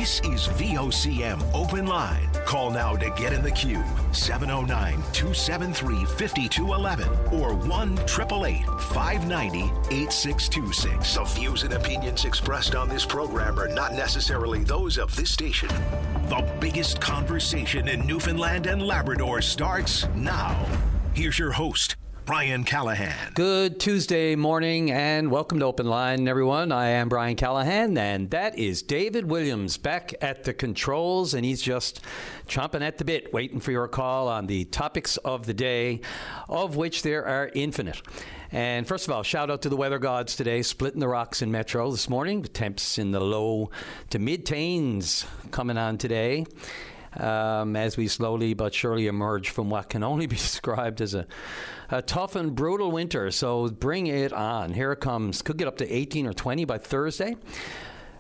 This is VOCM Open Line. Call now to get in the queue. 709-273-5211 or 1-888-590-8626. The views and opinions expressed on this program are not necessarily those of this station. The biggest conversation in Newfoundland and Labrador starts now. Here's your host, Brian Callahan. Good Tuesday morning and welcome to Open Line, everyone. I am Brian Callahan and that is David Williams back at the controls, and he's just chomping at the bit, waiting for your call on the topics of the day, of which there are infinite. And first of all, shout out to the weather gods today, splitting the rocks in Metro this morning. The temps in the low to mid-teens coming on today. As we slowly but surely emerge from what can only be described as a tough and brutal winter. So bring it on. Here it comes. Could get up to 18 or 20 by Thursday.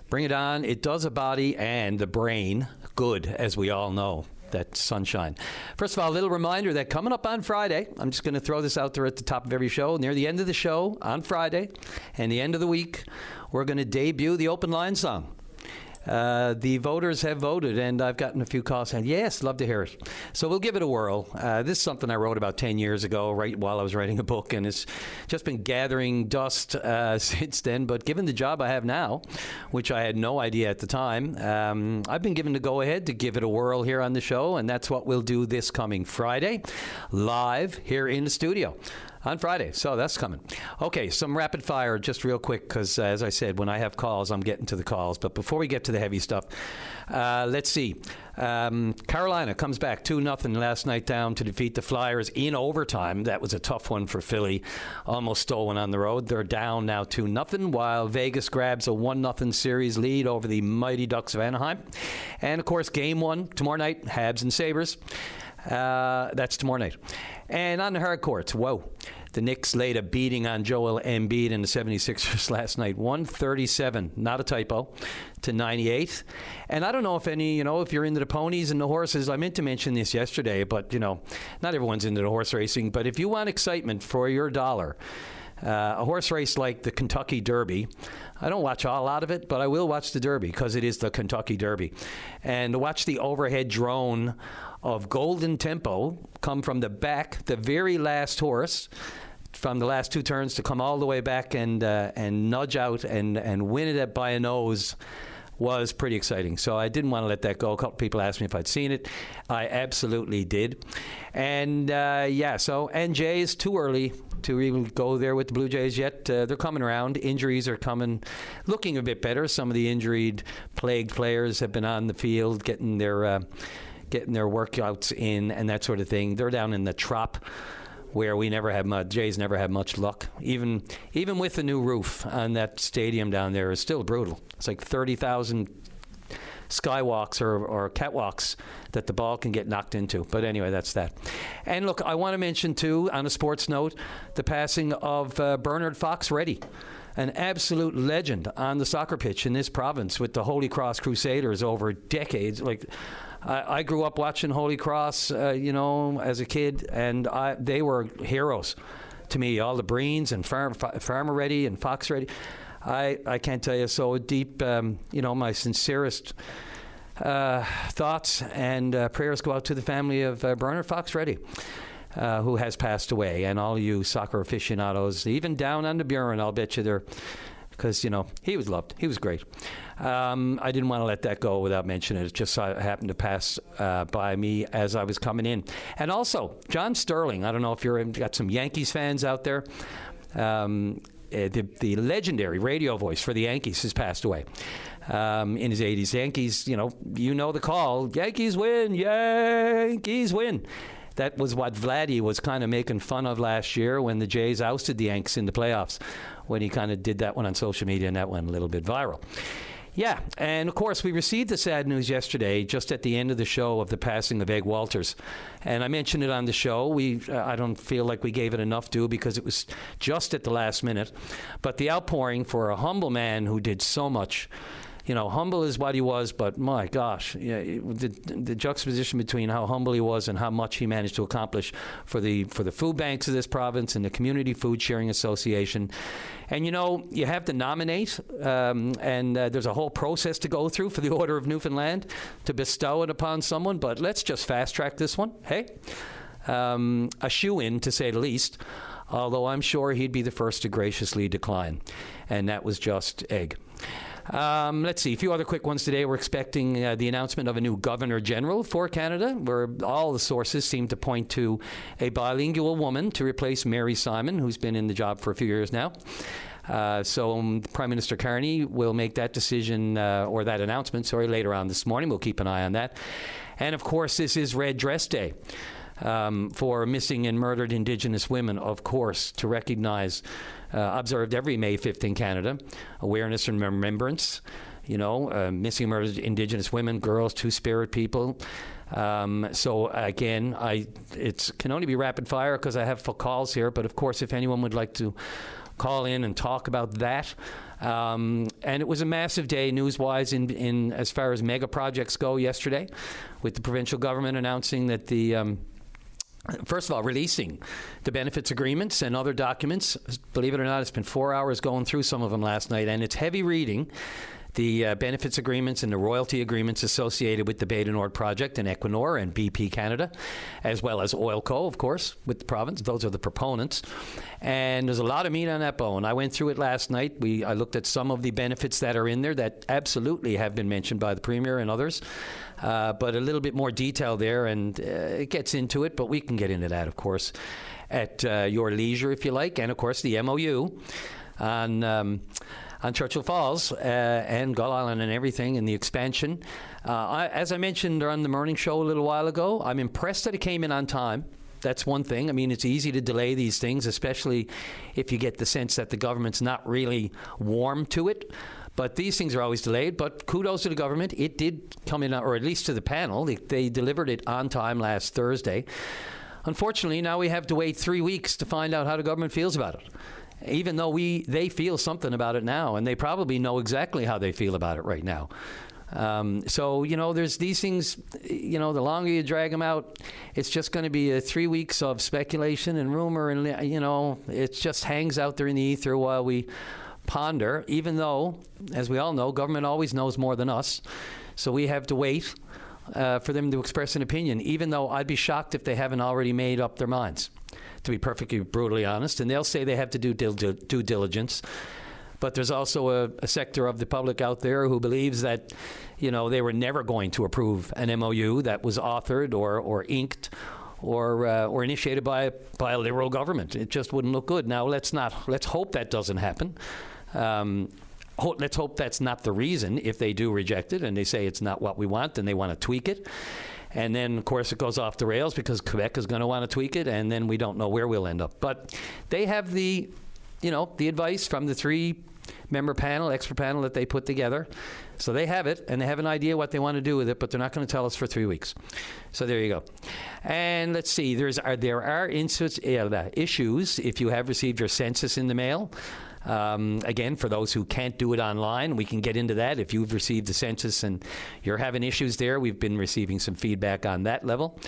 Bring it on. It does a body and the brain good, as we all know. That sunshine. First of all, a little reminder that coming up on Friday, I'm just going to throw this out there at the top of every show, near the end of the show on Friday and the end of the week, we're going to debut the Open Line song. The voters have voted, and I've gotten a few calls saying, yes, love to hear it. So we'll give it a whirl. This is something I wrote about 10 years ago, right while I was writing a book, and it's just been gathering dust since then. But given the job I have now, which I had no idea at the time, I've been given the go-ahead to give it a whirl here on the show, and that's what we'll do this coming Friday, live here in the studio. On Friday, so that's coming. Okay, some rapid fire just real quick because, as I said, when I have calls, I'm getting to the calls. But before we get to the heavy stuff, let's see. Carolina comes back 2-0 last night down to defeat the Flyers in overtime. That was a tough one for Philly. Almost stole one on the road. They're down now 2-0, while Vegas grabs a 1-0 series lead over the Mighty Ducks of Anaheim. And, of course, Game 1 tomorrow night, Habs and Sabres. That's tomorrow night. And on the hard courts, whoa. The Knicks laid a beating on Joel Embiid and the 76ers last night. 137, not a typo, to 98. And I don't know if if you're into the ponies and the horses, I meant to mention this yesterday, but, not everyone's into the horse racing. But if you want excitement for your dollar, a horse race like the Kentucky Derby, I don't watch a lot of it, but I will watch the Derby because it is the Kentucky Derby. And to watch the overhead drone of Golden Tempo come from the back, the very last horse, from the last two turns to come all the way back and nudge out and win it by a nose was pretty exciting. So I didn't want to let that go. A couple people asked me if I'd seen it. I absolutely did. And and Jays, too early to even go there with the Blue Jays yet. They're coming around. Injuries are coming, looking a bit better. Some of the injured, plagued players have been on the field getting their workouts in and that sort of thing. They're down in the Trop, where we never have much. Jays never have much luck. Even with the new roof on that stadium down there is still brutal. It's like 30,000 skywalks or catwalks that the ball can get knocked into. But anyway, that's that. And look, I want to mention too, on a sports note, the passing of Bernard Fox Reddy, an absolute legend on the soccer pitch in this province with the Holy Cross Crusaders over decades. I grew up watching Holy Cross, as a kid, and they were heroes to me. All the Breens and Farmer Reddy and Fox Reddy. I can't tell you so deep, my sincerest thoughts and prayers go out to the family of Bernard Fox Reddy, who has passed away, and all you soccer aficionados, even down on the Buren, I'll bet you they're, because, he was loved. He was great. I didn't want to let that go without mentioning it. It just happened to pass by me as I was coming in. And also, John Sterling, I don't know if you've got some Yankees fans out there. The legendary radio voice for the Yankees has passed away in his 80s. Yankees, the call. Yankees win. Yankees win. That was what Vladdy was kind of making fun of last year when the Jays ousted the Yanks in the playoffs, when he kind of did that one on social media, and that went a little bit viral. Yeah, and of course, we received the sad news yesterday, just at the end of the show, of the passing of Egg Walters. And I mentioned it on the show. I don't feel like we gave it enough due because it was just at the last minute. But the outpouring for a humble man who did so much, humble is what he was, but my gosh, the juxtaposition between how humble he was and how much he managed to accomplish for the food banks of this province and the Community Food Sharing Association. And, you have to nominate, and there's a whole process to go through for the Order of Newfoundland to bestow it upon someone, but let's just fast-track this one. Hey, a shoe-in, to say the least, although I'm sure he'd be the first to graciously decline, and that was just egg. Let's see, a few other quick ones today. We're expecting the announcement of a new Governor General for Canada, where all the sources seem to point to a bilingual woman to replace Mary Simon, who's been in the job for a few years now. So Prime Minister Carney will make that decision, or that announcement, later on this morning. We'll keep an eye on that. And, of course, this is Red Dress Day. For missing and murdered Indigenous women, of course, to recognize, observed every May 5th in Canada, awareness and remembrance, missing and murdered Indigenous women, girls, Two-Spirit people. So, again, it can only be rapid fire because I have calls here, but, of course, if anyone would like to call in and talk about that. And it was a massive day news-wise in as far as mega projects go yesterday, with the provincial government announcing that first of all, releasing the benefits agreements and other documents. Believe it or not, it's been 4 hours going through some of them last night, and it's heavy reading. The benefits agreements and the royalty agreements associated with the Bay du Nord project and Equinor and BP Canada, as well as Oilco, of course, with the province. Those are the proponents. And there's a lot of meat on that bone. I went through it last night. I looked at some of the benefits that are in there that absolutely have been mentioned by the Premier and others. But a little bit more detail there, and it gets into it, but we can get into that, of course, at your leisure, if you like. And, of course, the MOU on Churchill Falls and Gull Island and everything, and the expansion. As I mentioned on the morning show a little while ago, I'm impressed that it came in on time. That's one thing. I mean, it's easy to delay these things, especially if you get the sense that the government's not really warm to it. But these things are always delayed. But kudos to the government. It did come in, or at least to the panel. They delivered it on time last Thursday. Unfortunately, now we have to wait 3 weeks to find out how the government feels about it. Even though they feel something about it now, and they probably know exactly how they feel about it right now. So, there's these things, the longer you drag them out, it's just going to be 3 weeks of speculation and rumor, and, it just hangs out there in the ether while we ponder, even though, as we all know, government always knows more than us. So we have to wait for them to express an opinion, even though I'd be shocked if they haven't already made up their minds, to be perfectly brutally honest. And they'll say they have to do due diligence. But there's also a sector of the public out there who believes that, they were never going to approve an MOU that was authored or inked or initiated by a Liberal government. It just wouldn't look good. Now, let's hope that doesn't happen. Let's hope that's not the reason if they do reject it and they say it's not what we want and they want to tweak it. And then, of course, it goes off the rails because Quebec is going to want to tweak it, and then we don't know where we'll end up. But they have the advice from the 3-member panel, expert panel that they put together. So they have it, and they have an idea what they want to do with it, but they're not going to tell us for 3 weeks. So there you go. And let's see, there are issues if you have received your census in the mail. Again, for those who can't do it online, we can get into that. If you've received the census and you're having issues there, we've been receiving some feedback on that level.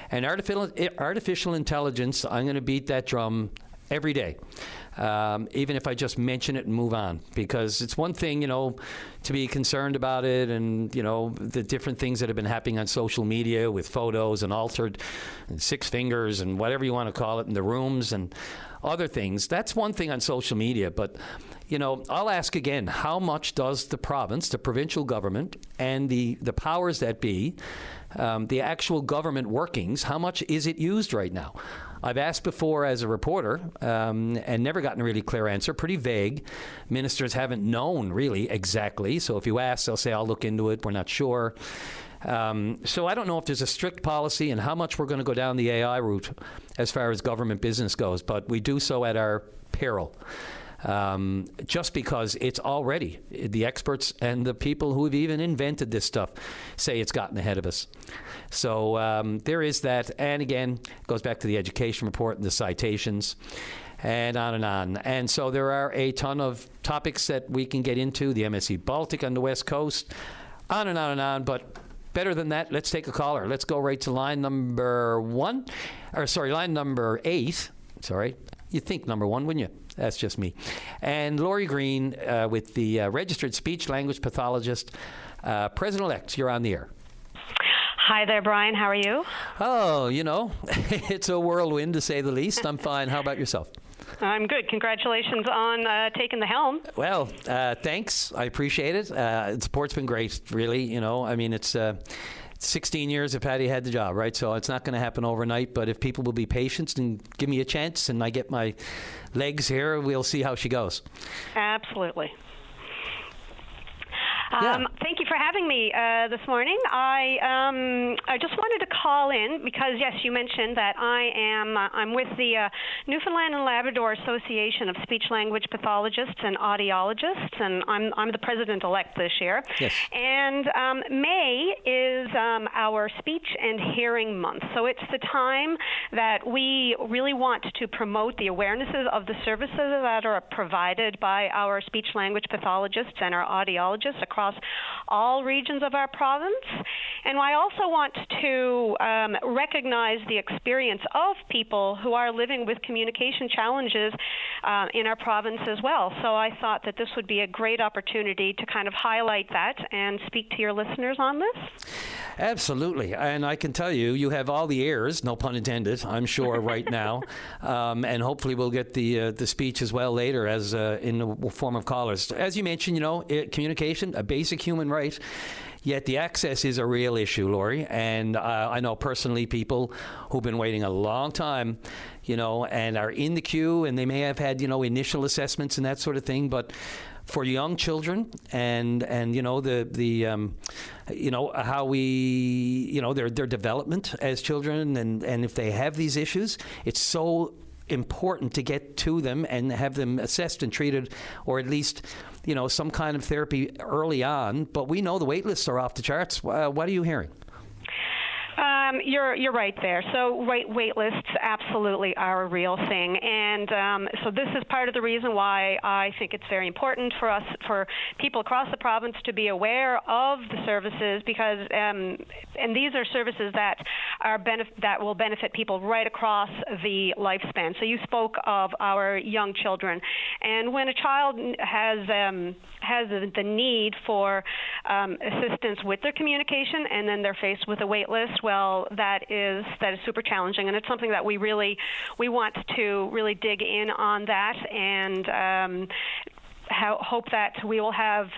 And artificial intelligence, I'm going to beat that drum every day, even if I just mention it and move on, because it's one thing, to be concerned about it and, the different things that have been happening on social media with photos and altered and 6 fingers and whatever you want to call it in the rooms and other things. That's one thing on social media, but, I'll ask again, how much does the province, the provincial government, and the powers that be, the actual government workings, how much is it used right now? I've asked before as a reporter and never gotten a really clear answer, pretty vague. Ministers haven't known really exactly. So if you ask, they'll say, I'll look into it. We're not sure. So I don't know if there's a strict policy and how much we're going to go down the AI route as far as government business goes, but we do so at our peril. Just because it's already, the experts and the people who have even invented this stuff say it's gotten ahead of us. So there is that. And again, it goes back to the education report and the citations. and on and on. And so there are a ton of topics that we can get into, the MSC Baltic on the West Coast, on and on and on. But better than that, let's take a caller. Let's go right to line number 8. Sorry. You'd think number 1, wouldn't you? That's just me. And Lori Green with the registered speech language pathologist, President-elect. You're on the air. Hi there, Brian. How are you? Oh, it's a whirlwind to say the least. I'm fine. How about yourself? I'm good. Congratulations on taking the helm. Well, thanks. I appreciate it. The support's been great, really. It's 16 years if Patty had the job, right? So it's not going to happen overnight, but if people will be patient and give me a chance and I get my legs here, we'll see how she goes. Absolutely. Yeah. Thank you for having me this morning. I just wanted to call in because, yes, you mentioned that I'm with the Newfoundland and Labrador Association of Speech Language Pathologists and Audiologists, and I'm the president-elect this year. Yes. And May is our Speech and Hearing Month, so it's the time that we really want to promote the awarenesses of the services that are provided by our speech language pathologists and our audiologists across all regions of our province. And I also want to recognize the experience of people who are living with communication challenges in our province as well. So I thought that this would be a great opportunity to kind of highlight that and speak to your listeners on this. Absolutely. And I can tell you, you have all the ears, no pun intended, I'm sure, right now. And hopefully we'll get the speech as well later as in the form of callers. As you mentioned, communication, a basic human right. Yet the access is a real issue, Lori. And I know personally people who've been waiting a long time, and are in the queue, and they may have had, initial assessments and that sort of thing. But for young children and how we, their development as children, and if they have these issues, it's so important to get to them and have them assessed and treated, or at least some kind of therapy early on. But we know the wait lists are off the charts. What are you hearing? You're right there. So wait lists absolutely are a real thing, and so this is part of the reason why I think it's very important for people across the province to be aware of the services, because and these are services that will benefit people right across the lifespan. So you spoke of our young children, and when a child has the need for assistance with their communication, and then they're faced with a wait list, well, that is super challenging, and it's something that we want to really dig in on that, and hope that we will have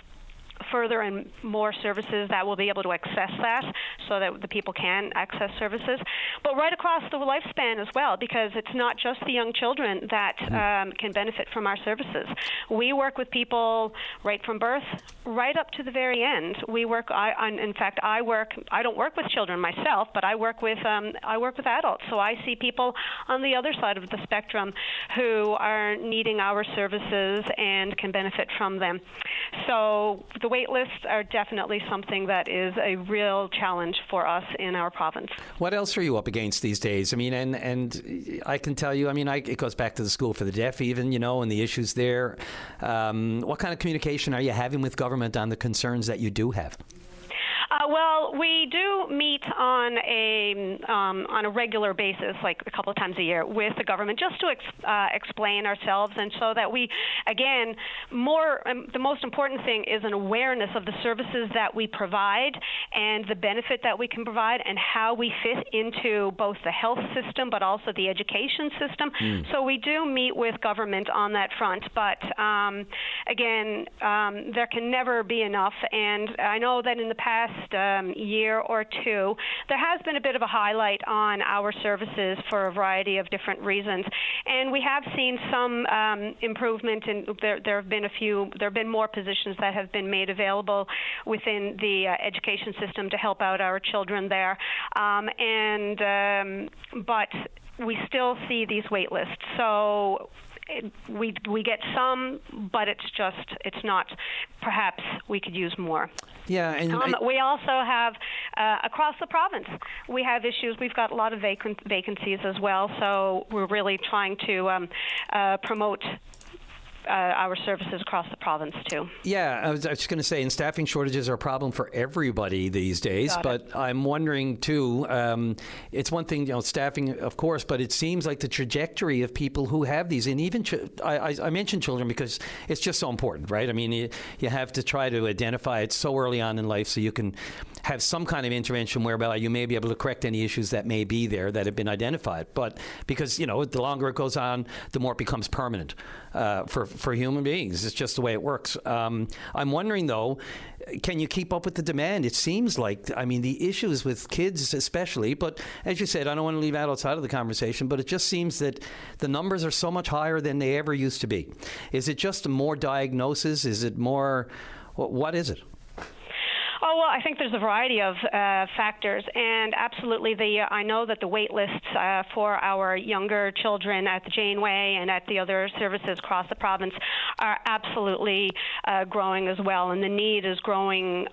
further and more services that will be able to access that, so that the people can access services. But right across the lifespan as well, because it's not just the young children that can benefit from our services. We work with people right from birth right up to the very end. We work. I don't work with children myself, but I work with adults. So I see people on the other side of the spectrum who are needing our services and can benefit from them. So the wait lists are definitely something that is a real challenge for us in our province. What else are you up against these days? I mean, and I can tell you, it goes back to the School for the Deaf even, and the issues there. What kind of communication are you having with government on the concerns that you do have? Well, we do meet on a regular basis, like a couple of times a year, with the government, just to explain ourselves, and so that we, again, the most important thing is an awareness of the services that we provide and the benefit that we can provide and how we fit into both the health system but also the education system. So we do meet with government on that front, but again, there can never be enough, and I know that in the past year or two, there has been a bit of a highlight on our services for a variety of different reasons, and we have seen some improvement. In there have been more positions that have been made available within the education system to help out our children there, but we still see these wait lists. So we get some, but it's not. Perhaps we could use more. Yeah, and we also have across the province, we have issues. We've got a lot of vacancies as well, so we're really trying to promote our services across the province too. Yeah, I was just going to say, and staffing shortages are a problem for everybody these days. But I'm wondering too. It's one thing, staffing, of course, but it seems like the trajectory of people who have these, and even I mentioned children because it's just so important, right? I mean, you have to try to identify it so early on in life so you can have some kind of intervention whereby you may be able to correct any issues that may be there that have been identified. But because the longer it goes on, the more it becomes permanent for human beings. It's just the way it works. I'm wondering, though, can you keep up with the demand? It seems like, the issues with kids especially, but as you said, I don't want to leave adults out of the conversation, but it just seems that the numbers are so much higher than they ever used to be. Is it just more diagnosis? Is it more, what is it? Oh, well, I think there's a variety of factors, and absolutely I know that the wait lists for our younger children at the Janeway and at the other services across the province are absolutely growing as well, and the need is growing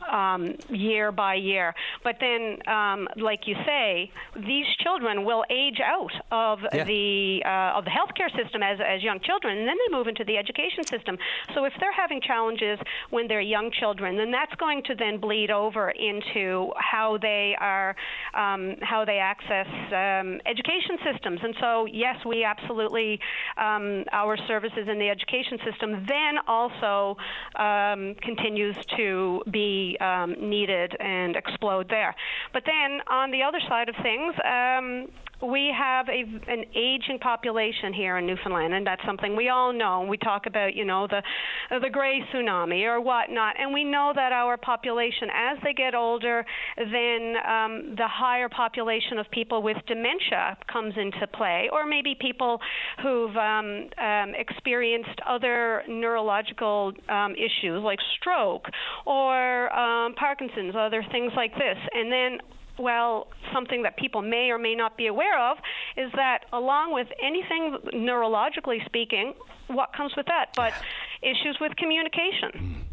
year by year. But then, like you say, these children will age out of the healthcare system as young children, and then they move into the education system. So if they're having challenges when they're young children, then that's going to then bleed over into how they access education systems. And so, yes, we absolutely, our services in the education system then also continues to be needed and explode there. But then on the other side of things, we have an aging population here in Newfoundland, and that's something we all know. We talk about, the gray tsunami or whatnot, and we know that our population, as they get older, then the higher population of people with dementia comes into play, or maybe people who've experienced other neurological issues like stroke or Parkinson's, other things like this. And then something that people may or may not be aware of is that along with anything neurologically speaking, what comes with that? But issues with communication.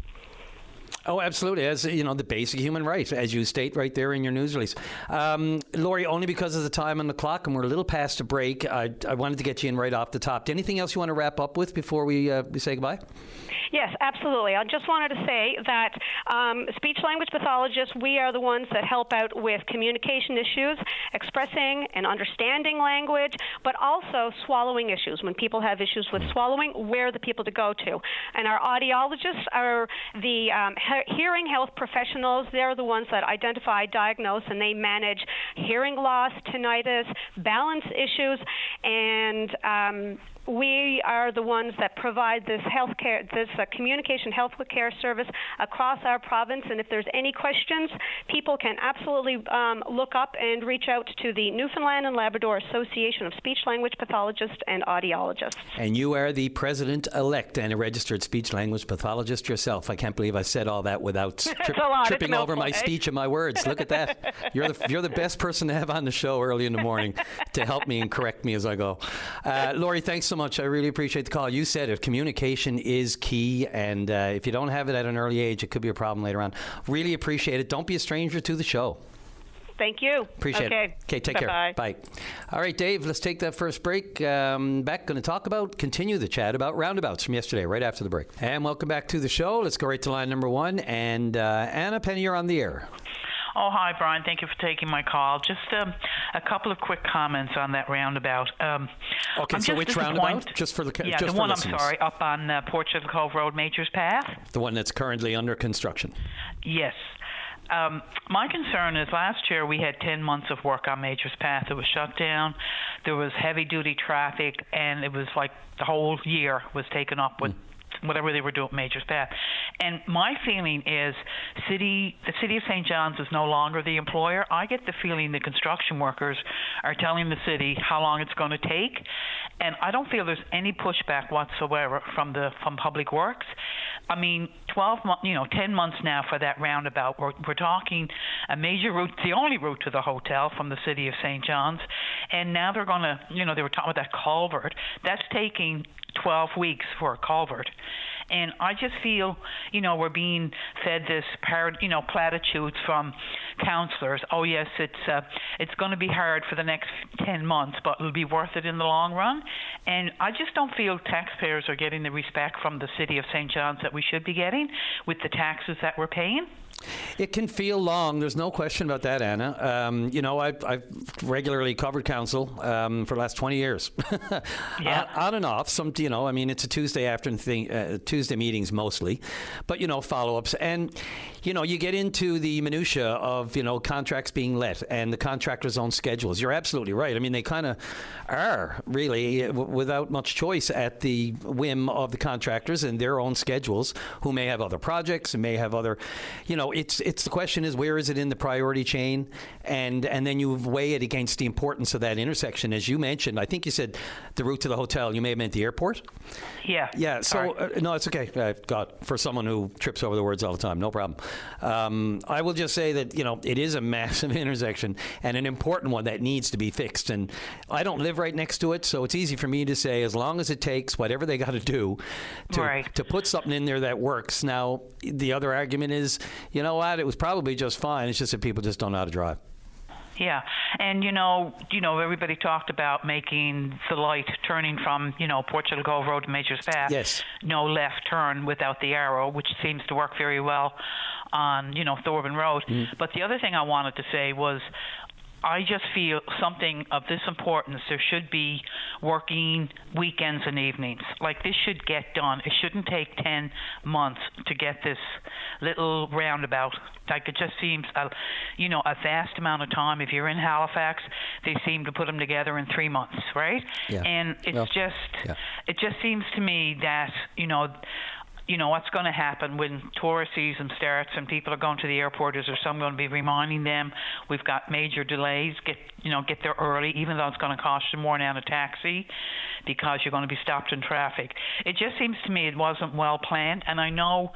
Oh, absolutely. As the basic human right, as you state right there in your news release. Lori, only because of the time on the clock, and we're a little past a break, I wanted to get you in right off the top. Anything else you want to wrap up with before we say goodbye? Yes, absolutely. I just wanted to say that speech-language pathologists, we are the ones that help out with communication issues, expressing and understanding language, but also swallowing issues. When people have issues with swallowing, we're the people to go to. And our audiologists are the hearing health professionals. They're the ones that identify, diagnose, and they manage hearing loss, tinnitus, balance issues, and we are the ones that provide this communication healthcare service across our province. And if there's any questions, people can absolutely look up and reach out to the Newfoundland and Labrador Association of Speech-Language Pathologists and Audiologists. And you are the president-elect and a registered speech-language pathologist yourself. I can't believe I said all that without tripping over my speech and my words. Look at that. You're the best person to have on the show early in the morning to help me and correct me as I go. Lori, thanks so much. I really appreciate the call. You said it. Communication is key, and if you don't have it at an early age, it could be a problem later on. Really appreciate it. Don't be a stranger to the show. Thank you. Appreciate it. Okay, take care. Bye. All right, Dave, let's take that first break. Back, going to continue the chat about roundabouts from yesterday, right after the break. And welcome back to the show. Let's go right to line number one. And Anna Penny, you're on the air. Oh, hi, Brian. Thank you for taking my call. Just a couple of quick comments on that roundabout. Okay, so which roundabout? Just for the the one, up on Portrait Cove Road, Major's Path. The one that's currently under construction. Yes. My concern is last year we had 10 months of work on Major's Path. It was shut down. There was heavy-duty traffic, and it was like the whole year was taken up with whatever they were doing at Major's Path. And my feeling is the city of St. John's is no longer the employer. I get the feeling the construction workers are telling the city how long it's going to take, and I don't feel there's any pushback whatsoever from Public Works. I mean, 10 months now for that roundabout. We're talking a major route, the only route to the hotel from the city of St. John's, and now they're going to, they were talking about that culvert. That's taking 12 weeks for a culvert. And I just feel, we're being fed this platitudes from councillors. Oh yes, it's going to be hard for the next 10 months, but it'll be worth it in the long run. And I just don't feel taxpayers are getting the respect from the City of St. John's that we should be getting with the taxes that we're paying. It can feel long. There's no question about that, Anna. I've regularly covered council for the last 20 years. Yeah. On and off. It's a Tuesday afternoon thing, Tuesday meetings mostly, but, follow-ups. And, you get into the minutia of, contracts being let and the contractor's own schedules. You're absolutely right. I mean, they kind of are really without much choice at the whim of the contractors and their own schedules, who may have other projects and may have other, it's the question is, where is it in the priority chain? And then you weigh it against the importance of that intersection. As you mentioned, I think you said the route to the hotel. You may have meant the airport? Yeah. Yeah. So, no, it's okay. God, for someone who trips over the words all the time, no problem. I will just say that, it is a massive intersection and an important one that needs to be fixed. And I don't live right next to it, so it's easy for me to say, as long as it takes whatever they got to do to put something in there that works. Now, the other argument is, you know what, it was probably just fine. It's just that people just don't know how to drive. Yeah, and everybody talked about making the light turning from Portugal Cove Road to Major's Path. Yes. No left turn without the arrow, which seems to work very well on Thorburn Road. But the other thing I wanted to say was, I just feel something of this importance, there should be working weekends and evenings. Like, this should get done. It shouldn't take 10 months to get this little roundabout. Like, it just seems, a vast amount of time. If you're in Halifax, they seem to put them together in 3 months, right? Yeah. And it just seems to me that, what's going to happen when tourist season starts and people are going to the airport? Is there someone going to be reminding them we've got major delays? Get there early, even though it's going to cost you more now in a taxi because you're going to be stopped in traffic. It just seems to me it wasn't well planned, and I know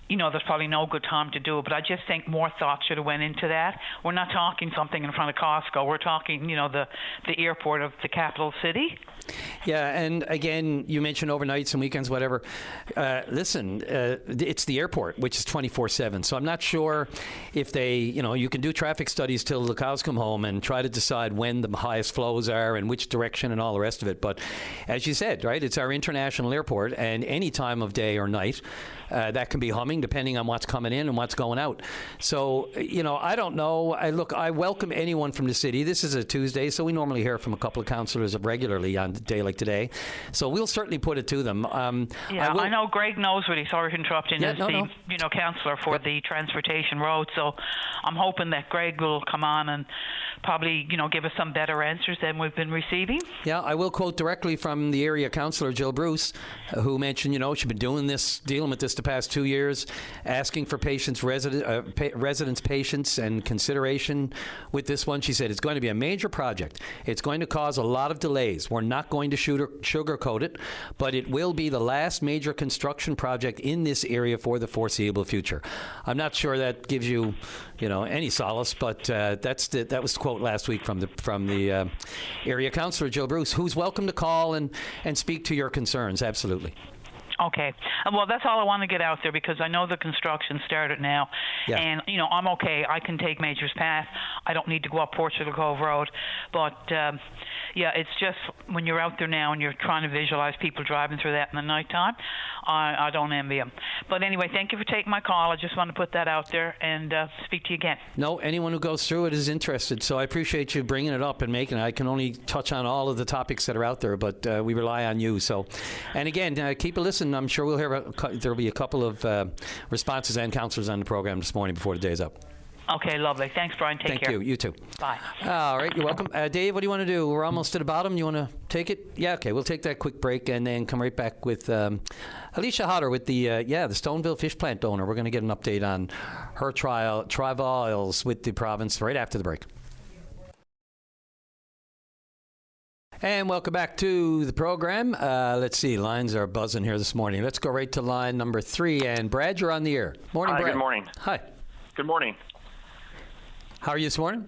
there's probably no good time to do it, but I just think more thought should have went into that. We're not talking something in front of Costco. We're talking, the airport of the capital city. Yeah, and again, you mentioned overnights and weekends, whatever. Listen, it's the airport, which is 24/7. So I'm not sure if they, you can do traffic studies till the cows come home and try to decide when the highest flows are and which direction and all the rest of it. But as you said, right, it's our international airport, and any time of day or night, that can be humming depending on what's coming in and what's going out. So, I don't know. I welcome anyone from the city. This is a Tuesday, so we normally hear from a couple of councillors regularly on a day like today. So we'll certainly put it to them. I know Greg Noseworthy, sorry for interrupting, is the councillor for the transportation road. So I'm hoping that Greg will come on and probably, give us some better answers than we've been receiving. Yeah, I will quote directly from the area councillor, Jill Bruce, who mentioned, she's been dealing with this the past 2 years, asking for residents' patience and consideration with this one. She said it's going to be a major project. It's going to cause a lot of delays. We're not going to sugarcoat it, but it will be the last major construction project in this area for the foreseeable future. I'm not sure that gives you, any solace, but that was the quote last week from the area councillor, Jill Bruce, who's welcome to call and speak to your concerns. Absolutely. Okay. Well, that's all I want to get out there because I know the construction started now. Yeah. And, I'm okay. I can take Major's Path. I don't need to go up Portugal Cove Road. But, it's just when you're out there now and you're trying to visualize people driving through that in the nighttime, I don't envy them. But anyway, thank you for taking my call. I just want to put that out there and speak to you again. No, anyone who goes through it is interested. So I appreciate you bringing it up and making it. I can only touch on all of the topics that are out there, but we rely on you. So, and again, keep a listen. I'm sure we'll hear. There'll be a couple of responses and councillors on the program this morning before the day's up. Okay, lovely. Thanks, Brian. Take care. Thank you. You too. Bye. All right, you're welcome. Dave, what do you want to do? We're almost to the bottom. You want to take it? Yeah, okay. We'll take that quick break and then come right back with Alicia Hodder with the Stoneville fish plant owner. We're going to get an update on her trials with the province right after the break. And welcome back to the program. Let's see, lines are buzzing here this morning. Let's go right to line number 3. And Brad, you're on the air. Morning, Brad. Good morning. Hi. Good morning. How are you this morning?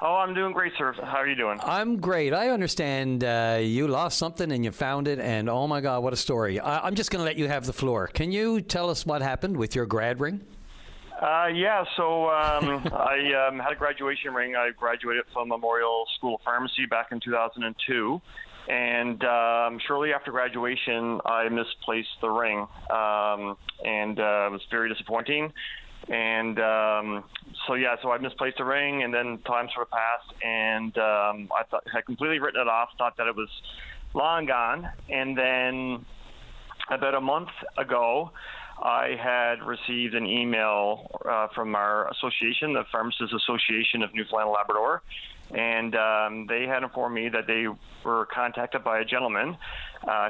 Oh, I'm doing great, sir. How are you doing? I'm great. I understand you lost something and you found it, and oh my God, what a story. I'm just going to let you have the floor. Can you tell us what happened with your grad ring? Yeah, so I had a graduation ring. I graduated from Memorial School of Pharmacy back in 2002. And shortly after graduation, I misplaced the ring, and it was very disappointing. And so I misplaced the ring, and then time sort of passed, and I had completely written it off, thought that it was long gone. And then about a month ago, I had received an email from our association, the Pharmacists Association of Newfoundland and Labrador, and they had informed me that they were contacted by a gentleman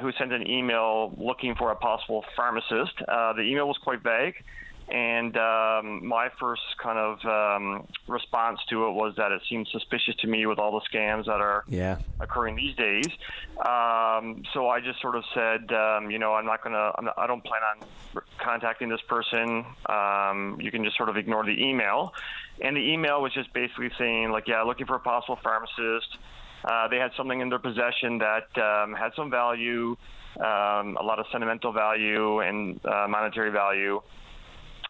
who sent an email looking for a possible pharmacist. The email was quite vague, and my first kind of response to it was that it seemed suspicious to me with all the scams that are occurring these days. So I just sort of said, I don't plan on contacting this person. You can just sort of ignore the email. And the email was just basically saying, looking for a possible pharmacist. They had something in their possession that had some value, a lot of sentimental value and monetary value.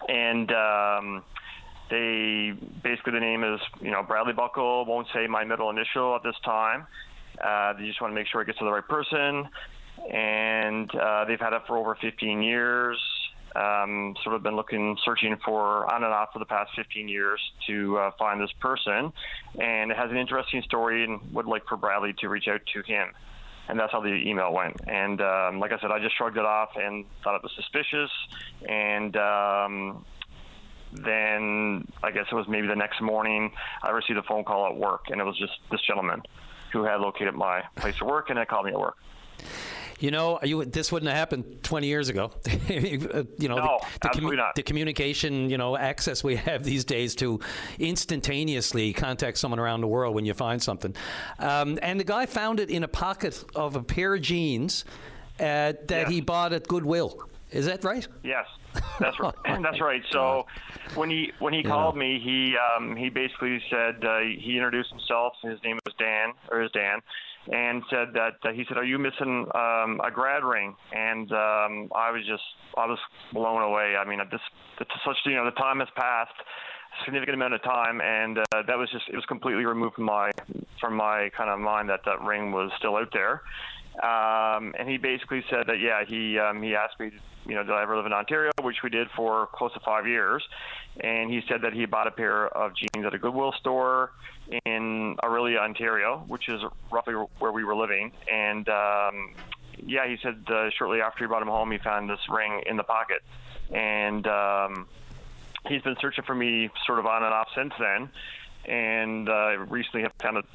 And they basically, the name is, Bradley Buckle, won't say my middle initial at this time. They just want to make sure it gets to the right person. And they've had it for over 15 years. Sort of been searching for on and off for the past 15 years to find this person. And it has an interesting story and would like for Bradley to reach out to him. And that's how the email went. And like I said, I just shrugged it off and thought it was suspicious. And then I guess it was maybe the next morning, I received a phone call at work, and it was just this gentleman who had located my place of work and had called me at work. This wouldn't have happened 20 years ago. No, absolutely not. The communication, access we have these days to instantaneously contact someone around the world when you find something. And the guy found it in a pocket of a pair of jeans that he bought at Goodwill. Is that right? Yes, that's right. That's right. So when he called me, he basically said he introduced himself. His name was Dan, and said that he said, "Are you missing a grad ring?" And I was blown away. I mean, it's such the time has passed, a significant amount of time, and it was completely removed from my kind of mind that ring was still out there. And he basically said that he asked me, did I ever live in Ontario, which we did for close to 5 years. And he said that he bought a pair of jeans at a Goodwill store in Orillia, Ontario, which is roughly where we were living. And he said shortly after he brought them home, he found this ring in the pocket. And he's been searching for me sort of on and off since then. And recently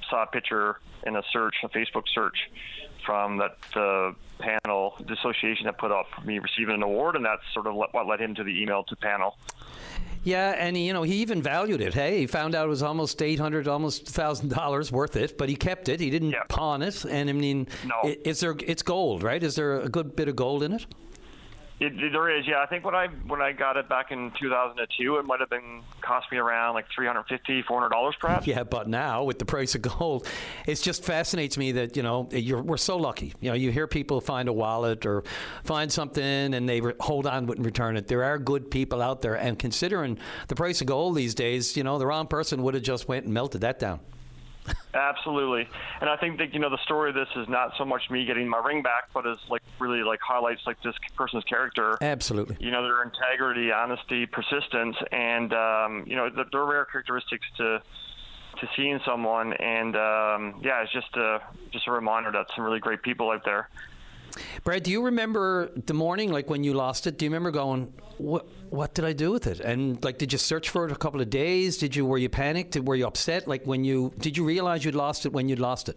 saw a picture in a Facebook search from the panel, the association that put up me receiving an award, and that's sort of what led him to the email to panel. Yeah, and he even valued it. Hey, he found out it was almost $800, almost $1,000 worth it, but he kept it. He didn't pawn it. And I mean, no. It's gold, right? Is there a good bit of gold in it? There is, yeah. I think when I got it back in 2002, it might have been cost me around like $350, $400 perhaps. Yeah, but now with the price of gold, it just fascinates me that we're so lucky. You hear people find a wallet or find something and they hold on to it and return it. There are good people out there, and considering the price of gold these days, the wrong person would have just went and melted that down. Absolutely. And I think that, the story of this is not so much me getting my ring back, but is really highlights this person's character. Absolutely. Their integrity, honesty, persistence, and, they're rare characteristics to see in someone. And, it's just a reminder that some really great people out there. Brad, do you remember the morning, when you lost it? Do you remember going, what did I do with it? And did you search for it a couple of days? Were you panicked? Were you upset? Did you realize you'd lost it when you'd lost it?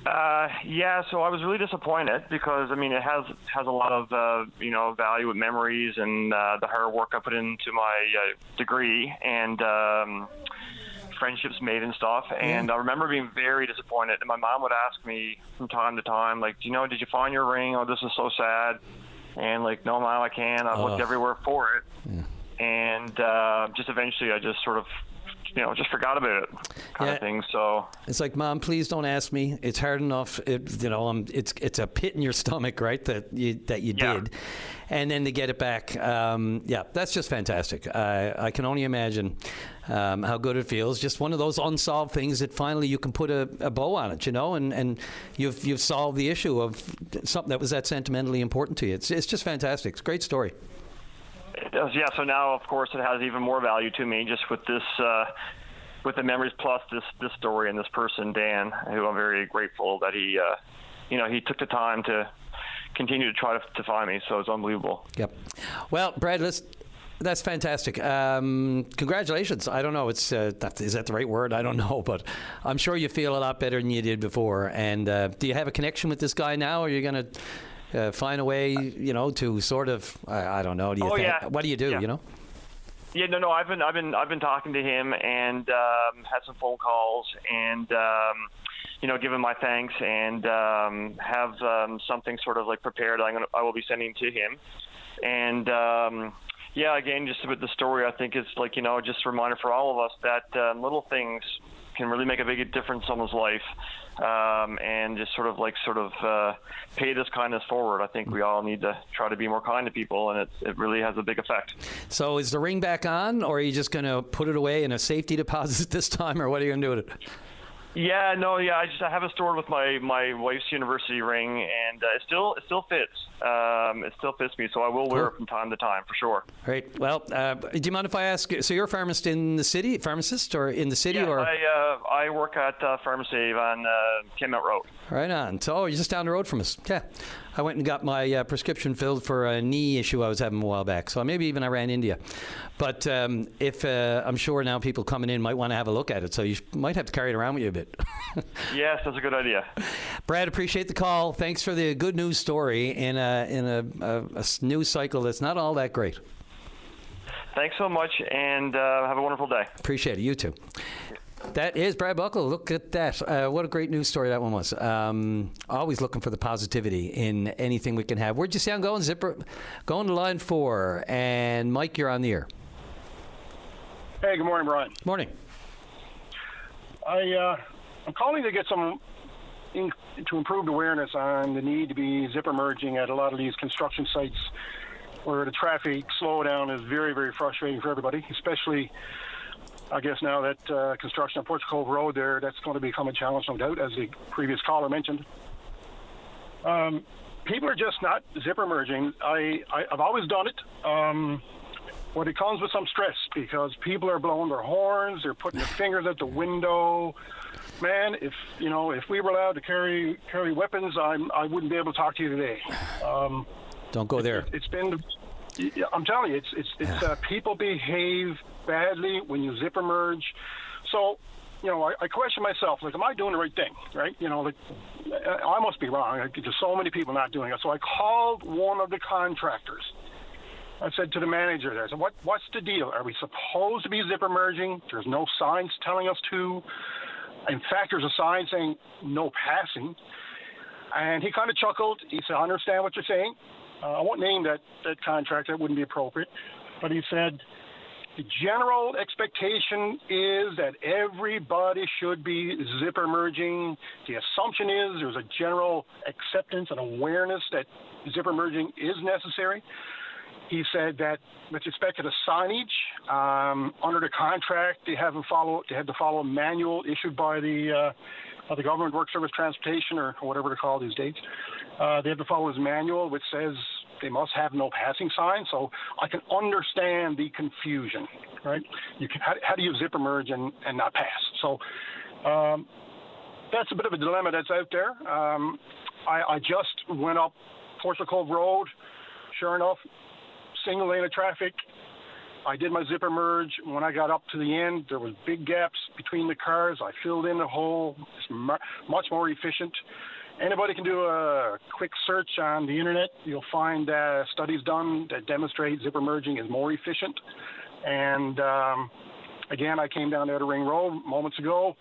So I was really disappointed because, it has a lot of, value with memories and the hard work I put into my degree and friendships made and stuff. And I remember being very disappointed. And my mom would ask me from time to time, did you find your ring? Oh, this is so sad. And no, Mom, I can't. I've looked everywhere for it. Yeah. and just eventually I just sort of, just forgot about it, kind of thing. So it's like, Mom, please don't ask me. It's hard enough. It's a pit in your stomach, right? That you did, and then to get it back, that's just fantastic. I can only imagine how good it feels. Just one of those unsolved things that finally you can put a bow on it, and you've solved the issue of something that was that sentimentally important to you. It's just fantastic. It's a great story. It does, yeah. So now, of course, it has even more value to me just with this, with the memories plus this story and this person, Dan, who I'm very grateful that he took the time to continue to try to find me. So it's unbelievable. Yep. Well, Brad, that's fantastic. Congratulations. I don't know. Is that the right word? I don't know, but I'm sure you feel a lot better than you did before. And do you have a connection with this guy now? Or are you going to find a way, to sort of, I don't know. What do you do? Yeah. Yeah, no. I've been talking to him and had some phone calls and give him my thanks and have something sort of like prepared. I will be sending to him. And again, just about the story, I think it's like just a reminder for all of us that little things can really make a big difference in someone's life. And just sort of pay this kindness forward. I think we all need to try to be more kind to people, and it really has a big effect. So is the ring back on, or are you just going to put it away in a safety deposit this time, or what are you going to do with it? Yeah, no, I have it stored with my wife's university ring, and it still fits. It still fits me, so I will wear it from time to time for sure. Great. Well, do you mind if I ask? So you're a pharmacist in the city, or in the city, yeah, or? I work at Pharmacy on Kenmount Road. Right on. So you're just down the road from us. Yeah. I went and got my prescription filled for a knee issue I was having a while back. So maybe even I ran into you. But if I'm sure now people coming in might want to have a look at it. So you might have to carry it around with you a bit. Yes, that's a good idea. Brad, appreciate the call. Thanks for the good news story in a news cycle that's not all that great. Thanks so much, and have a wonderful day. Appreciate it. You too. That is Brad Buckle. Look at that. What a great news story that one was. Always looking for the positivity in anything we can have. Where'd you say I'm going, Zipper? Going to line 4. And Mike, you're on the air. Hey, good morning, Brian. Morning. I'm calling to get to improved awareness on the need to be zipper merging at a lot of these construction sites where the traffic slowdown is very, very frustrating for everybody, especially I guess now that construction on Porch Cove Road there, that's going to become a challenge, no doubt, as the previous caller mentioned. People are just not zipper merging. I've always done it. But it comes with some stress because people are blowing their horns, they're putting their fingers out the window. Man, if we were allowed to carry weapons, I wouldn't be able to talk to you today. Don't go there. I'm telling you, it's people behave badly when you zipper merge. So, I question myself, like, am I doing the right thing, right? I must be wrong. There's so many people not doing it. So I called one of the contractors. I said to the manager there, I said, what's the deal? Are we supposed to be zipper merging? There's no signs telling us to. In fact, there's a sign saying no passing. And he kind of chuckled. He said, I understand what you're saying. I won't name that contractor. That wouldn't be appropriate. But he said, the general expectation is that everybody should be zipper merging. The assumption is there's a general acceptance and awareness that zipper merging is necessary. He said that with respect to the signage, under the contract, they had to follow a manual issued by the Government Work Service Transportation, or whatever they're called these days. They have to follow his manual, which says they must have no passing sign. So I can understand the confusion, right? How do you zipper merge and not pass? So that's a bit of a dilemma that's out there. I just went up Portugal Cove Road. Sure enough, single lane of traffic. I did my zipper merge. When I got up to the end, there was big gaps between the cars. I filled in the hole. It's much more efficient. Anybody can do a quick search on the internet. You'll find studies done that demonstrate zipper merging is more efficient. And again, I came down the Outer Ring Road moments ago.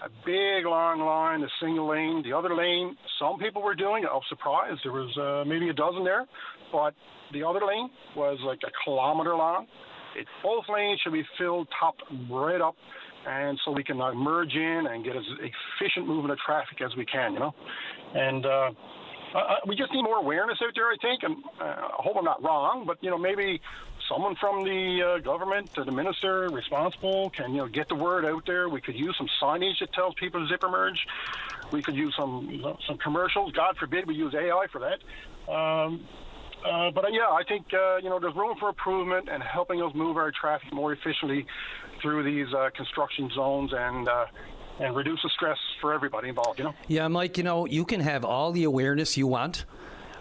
A big long line, a single lane. The other lane, some people were doing it. I was surprised. There was maybe a dozen there, but the other lane was like a kilometer long. Both lanes should be filled top right up, and so we can merge in and get as efficient movement of traffic as we can, And we just need more awareness out there, I think, and I hope I'm not wrong, but, maybe someone from the government, the minister responsible, can, get the word out there. We could use some signage that tells people to zipper merge. We could use some commercials. God forbid we use AI for that. But I think, there's room for improvement and helping us move our traffic more efficiently through these construction zones and reduce the stress for everybody involved, Yeah, Mike, you can have all the awareness you want,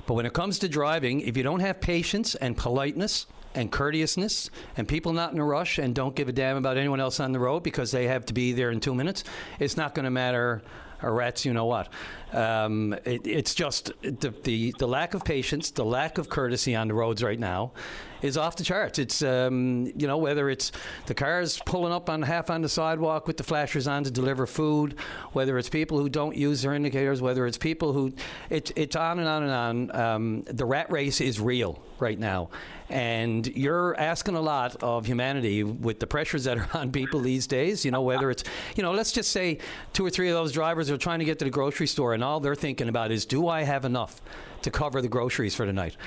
but when it comes to driving, if you don't have patience and politeness and courteousness and people not in a rush and don't give a damn about anyone else on the road because they have to be there in 2 minutes, it's not going to matter a rat's what. It's just the lack of patience, the lack of courtesy on the roads right now is off the charts. It's, whether it's the cars pulling up on the sidewalk with the flashers on to deliver food, whether it's people who don't use their indicators, whether it's people who, it's on and on and on. The rat race is real right now. And you're asking a lot of humanity with the pressures that are on people these days, whether it's, let's just say 2 or 3 of those drivers are trying to get to the grocery store and all they're thinking about is, do I have enough to cover the groceries for the night?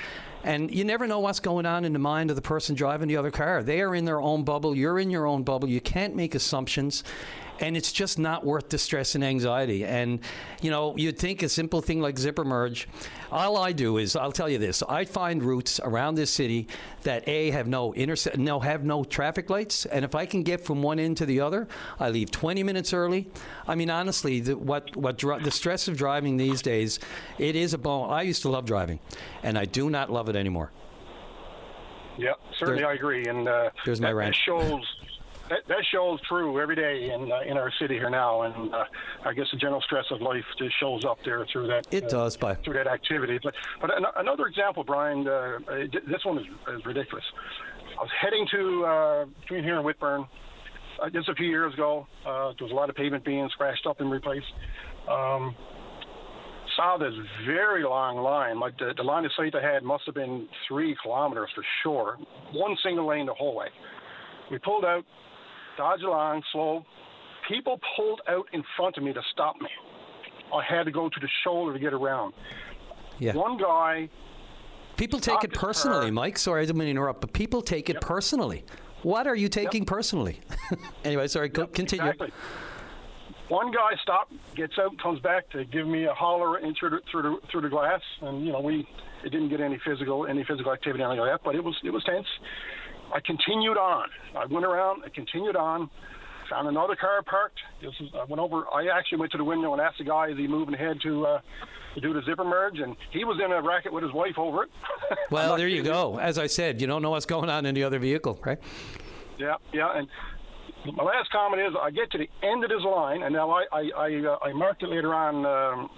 And you never know what's going on in the mind of the person driving the other car. They are in their own bubble. You're in your own bubble. You can't make assumptions. And it's just not worth the stress and anxiety. And, you'd think a simple thing like zipper merge, all I do is, I'll tell you this, I find routes around this city that have no traffic lights. And if I can get from one end to the other, I leave 20 minutes early. I mean, honestly, the stress of driving these days, it is a bone. I used to love driving, and I do not love it anymore. Yeah, certainly I agree. And there's my rant. That shows true every day in our city here now, and I guess the general stress of life just shows up there through that. It does, through that activity. But another example, Brian. This one is ridiculous. I was heading to between here and Whitburn just a few years ago. There was a lot of pavement being scratched up and replaced. Saw this very long line. Like the line of sight I had must have been 3 kilometers for sure. One single lane the whole way. We pulled out. Dodge along, slow. People pulled out in front of me to stop me. I had to go to the shoulder to get around. Yeah. One guy. People take it personally, Mike. Sorry, I didn't mean to interrupt, but people take it personally. What are you taking personally? Anyway, sorry, continue. Exactly. One guy stopped, gets out, comes back to give me a holler through the glass, and it didn't get any physical activity anything like that, but it was tense. I continued on. I went around. I continued on. Found another car parked. I went over. I actually went to the window and asked the guy, is he moving ahead to do the zipper merge? And he was in a racket with his wife over it. Well, there you go. As I said, you don't know what's going on in the other vehicle, right? Yeah. And my last comment is, I get to the end of this line, and now I marked it later on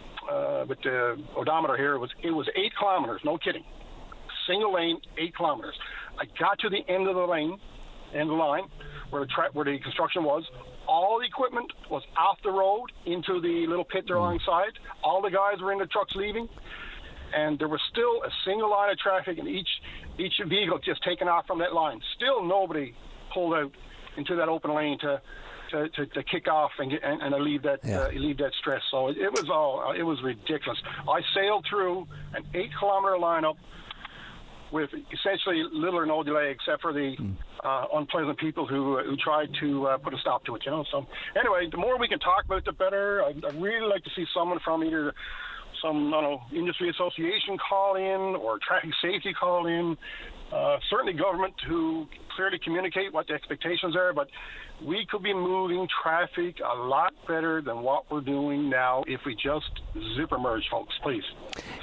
with the odometer here. It was 8 kilometers. No kidding. Single lane, 8 kilometers. I got to the end of the line where the construction was. All the equipment was off the road into the little pit there alongside. All the guys were in the trucks leaving, and there was still a single line of traffic, and each vehicle just taking off from that line. Still, nobody pulled out into that open lane to kick off and alleviate that stress. So it was ridiculous. I sailed through an 8-kilometer lineup with essentially little or no delay, except for the unpleasant people who tried to put a stop to it. So anyway, the more we can talk about it, the better. I'd really like to see someone from either some industry association call in or traffic safety call in. Certainly government to clearly communicate what the expectations are, but we could be moving traffic a lot better than what we're doing now if we just zipper merge, folks, please.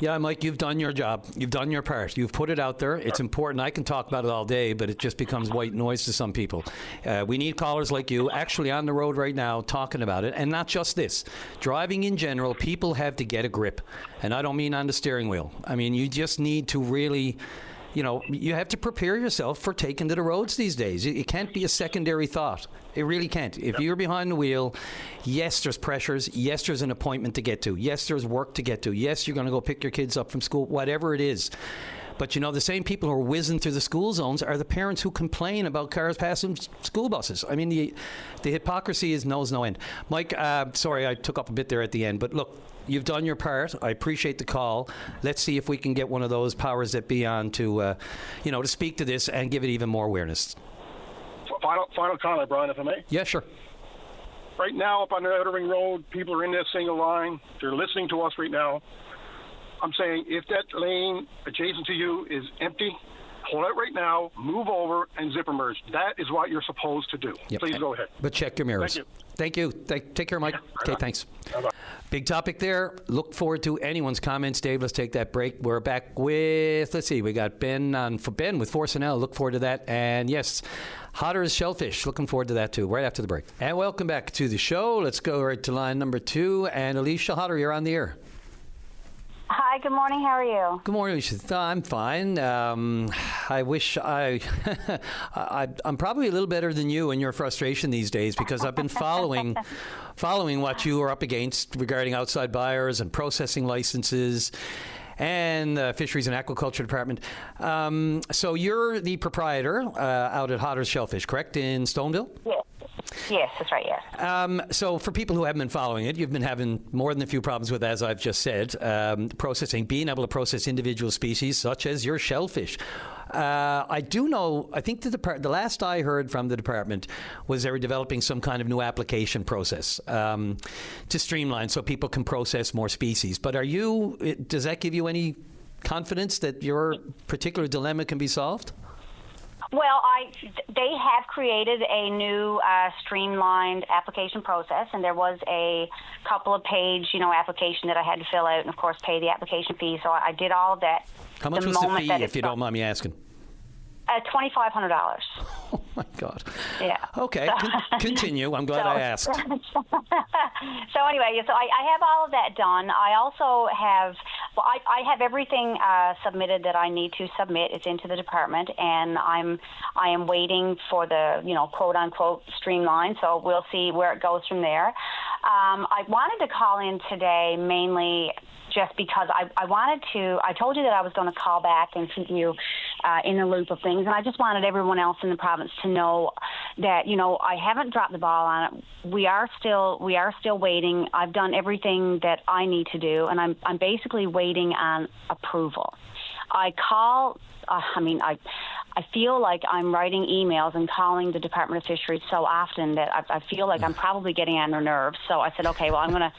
Yeah, Mike, you've done your job. You've done your part. You've put it out there. It's important. I can talk about it all day, but it just becomes white noise to some people. We need callers like you actually on the road right now talking about it, and not just this. Driving in general, people have to get a grip, and I don't mean on the steering wheel. I mean, you just need to really... you have to prepare yourself for taking to the roads these days. It can't be a secondary thought. It really can't. If you're behind the wheel, yes, there's pressures. Yes, there's an appointment to get to. Yes, there's work to get to. Yes, you're going to go pick your kids up from school, whatever it is. But, the same people who are whizzing through the school zones are the parents who complain about cars passing school buses. I mean, the hypocrisy knows no end. Mike, sorry I took up a bit there at the end, but look, you've done your part. I appreciate the call. Let's see if we can get one of those powers that be on to, to speak to this and give it even more awareness. Final comment, Brian, if I may. Yeah, sure. Right now, up on the Outer Ring Road, people are in that single line. They're listening to us right now. I'm saying if that lane adjacent to you is empty, pull out right now, move over, and zipper merge. That is what you're supposed to do. Yep. Please go ahead. But check your mirrors. Thank you. Take care, Mike. Okay, thanks. Bye-bye. Big topic there. Look forward to anyone's comments. Dave, let's take that break. We're back with, we got Ben with Forcinell. Look forward to that. And yes, Hodder's Shellfish. Looking forward to that too, right after the break. And welcome back to the show. Let's go right to line number 2. And Alicia Hodder, you're on the air. Hi, good morning. How are you? Good morning, Alicia. I'm fine. I wish I'm probably a little better than you in your frustration these days, because I've been following what you are up against regarding outside buyers and processing licenses and the Fisheries and Aquaculture Department. So you're the proprietor out at Hodder's Shellfish, correct, in Stoneville? Yes. Yes, that's right, yes. So for people who haven't been following it, you've been having more than a few problems with, as I've just said, being able to process individual species such as your shellfish. I do know, I think the last I heard from the department was they were developing some kind of new application process to streamline so people can process more species. But does that give you any confidence that your particular dilemma can be solved? Well, they have created a new streamlined application process, and there was a couple of page, application that I had to fill out and, of course, pay the application fee. So I did all of that. How much was the fee, if you don't mind me asking? $2,500. Oh, my God. Yeah. Okay, continue. I'm glad I asked. So anyway, so I have all of that done. I also have, I have everything submitted that I need to submit. It's into the department, and I am waiting for the, quote unquote streamline. So we'll see where it goes from there. I wanted to call in today mainly just because I told you that I was going to call back and keep you in the loop of things, and I just wanted everyone else in the province to know that, I haven't dropped the ball on it. We are still waiting. I've done everything that I need to do, and I'm basically waiting on approval. I feel like I'm writing emails and calling the Department of Fisheries so often that I feel like I'm probably getting on their nerves. So I said, okay, well, I'm going to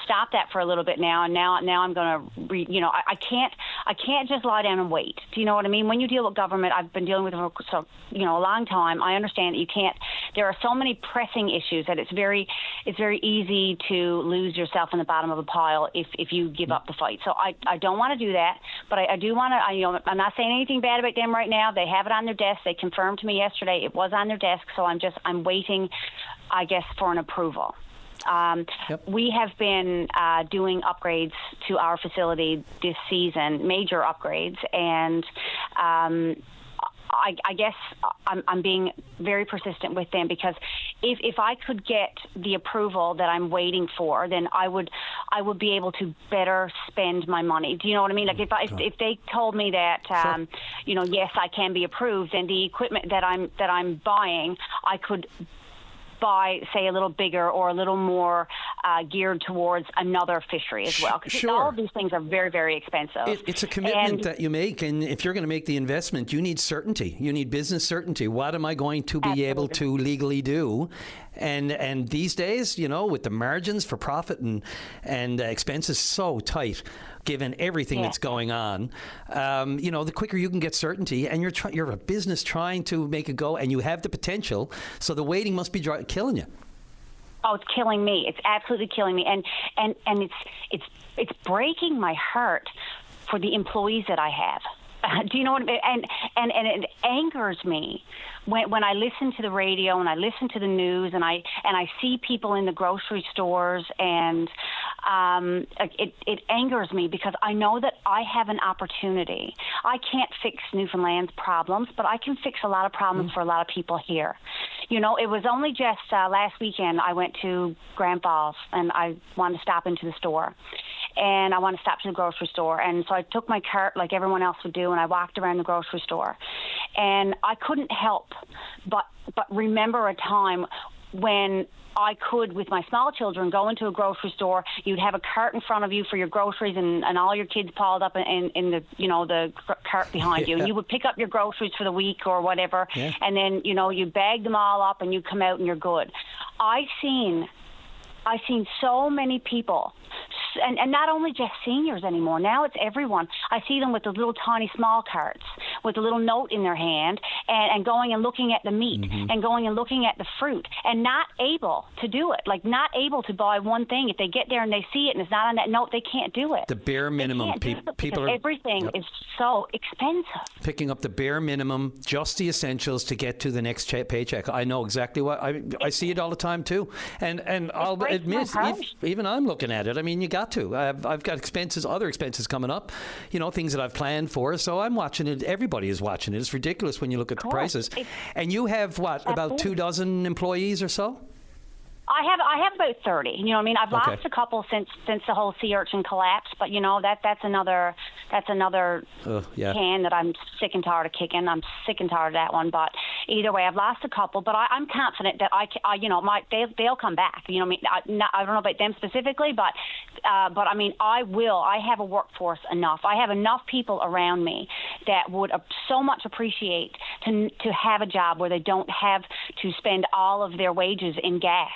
stop that for a little bit now, and now I'm going to, I can't just lie down and wait. Do you know what I mean? When you deal with government, I've been dealing with it for a long time. I understand that you can't. There are so many pressing issues that it's very easy to lose yourself in the bottom of a pile if you give up the fight. So I don't want to do that, but I do want to. I'm not saying anything bad about them right now. They have it on their desk. They confirmed to me yesterday it was on their desk. So I'm waiting, I guess, for an approval. Yep. We have been doing upgrades to our facility this season, major upgrades, and I guess I'm being very persistent with them, because if I could get the approval that I'm waiting for, then I would be able to better spend my money. Do you know what I mean? Like if they told me that Sure. Yes, I can be approved, then the equipment that I'm buying, I could buy, say, a little bigger or a little more geared towards another fishery as well. Because all of these things are very, very expensive. It's a commitment that you make, and if you're going to make the investment, you need certainty. You need business certainty. What am I going to be able to legally do? And these days, with the margins for profit and expenses so tight, given everything that's going on, the quicker you can get certainty, and you're a business trying to make a go, and you have the potential, so the waiting must be killing you. Oh, it's killing me. It's absolutely killing me, and it's breaking my heart for the employees that I have. Do you know what I mean? And it angers me when I listen to the radio and I listen to the news and I see people in the grocery stores, and it angers me, because I know that I have an opportunity. I can't fix Newfoundland's problems, but I can fix a lot of problems for a lot of people here. It was only just last weekend I went to Grand Falls, and I wanted to stop into the store. and I want to stop to the grocery store. And so I took my cart like everyone else would do, and I walked around the grocery store. And I couldn't help but remember a time when I could, with my small children, go into a grocery store. You'd have a cart in front of you for your groceries, and all your kids piled up in the the cart behind you. And you would pick up your groceries for the week or whatever, and then you bag them all up and you come out and you're good. I've seen so many people, and not only just seniors anymore. Now it's everyone. I see them with the little tiny small carts with a little note in their hand and going and looking at the meat and going and looking at the fruit and not able to do it, like not able to buy one thing. If they get there and they see it and it's not on that note, they can't do it. The bare minimum. People are, everything is so expensive. Picking up the bare minimum, just the essentials to get to the next paycheck. I know exactly what I see it all the time too, and I'll admit, even I'm looking at it. I mean, you got to. I've got other expenses coming up, things that I've planned for. So I'm watching it. Everybody is watching it. It's ridiculous when you look at the prices. And you have about 24 employees or so? I have about 30. You know what I mean? I've lost a couple since the whole sea urchin collapse, but that's another can that I'm sick and tired of kicking. I'm sick and tired of that one. But either way, I've lost a couple, but I'm confident that they'll come back. You know what I mean? I don't know about them specifically, but I mean, I will. I have a workforce enough. I have enough people around me that would so much appreciate to have a job where they don't have to spend all of their wages in gas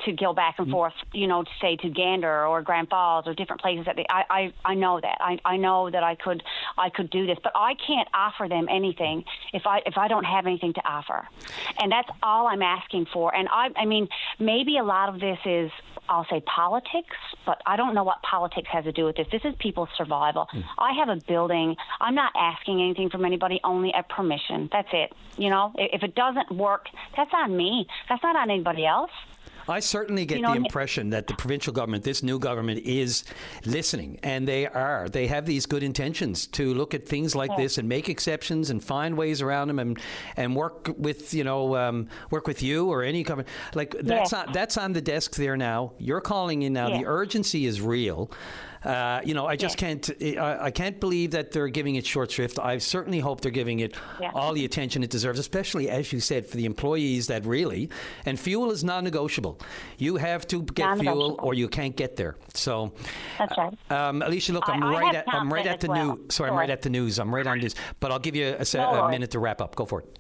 to go back and forth, to say to Gander or Grand Falls or different places that I know that. I know that I could do this, but I can't offer them anything if I don't have anything to offer. And that's all I'm asking for. And I mean, maybe a lot of this is, I'll say, politics, but I don't know what politics has to do with this. This is people's survival. I have a building. I'm not asking anything from anybody, only a permission. That's it. If it doesn't work, that's on me. That's not on anybody else. I certainly get the impression that the provincial government, this new government, is listening, and they are. They have these good intentions to look at things like this and make exceptions and find ways around them and work with you or any government. Like that's on the desk there now. You're calling in now. The urgency is real. I just can't. I can't believe that they're giving it short shrift. I certainly hope they're giving it all the attention it deserves, especially, as you said, for the employees that really. And fuel is non-negotiable. You have to get fuel, or you can't get there. So, that's right. Alicia, look, I'm right at the news. Sorry, I'm right at the news. I'm right on this. But I'll give you a minute to wrap up. Go for it.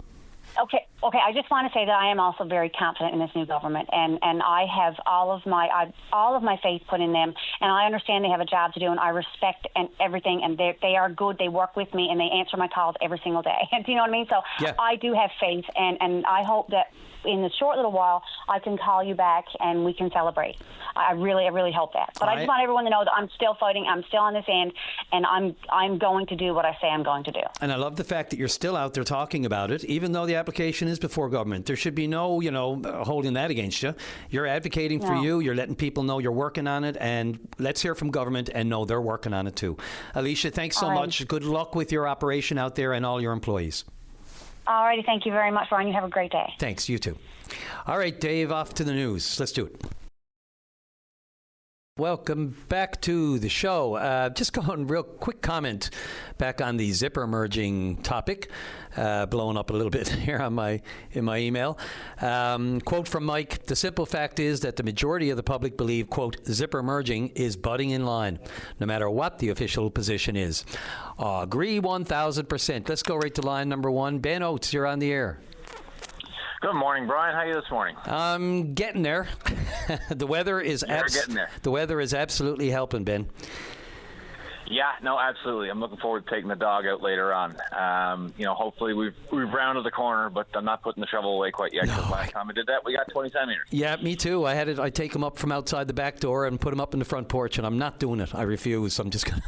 Okay. I just want to say that I am also very confident in this new government, and I have all of my faith put in them, and I understand they have a job to do, and I respect and everything, and they are good. They work with me, and they answer my calls every single day. Do you know what I mean? So I do have faith, and I hope that in the short little while I can call you back and we can celebrate. I really hope that. But I just want everyone to know that I'm still fighting. I'm still on this end, and I'm going to do what I say I'm going to do. And I love the fact that you're still out there talking about it, even though the application is before government. There should be no, holding that against you. You're advocating for you. You're letting people know you're working on it, and let's hear from government and know they're working on it too. Alicia, thanks so much. Good luck with your operation out there and all your employees. All righty. Thank you very much, Ron. You have a great day. Thanks. You too. All right, Dave, off to the news. Let's do it. Welcome back to the show. Just going real quick comment back on the zipper merging topic, blowing up a little bit here in my email. Quote from Mike: "The simple fact is that the majority of the public believe, quote, zipper merging is butting in line, no matter what the official position is." Agree 1,000%. Let's go right to line number one. Ben Oates, you're on the air. Good morning, Brian. How are you this morning? I'm getting there. The weather is getting there. The weather is absolutely helping, Ben. Yeah, no, absolutely. I'm looking forward to taking the dog out later on. Hopefully we've rounded the corner, but I'm not putting the shovel away quite yet. Because last time I did that, we got 20 centimeters. Yeah, me too. I take them up from outside the back door and put them up in the front porch, and I'm not doing it. I refuse. I'm just gonna.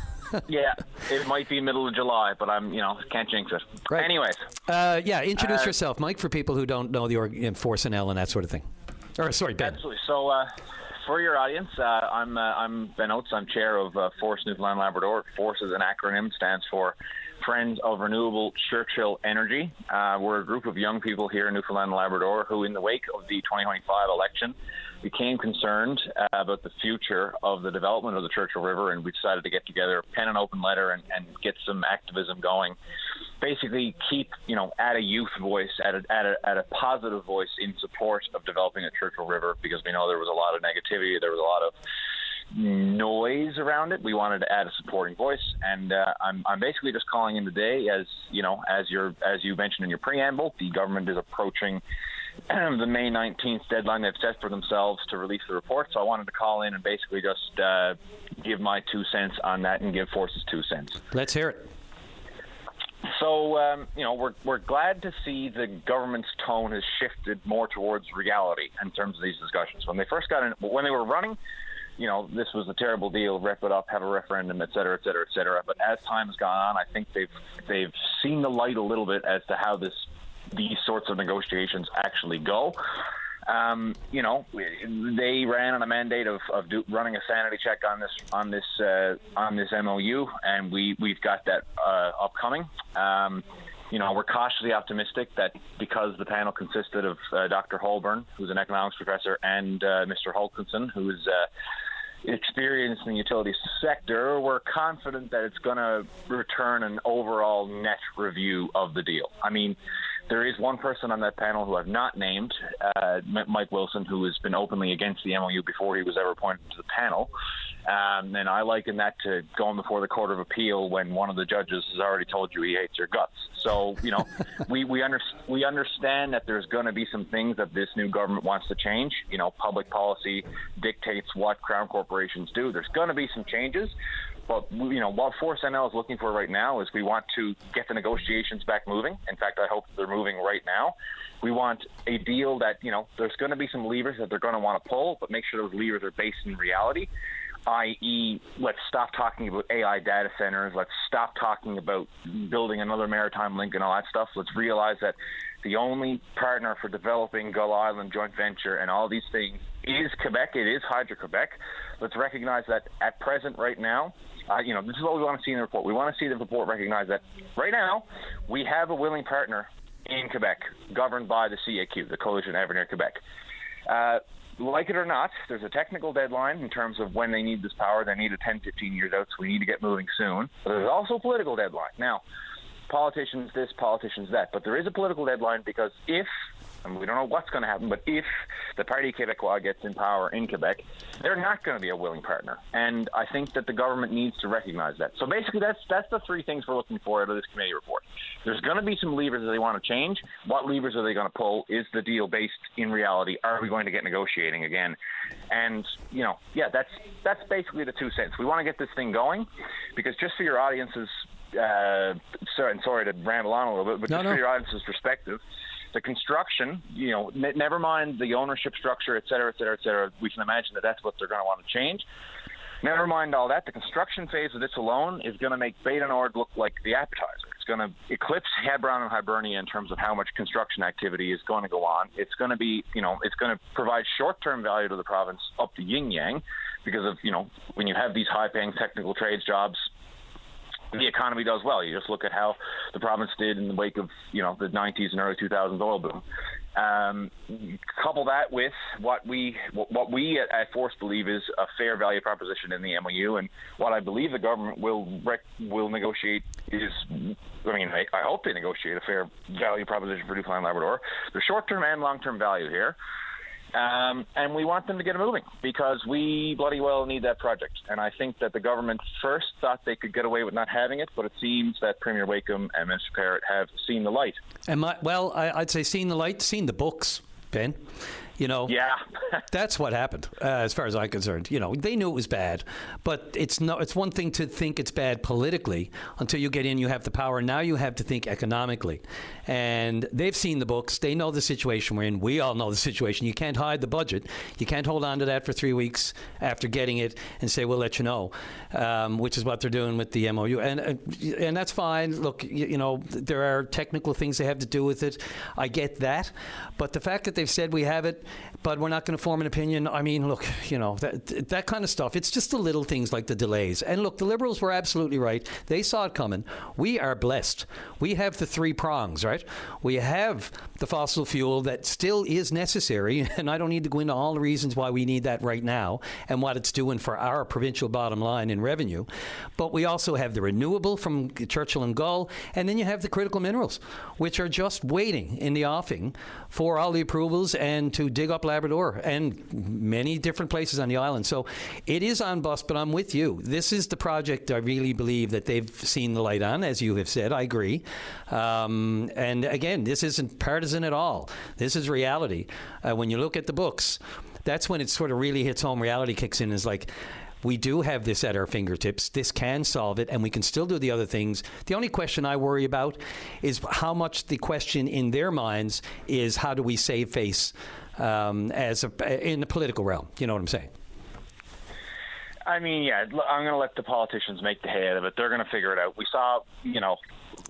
Yeah, it might be middle of July, but can't jinx it. Right. Anyways. Introduce yourself, Mike, for people who don't know the Force and L and that sort of thing. Or sorry, Ben. Absolutely. So. For your audience, I'm Ben Oates. I'm chair of Force Newfoundland Labrador. Force is an acronym, stands for Friends of Renewable Churchill Energy. We're a group of young people here in Newfoundland and Labrador who, in the wake of the 2025 election, became concerned about the future of the development of the Churchill River, and we decided to get together, pen an open letter, and get some activism going. Basically, add a youth voice, add a positive voice in support of developing a Churchill River, because we know there was a lot of negativity, there was a lot of noise around it. We wanted to add a supporting voice, and I'm basically just calling in today, as you mentioned in your preamble, the government is approaching the May 19th deadline they've set for themselves to release the report. So I wanted to call in and basically just give my 2 cents on that and give Forces 2 cents. Let's hear it. So, we're glad to see the government's tone has shifted more towards reality in terms of these discussions. When they first got in, when they were running, this was a terrible deal, wrap it up, have a referendum, et cetera, et cetera, et cetera. But as time has gone on, I think they've seen the light a little bit as to how these sorts of negotiations actually go. They ran on a mandate of running a sanity check on this MOU, and we've got that upcoming. We're cautiously optimistic that because the panel consisted of Dr. Holborn, who's an economics professor, and Mr. Hulkinson, who is experienced in the utility sector, we're confident that it's going to return an overall net review of the deal. I mean, there is one person on that panel who I've not named, Mike Wilson, who has been openly against the MOU before he was ever appointed to the panel. And I liken that to going before the Court of Appeal when one of the judges has already told you he hates your guts. So, we understand that there's going to be some things that this new government wants to change. Public policy dictates what Crown corporations do. There's going to be some changes. But, what Force NL is looking for right now is we want to get the negotiations back moving. In fact, I hope they're moving right now. We want a deal that, there's going to be some levers that they're going to want to pull, but make sure those levers are based in reality, i.e., let's stop talking about AI data centers. Let's stop talking about building another maritime link and all that stuff. Let's realize that the only partner for developing Gull Island joint venture and all these things is Quebec. It is Hydro-Quebec. Let's recognize that at present, right now, this is what we want to see in the report. We want to see the report recognize that right now we have a willing partner in Quebec, governed by the CAQ, the Coalition Avenir Quebec. Like it or not, there's a technical deadline in terms of when they need this power. They need it 10, 15 years out, so we need to get moving soon. But there's also a political deadline. Now, politicians this, politicians that. But there is a political deadline because if, and we don't know what's going to happen, but if the Parti Québécois gets in power in Quebec, they're not going to be a willing partner. And I think that the government needs to recognize that. So basically, that's the three things we're looking for out of this committee report. There's going to be some levers that they want to change. What levers are they going to pull? Is the deal based in reality? Are we going to get negotiating again? And, that's basically the 2 cents. We want to get this thing going because just for your audience's, sorry to ramble on a little bit, but for your audience's perspective, the construction, never mind the ownership structure, et cetera, et cetera, et cetera. We can imagine that that's what they're going to want to change. Never mind all that. The construction phase of this alone is going to make Bay du Nord look like the appetizer. It's going to eclipse Hebron and Hibernia in terms of how much construction activity is going to go on. It's going to be, it's going to provide short-term value to the province up to yin-yang because of, when you have these high-paying technical trades jobs, the economy does well. You just look at how the province did in the wake of, the 90s and early 2000s oil boom. Couple that with what we at Force believe is a fair value proposition in the MOU, and what I believe the government will negotiate is, I hope they negotiate a fair value proposition for Newfoundland and Labrador. There's short-term and long-term value here. And we want them to get it moving because we bloody well need that project. And I think that the government first thought they could get away with not having it, but it seems that Premier Wakeham and Minister Parrott have seen the light. And I'd say seen the light, seen the books, Ben. Yeah. That's what happened, as far as I'm concerned. They knew it was bad, but it's one thing to think it's bad politically. Until you get in, you have the power. Now you have to think economically. And they've seen the books. They know the situation we're in. We all know the situation. You can't hide the budget. You can't hold on to that for 3 weeks after getting it and say, we'll let you know, which is what they're doing with the MOU. And that's fine. Look, there are technical things they have to do with it. I get that. But the fact that they've said we have it, but we're not going to form an opinion. I mean, look, that kind of stuff. It's just the little things like the delays. And look, the Liberals were absolutely right. They saw it coming. We are blessed. We have the three prongs, right? We have the fossil fuel that still is necessary, and I don't need to go into all the reasons why we need that right now and what it's doing for our provincial bottom line in revenue. But we also have the renewable from Churchill and Gull, and then you have the critical minerals, which are just waiting in the offing for all the approvals and to dig up Labrador and many different places on the island. So it is on bust, but I'm with you. This is the project I really believe that they've seen the light on, as you have said. I agree. And again, this isn't partisan at all. This is reality. When you look at the books, that's when it sort of really hits home. Reality kicks in. Is like, we do have this at our fingertips. This can solve it, and we can still do the other things. The only question I worry about is how much the question in their minds is how do we save face in the political realm. You know what I'm saying? I mean, yeah, I'm going to let the politicians make the hay out of it. They're going to figure it out. We saw,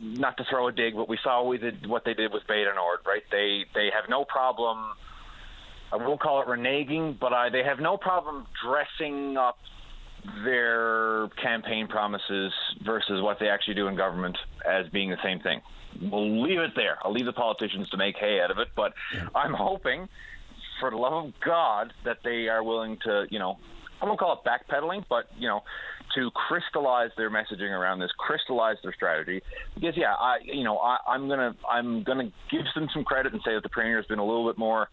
not to throw a dig, but we saw what they did with Beta Nord, right? They have no problem, I won't call it reneging, but they have no problem dressing up their campaign promises versus what they actually do in government as being the same thing. We'll leave it there. I'll leave the politicians to make hay out of it, but I'm hoping, for the love of God, that they are willing to, I won't call it backpedaling, but, to crystallize their messaging around this, crystallize their strategy. Because, I'm gonna give them some credit and say that the Premier has been a little bit more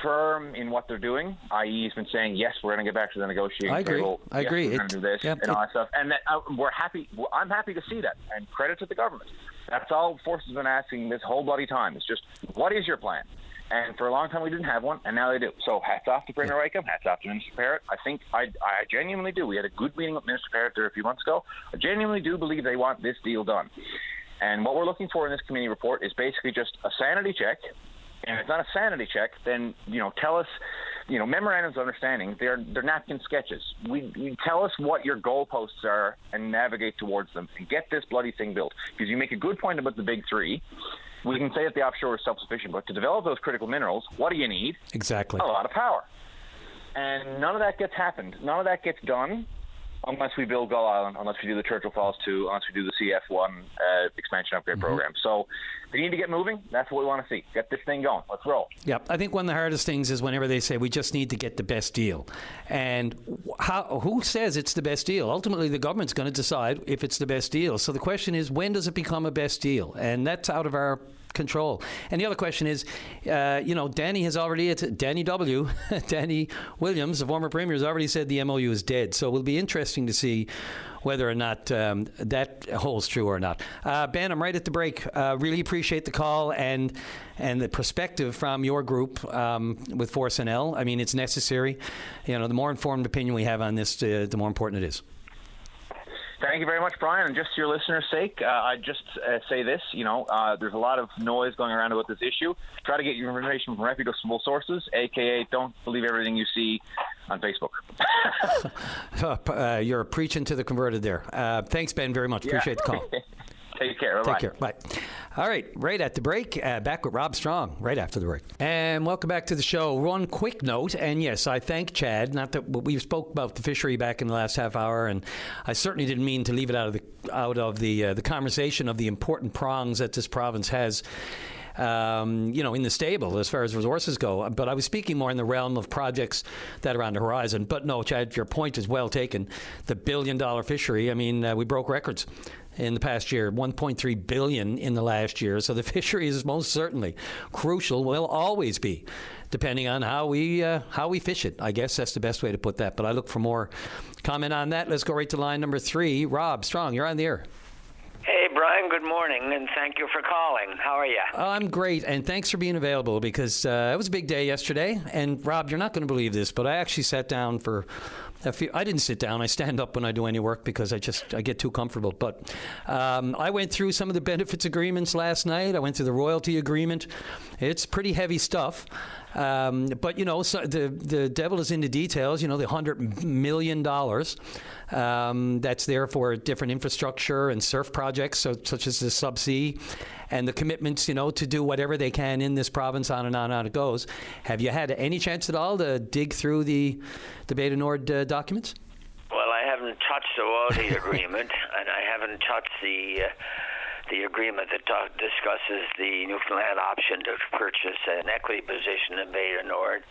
firm in what they're doing, i.e. he's been saying, yes, we're going to get back to the negotiating table. I agree. We're going to do this and all that stuff. And that, we're happy. I'm happy to see that. And credit to the government. That's all Force has been asking this whole bloody time. It's just, what is your plan? And for a long time we didn't have one, and now they do. So hats off to Premier Raikham, hats off to Minister Parrott. I think I genuinely do. We had a good meeting with Minister Parrott there a few months ago. I genuinely do believe they want this deal done. And what we're looking for in this committee report is basically just a sanity check. And if it's not a sanity check, then, tell us, memorandums of understanding, they're napkin sketches. We tell us what your goalposts are and navigate towards them and get this bloody thing built. Because you make a good point about the big three. We can say that the offshore is self-sufficient, but to develop those critical minerals, what do you need? Exactly. A lot of power. And none of that gets happened. None of that gets done unless we build Gull Island, unless we do the Churchill Falls 2, unless we do the CF1 expansion upgrade program. So we need to get moving. That's what we want to see. Get this thing going. Let's roll. Yeah, I think one of the hardest things is whenever they say we just need to get the best deal. And who says it's the best deal? Ultimately, the government's going to decide if it's the best deal. So the question is, when does it become a best deal? And that's out of our control. And the other question is, Danny has already, Danny Williams, the former Premier, has already said the MOU is dead. So it will be interesting to see whether or not that holds true or not. Ben, I'm right at the break. Really appreciate the call and the perspective from your group with Force NL. I mean, it's necessary. The more informed opinion we have on this, the more important it is. Thank you very much, Brian. And just for your listeners' sake, I'd just say this, there's a lot of noise going around about this issue. Try to get your information from reputable sources, a.k.a. don't believe everything you see on Facebook. You're preaching to the converted there. Thanks, Ben, very much. Appreciate the call. Take care. Bye-bye. Take care. Bye. All right, right at the break, back with Rob Strong right after the break. And welcome back to the show. One quick note, and yes, I thank Chad. Not that we spoke about the fishery back in the last half hour, and I certainly didn't mean to leave it out of the conversation of the important prongs that this province has. In the stable as far as resources go. But I was speaking more in the realm of projects that are on the horizon. But no, Chad, your point is well taken. The billion-dollar fishery, I mean, we broke records in the past year, $1.3 billion in the last year. So the fishery is most certainly crucial, will always be, depending on how we fish it. I guess that's the best way to put that. But I look for more comment on that. Let's go right to line number 3. Rob Strong, you're on the air. Hey, Brian, good morning, and thank you for calling. How are you? I'm great, and thanks for being available because it was a big day yesterday. And, Rob, you're not going to believe this, but I actually sat down for a few. I didn't sit down. I stand up when I do any work because I get too comfortable. But I went through some of the benefits agreements last night. I went through the royalty agreement. It's pretty heavy stuff. But, so the devil is in the details, the $100 million that's there for different infrastructure and surf projects, such as the subsea. and the commitments, to do whatever they can in this province, on and on it goes. Have you had any chance at all to dig through the Beta Nord documents? Well, I haven't touched the Waldy agreement, and I haven't touched the agreement that discusses the Newfoundland option to purchase an equity position in Beta Nord.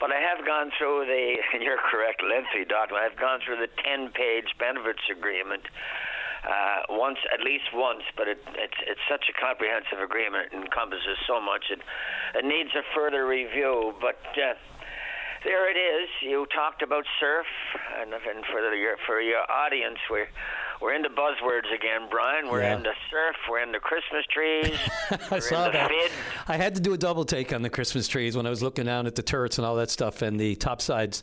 But I have gone through and you're correct, lengthy document. I've gone through the 10-page benefits agreement at least once, but it's such a comprehensive agreement. It encompasses so much. It needs a further review, but there it is. You talked about surf, and for your audience, we're into buzzwords again, Brian. We're into surf. We're into Christmas trees. I saw that. FID. I had to do a double take on the Christmas trees when I was looking down at the turrets and all that stuff, and the topsides,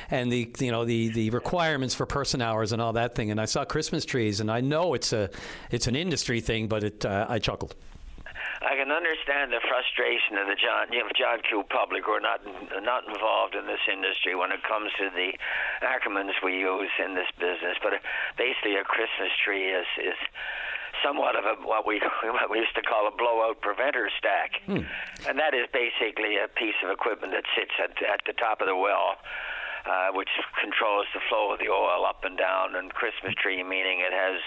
and the requirements for person hours and all that thing. And I saw Christmas trees, and I know it's an industry thing, but I chuckled. I can understand the frustration of the John Q. public who are not involved in this industry when it comes to the acronyms we use in this business. But basically, a Christmas tree is somewhat of what we used to call a blowout preventer stack, and that is basically a piece of equipment that sits at the top of the well. Which controls the flow of the oil up and down, and Christmas tree meaning it has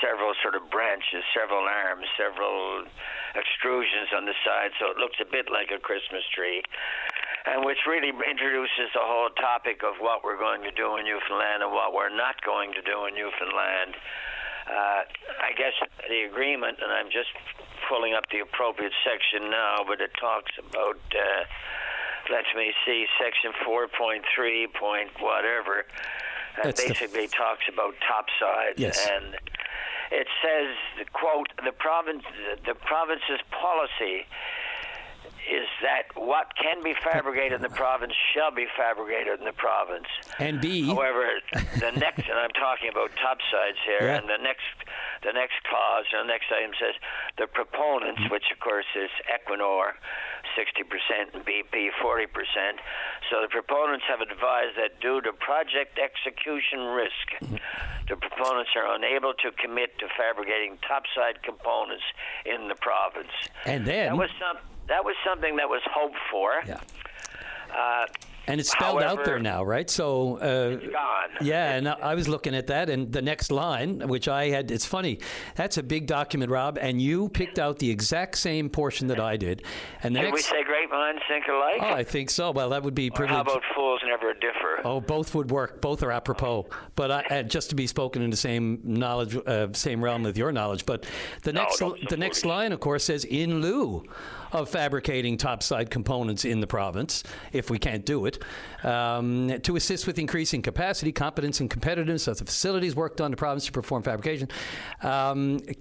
several sort of branches, several arms, several extrusions on the side, so it looks a bit like a Christmas tree, and which really introduces the whole topic of what we're going to do in Newfoundland and what we're not going to do in Newfoundland. I guess the agreement, and I'm just pulling up the appropriate section now, but it talks about let me see, section 4.3 point whatever, basically talks about topsides. Yes. And it says, quote, the province's policy is that what can be fabricated in the province shall be fabricated in the province. And B. However, the next, and I'm talking about topsides here, and the next clause, the next item says the proponents, which of course is Equinor, 60% and BP 40%. So the proponents have advised that due to project execution risk, the proponents are unable to commit to fabricating topside components in the province. And then that was something that was hoped for. Yeah. And it's spelled out there now, right? So, it's gone. Yeah, and I was looking at that, and the next line, which I had, it's funny, that's a big document, Rob, and you picked out the exact same portion that I did. And Did we say great minds think alike? Oh, I think so. Well, that would be privileged. How about fools never differ? Oh, both would work. Both are apropos. But just to be spoken in the same knowledge, same realm with your knowledge. But the next line, of course, says in lieu of fabricating topside components in the province, if we can't do it, to assist with increasing capacity, competence, and competitiveness of the facilities worked on the province to perform fabrication,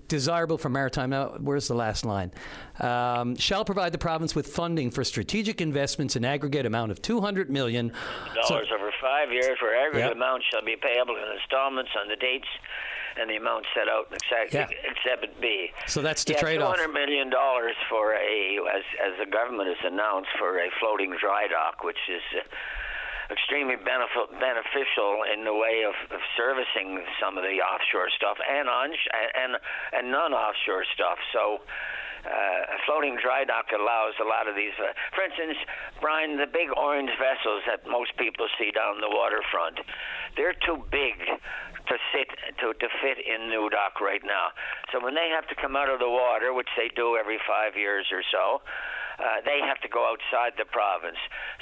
desirable for maritime. Now, where's the last line? Shall provide the province with funding for strategic investments in aggregate amount of $200 million over 5 years, where aggregate amount shall be payable in installments on the dates and the amount set out in Exhibit B. So that's the trade-off. $200 million for as the government has announced, for a floating dry dock, which is extremely beneficial in the way of servicing some of the offshore stuff and non-offshore stuff. So a floating dry dock allows a lot of these. For instance, Brian, the big orange vessels that most people see down the waterfront, they're too big to fit in New Dock right now. So when they have to come out of the water, which they do every 5 years or so, they have to go outside the province.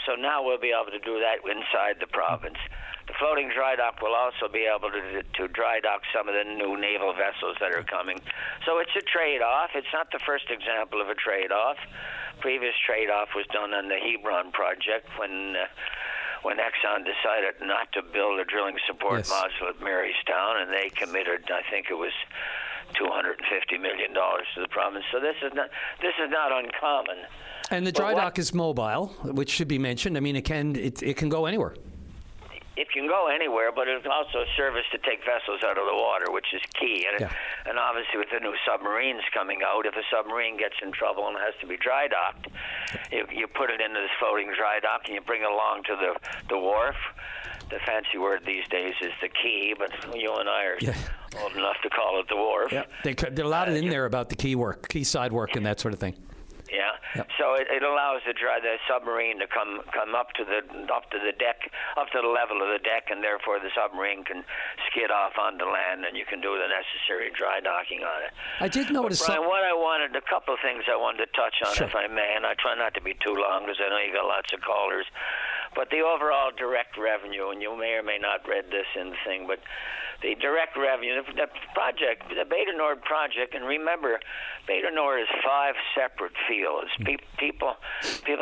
So now we'll be able to do that inside the province. The floating dry dock will also be able to dry dock some of the new naval vessels that are coming. So it's a trade-off. It's not the first example of a trade-off. Previous trade-off was done on the Hebron project when Exxon decided not to build a drilling support module at Marystown, and they committed, I think it was $250 million to the province. So this is not uncommon. And the dry dock is mobile, which should be mentioned. I mean, it can go anywhere. It can go anywhere, but it's also a service to take vessels out of the water, which is key. And obviously, with the new submarines coming out, if a submarine gets in trouble and has to be dry docked, you put it into this floating dry dock and you bring it along to the wharf. the fancy word these days is the key, but you and I are old enough to call it the wharf. Yeah, there are a lot in there about the quayside work and that sort of thing. Yeah. Yep. So it allows the submarine to come up to the deck, up to the level of the deck, and therefore the submarine can skid off onto land, and you can do the necessary dry docking on it. I did notice. Brian, a couple of things I wanted to touch on, if I may, and I try not to be too long because I know you got lots of callers. But the overall direct revenue, and you may or may not read this in the thing, but the direct revenue, the project, the Beta Nord project, and remember, Beta Nord is 5 separate fields. People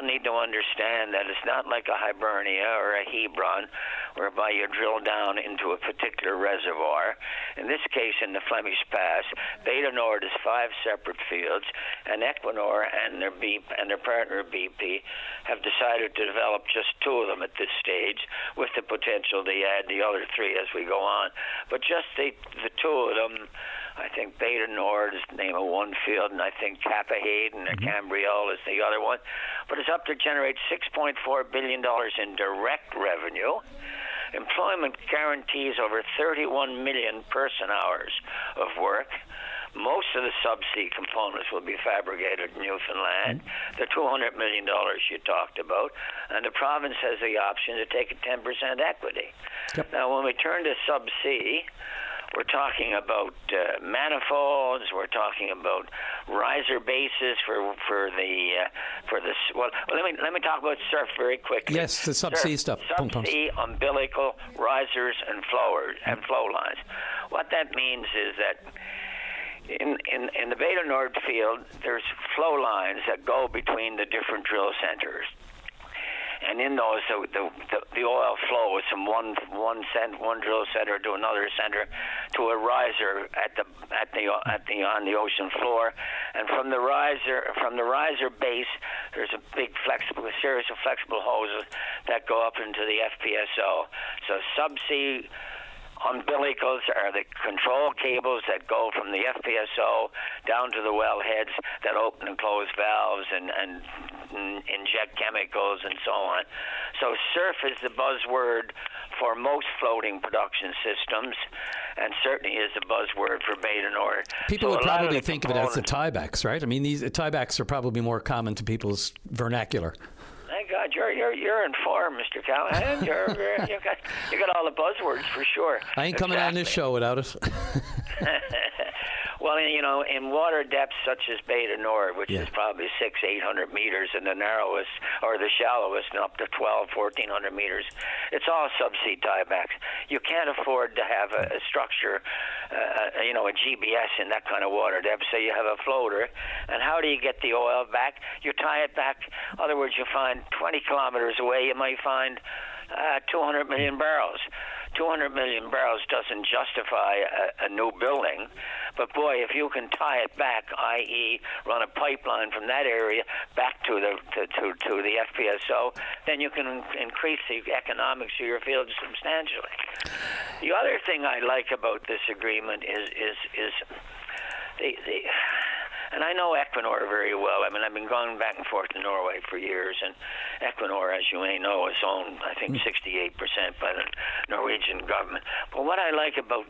need to understand that it's not like a Hibernia or a Hebron, whereby you drill down into a particular reservoir. In this case, in the Flemish Pass, Beta Nord is 5 separate fields, and Equinor and their partner BP have decided to develop just 2 of them at this stage, with the potential to add the other 3 as we go on. But just the 2 of them, I think Beta Nord is the name of one field, and I think Cappahade and Cambriol is the other one. But it's up to generate $6.4 billion in direct revenue. Employment guarantees over 31 million person hours of work. Most of the subsea components will be fabricated in Newfoundland. The $200 million you talked about, and the province has the option to take a 10% equity. Yep. Now, when we turn to subsea, we're talking about manifolds. We're talking about riser bases for the. Well, let me talk about SURF very quickly. Yes, the subsea stuff. Subsea, umbilical, risers, and flow lines. What that means is that in the Beta Nord field, there's flow lines that go between the different drill centers. And in those, the oil flows from one drill center to another center to a riser on the ocean floor, and from the riser base, there's a series of flexible hoses that go up into the FPSO. So subsea umbilicals are the control cables that go from the FPSO down to the wellheads that open and close valves and inject chemicals and so on. So SURF is the buzzword for most floating production systems, and certainly is the buzzword for Beta Nord. People would probably think of it as the tiebacks, right? I mean, these tiebacks are probably more common to people's vernacular. Thank God, you're informed, Mr. Callahan. You got all the buzzwords for sure. I ain't coming on this show without it. Well, in water depths such as Beta Nord, which is probably 600-800 meters, and the narrowest or the shallowest up to 1,400 meters, it's all subsea tiebacks. You can't afford to have a structure, a GBS in that kind of water depth. So you have a floater, and how do you get the oil back? You tie it back. In other words, you find 20 kilometers away, you might find 200 million barrels. 200 million barrels doesn't justify a new building, but boy, if you can tie it back, i.e., run a pipeline from that area back to the FPSO, then you can increase the economics of your field substantially. The other thing I like about this agreement is and I know Equinor very well. I mean, I've been going back and forth to Norway for years, and Equinor, as you may know, is owned, I think, 68% by the Norwegian government. But what I like about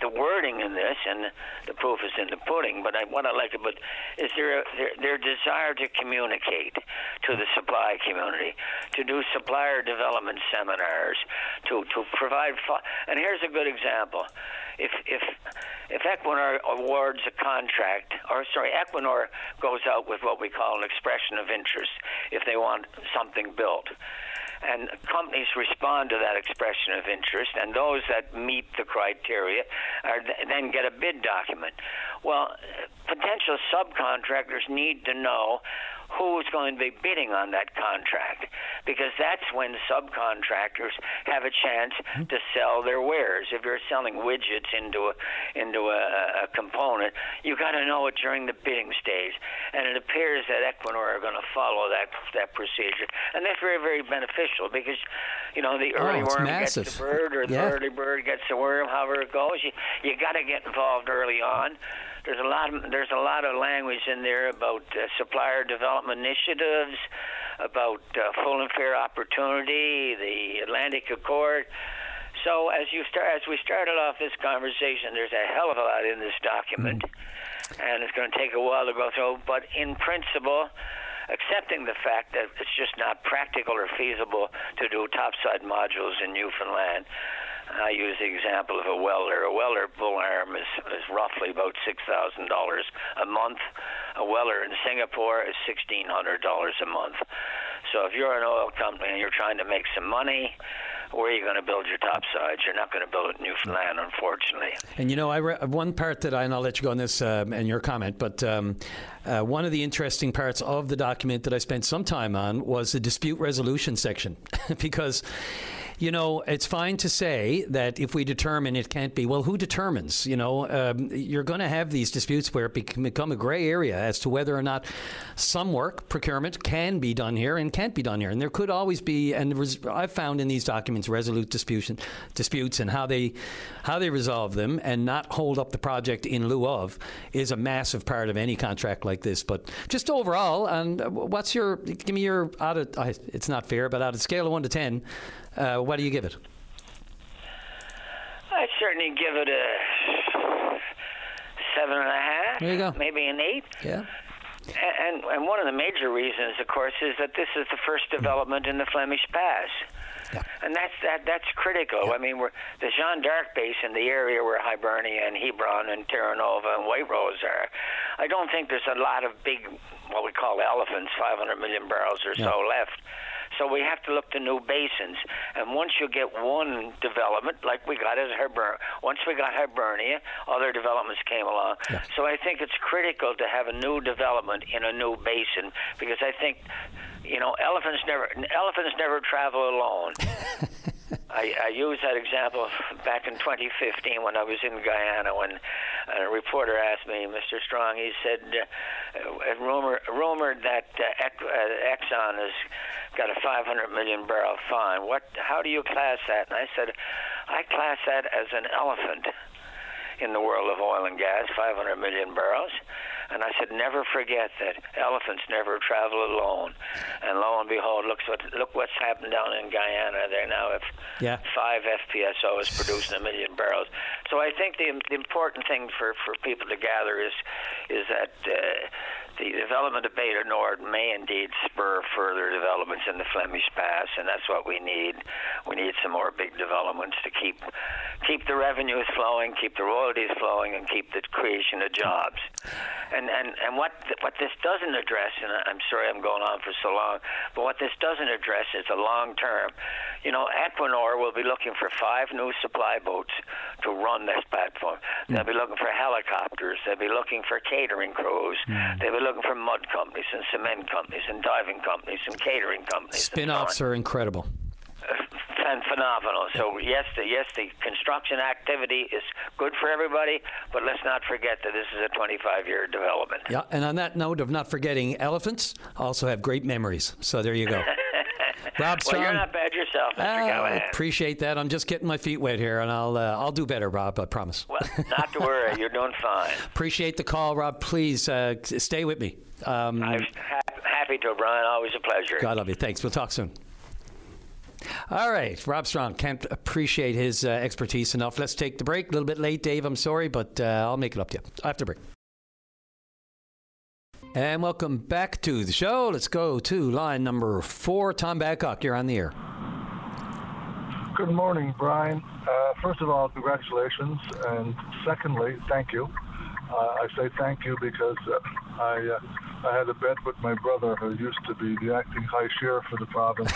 the wording in this, and the proof is in the pudding, but what I like about is their desire to communicate to the supply community, to do supplier development seminars, to provide. And here's a good example. If Equinor awards a contract, Equinor goes out with what we call an expression of interest if they want something built. And companies respond to that expression of interest, and those that meet the criteria then get a bid document. Well, potential subcontractors need to know who's going to be bidding on that contract, because that's when subcontractors have a chance to sell their wares. If you're selling widgets into a component, you got to know it during the bidding stage, and it appears that Equinor are going to follow that procedure, and that's very, very beneficial because the early worm gets the bird, or the early bird gets the worm, however it goes. You got to get involved early on. There's a lot of language in there about supplier development initiatives, about full and fair opportunity, the Atlantic Accord. So as we started off this conversation, there's a hell of a lot in this document, and it's going to take a while to go through. But in principle, accepting the fact that it's just not practical or feasible to do topside modules in Newfoundland. I use the example of a welder. A welder bull arm is roughly about $6,000 a month. A welder in Singapore is $1,600 a month. So if you're an oil company and you're trying to make some money, where are you going to build your topsides? You're not going to build it in Newfoundland, unfortunately. And, you know, I one part that and I'll let you go on this and your comment, but one of the interesting parts of the document that I spent some time on was the dispute resolution section, because, you know, it's fine to say that if we determine it can't be, well, who determines? You know, you're going to have these disputes where it can become a gray area as to whether or not some work, procurement, can be done here and can't be done here. And there could always be, and I've found in these documents, resolute disputes and how they resolve them and not hold up the project in lieu of is a massive part of any contract like this. But just overall, and give me your, it's not fair, but out of scale of 1 to 10, what do you give it? I'd certainly give it a 7.5. There you go. Maybe an 8. Yeah. And one of the major reasons, of course, is that this is the first development in the Flemish Pass. Yeah. And that's critical. Yeah. I mean, the Jeanne d'Arc Basin, the area where Hibernia and Hebron and Terra Nova and White Rose are, I don't think there's a lot of big, what we call elephants, 500 million barrels or so left. So we have to look to new basins. And once you get one development, like we got at once we got Hibernia, other developments came along. Yeah. So I think it's critical to have a new development in a new basin, because I think, you know, elephants never travel alone. I used that example back in 2015 when I was in Guyana, when a reporter asked me, Mr. Strong, he said, rumored that Exxon has got a 500 million barrel fine. How do you class that? And I said, I class that as an elephant in the world of oil and gas, 500 million barrels. And I said, never forget that elephants never travel alone. And lo and behold, look what's happened down in Guyana. They now have 5 FPSOs producing 1 million barrels. So I think the important thing for people to gather is that the development of Beta Nord may indeed spur further developments in the Flemish Pass, and that's what we need. We need some more big developments to keep the revenues flowing, keep the royalties flowing, and keep the creation of jobs. And what this doesn't address, and I'm sorry I'm going on for so long, but what this doesn't address is the long term. You know, Equinor will be looking for 5 new supply boats to run this platform. They'll be looking for helicopters. They'll be looking for catering crews. They'll be looking for mud companies and cement companies and diving companies and catering companies. Spin-offs are incredible. And phenomenal. So yes, the construction activity is good for everybody, but let's not forget that this is a 25-year development. Yeah, and on that note of not forgetting, elephants also have great memories. So there you go. Rob Strong. Well, you're not bad yourself, Mr. Callahan. I appreciate that. I'm just getting my feet wet here, and I'll do better, Rob. I promise. Well, not to worry. You're doing fine. Appreciate the call, Rob. Please stay with me. I'm happy to, Brian. Always a pleasure. God love you. Thanks. We'll talk soon. All right, Rob Strong. Can't appreciate his expertise enough. Let's take the break. A little bit late, Dave. I'm sorry, but I'll make it up to you after break. And welcome back to the show. Let's go to line number 4. Tom Babcock, you're on the air. Good morning, Brian. First of all, congratulations. And secondly, thank you. I say thank you because I had a bet with my brother, who used to be the acting high sheriff of the province.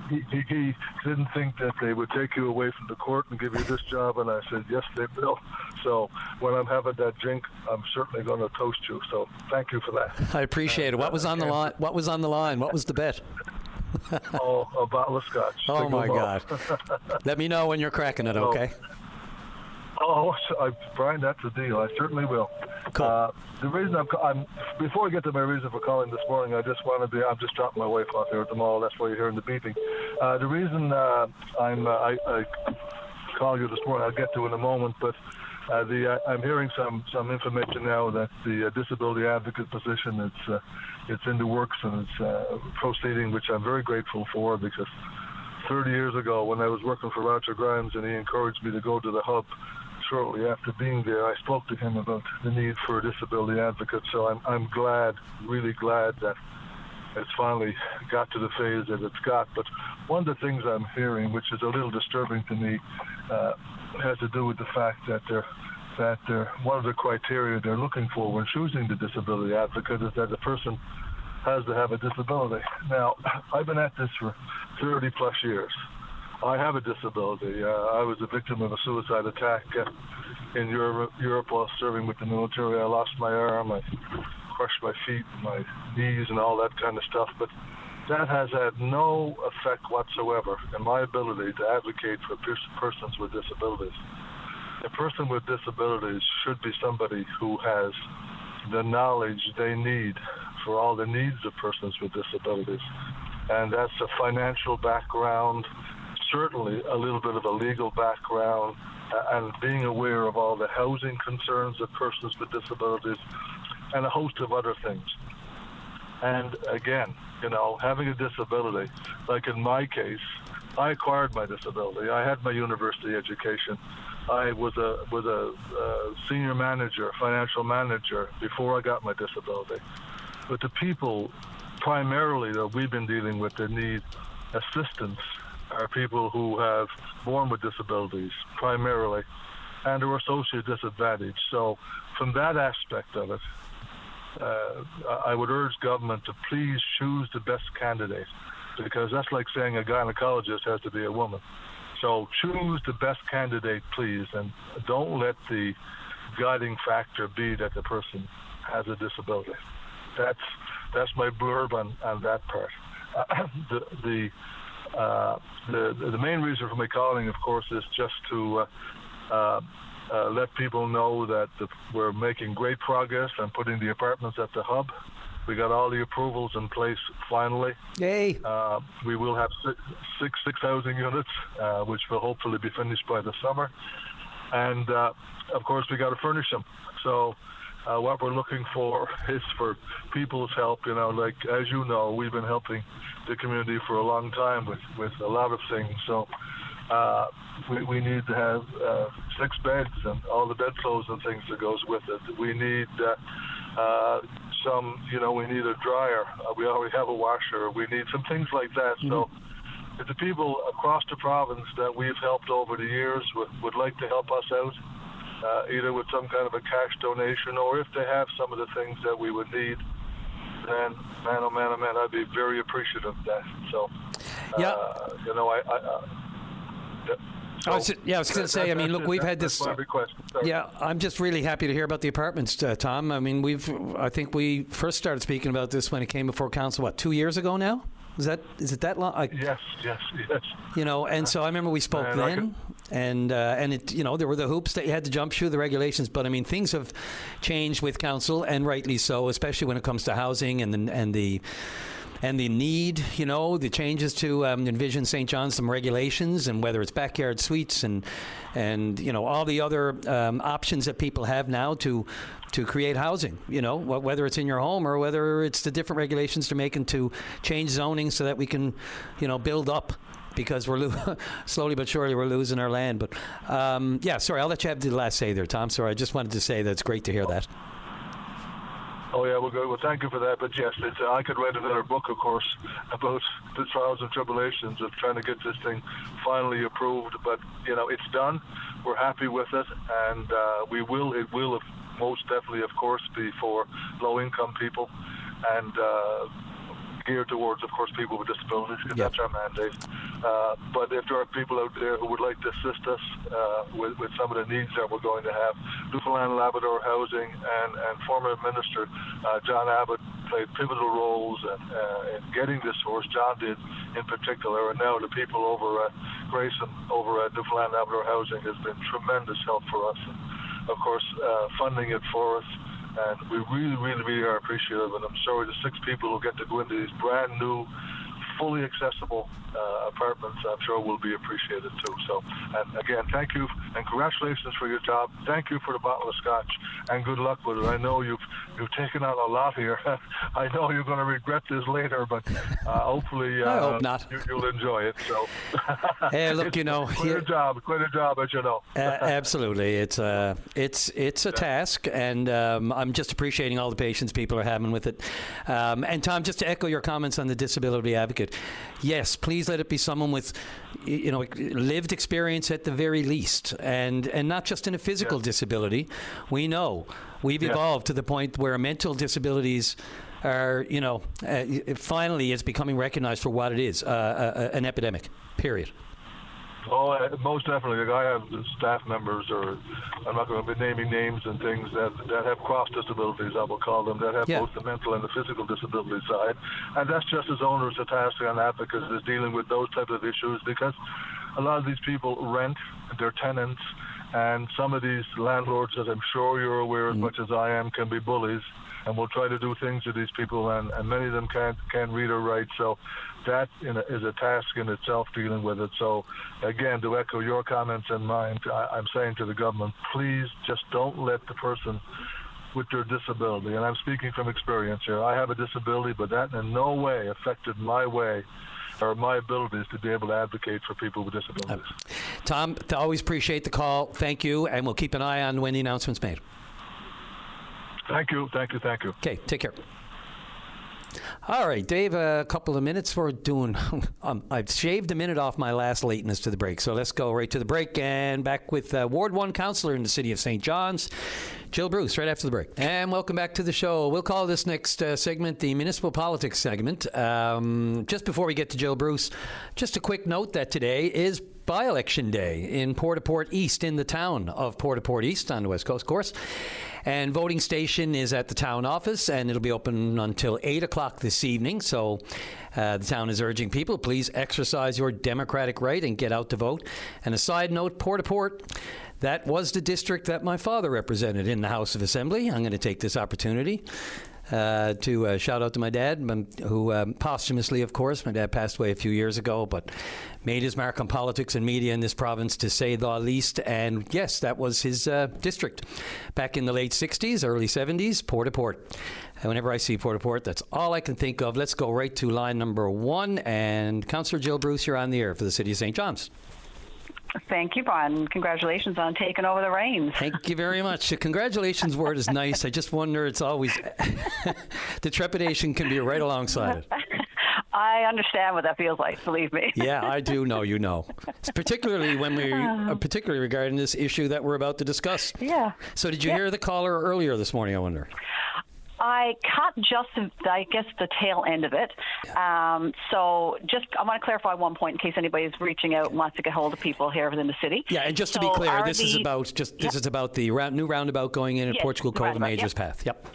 He didn't think that they would take you away from the court and give you this job, and I said, yes, they will. So when I'm having that drink, I'm certainly going to toast you. So thank you for that. I appreciate it. What was on the line? What was on the line? What was the bet? A bottle of scotch. Oh, my God. Let me know when you're cracking it, okay? Brian, that's the deal. I certainly will. Cool. The reason before I get to my reason for calling this morning, I'm just dropping my wife off here at the mall. That's why you're hearing the beeping. The reason I call you this morning, I'll get to in a moment, but I'm hearing some information now that the disability advocate position it's in the works and it's proceeding, which I'm very grateful for, because 30 years ago when I was working for Roger Grimes and he encouraged me to go to the hub, shortly after being there, I spoke to him about the need for a disability advocate. So I'm glad, really glad that it's finally got to the phase that it's got. But one of the things I'm hearing, which is a little disturbing to me, has to do with the fact that one of the criteria they're looking for when choosing the disability advocate is that the person has to have a disability. Now, I've been at this for 30 plus years. I have a disability. I was a victim of a suicide attack in Europe while serving with the military. I lost my arm, I crushed my feet, my knees, and all that kind of stuff. But that has had no effect whatsoever in my ability to advocate for persons with disabilities. A person with disabilities should be somebody who has the knowledge they need for all the needs of persons with disabilities. And that's a financial background, certainly a little bit of a legal background, and being aware of all the housing concerns of persons with disabilities, and a host of other things. And again, having a disability, like in my case, I acquired my disability. I had my university education. I was a senior manager, financial manager, before I got my disability. But the people primarily that we've been dealing with that need assistance are people who have born with disabilities primarily and who are socially disadvantaged. So from that aspect of it, I would urge government to please choose the best candidate, because that's like saying a gynecologist has to be a woman. So choose the best candidate, please, and don't let the guiding factor be that the person has a disability. That's my blurb on that part. The main reason for my calling, of course, is just to let people know that we're making great progress on putting the apartments at the hub. We got all the approvals in place finally. Yay! We will have six housing units, which will hopefully be finished by the summer. And of course, we got to furnish them. So what we're looking for is for people's help. Like, as you know, we've been helping the community for a long time with a lot of things. So we need to have 6 beds and all the bed clothes and things that goes with it. We need we need a dryer. We already have a washer. We need some things like that. Mm-hmm. So if the people across the province that we've helped over the years would like to help us out, either with some kind of a cash donation, or if they have some of the things that we would need, then man, oh man, I'd be very appreciative of that. So, yeah. So I was going to say, I mean, look, we've had this. Yeah, I'm just really happy to hear about the apartments, Tom. I mean, I think we first started speaking about this when it came before council, 2 years ago now? Is it that long? Yes. And so I remember we spoke then, and it, there were the hoops that you had to jump through, the regulations. But I mean, things have changed with council, and rightly so, especially when it comes to housing and the need, the changes to Envision St. John's, some regulations, and whether it's backyard suites and all the other options that people have now to create housing, whether it's in your home or whether it's the different regulations they're making to change zoning so that we can, build up, because we're slowly but surely we're losing our land. But sorry, I'll let you have the last say there, Tom. Sorry, I just wanted to say that it's great to hear that. Oh, yeah, well, thank you for that. But yes, I could write another book, of course, about the trials and tribulations of trying to get this thing finally approved. But, it's done. We're happy with it. And it will most definitely, of course, be for low-income people and geared towards, of course, people with disabilities, because that's our mandate. But if there are people out there who would like to assist us with some of the needs that we're going to have, Newfoundland Labrador Housing and former Minister John Abbott played pivotal roles in getting this source. John did in particular, and now the people over at Grayson, over at Newfoundland Labrador Housing, has been tremendous help for us. And of course, funding it for us. And we really, really, really are appreciative. And I'm sorry the 6 people who get to go into these brand new fully accessible apartments, I'm sure will be appreciated too. So, and again, thank you and congratulations for your job. Thank you for the bottle of scotch and good luck with it. I know you've taken out a lot here. I know you're going to regret this later, but hopefully I hope not. You'll enjoy it. So, hey, look, quite a job, as you know. Absolutely, it's a task, and I'm just appreciating all the patience people are having with it. And Tom, just to echo your comments on the disability advocate, yes, please let it be someone with, lived experience at the very least, and not just in a physical disability. We know we've evolved to the point where mental disabilities are, finally it's becoming recognized for what it is, an epidemic, period. Oh, most definitely. Like I have staff members, or I'm not going to be naming names and things, that have cross disabilities, I will call them, that have both the mental and the physical disability side. And that's just as onerous a task on advocates is dealing with those types of issues, because a lot of these people rent, they're tenants, and some of these landlords, as I'm sure you're aware as much as I am, can be bullies, and will try to do things to these people, and many of them can't read or write. So that is a task in itself, dealing with it. So again, to echo your comments and mine, I'm saying to the government, please just don't let the person with their disability, and I'm speaking from experience here, I have a disability, but that in no way affected my way or my abilities to be able to advocate for people with disabilities. Tom, always appreciate the call. Thank you, and we'll keep an eye on when the announcement's made. Thank you. Okay, take care. All right, Dave, a couple of minutes for doing... I've shaved a minute off my last lateness to the break, so let's go right to the break and back with Ward 1 Councillor in the City of St. John's, Jill Bruce, right after the break. And welcome back to the show. We'll call this next segment the Municipal Politics segment. Just before we get to Jill Bruce, just a quick note that today is by-election day in Port-au-Port East, in the town of Port-au-Port East on the West Coast, of course. And voting station is at the town office, and it'll be open until 8 o'clock this evening. So the town is urging people, please exercise your democratic right and get out to vote. And a side note, Port-au-Port, that was the district that my father represented in the House of Assembly. I'm going to take this opportunity to shout out to my dad, who posthumously, of course, my dad passed away a few years ago, but made his mark on politics and media in this province, to say the least. And yes, that was his district back in the late 60s, early 70s, Port-au-Port. And whenever I see Port-au-Port, that's all I can think of. Let's go right to line number 1. And Councillor Jill Bruce, you're on the air for the City of St. John's. Thank you, Brian. Congratulations on taking over the reins. Thank you very much. The congratulations word is nice. I just wonder, it's always... the trepidation can be right alongside it. I understand what that feels like, believe me. Yeah, I do know, you know. It's particularly when particularly regarding this issue that we're about to discuss. Yeah. So did you hear the caller earlier this morning, I wonder? I caught the tail end of it. So I want to clarify one point in case anybody's reaching out and wants to get hold of people here within the city. Yeah, and just to be clear, this is about the new roundabout going in at Portugal Cove and Majors Path. Yep.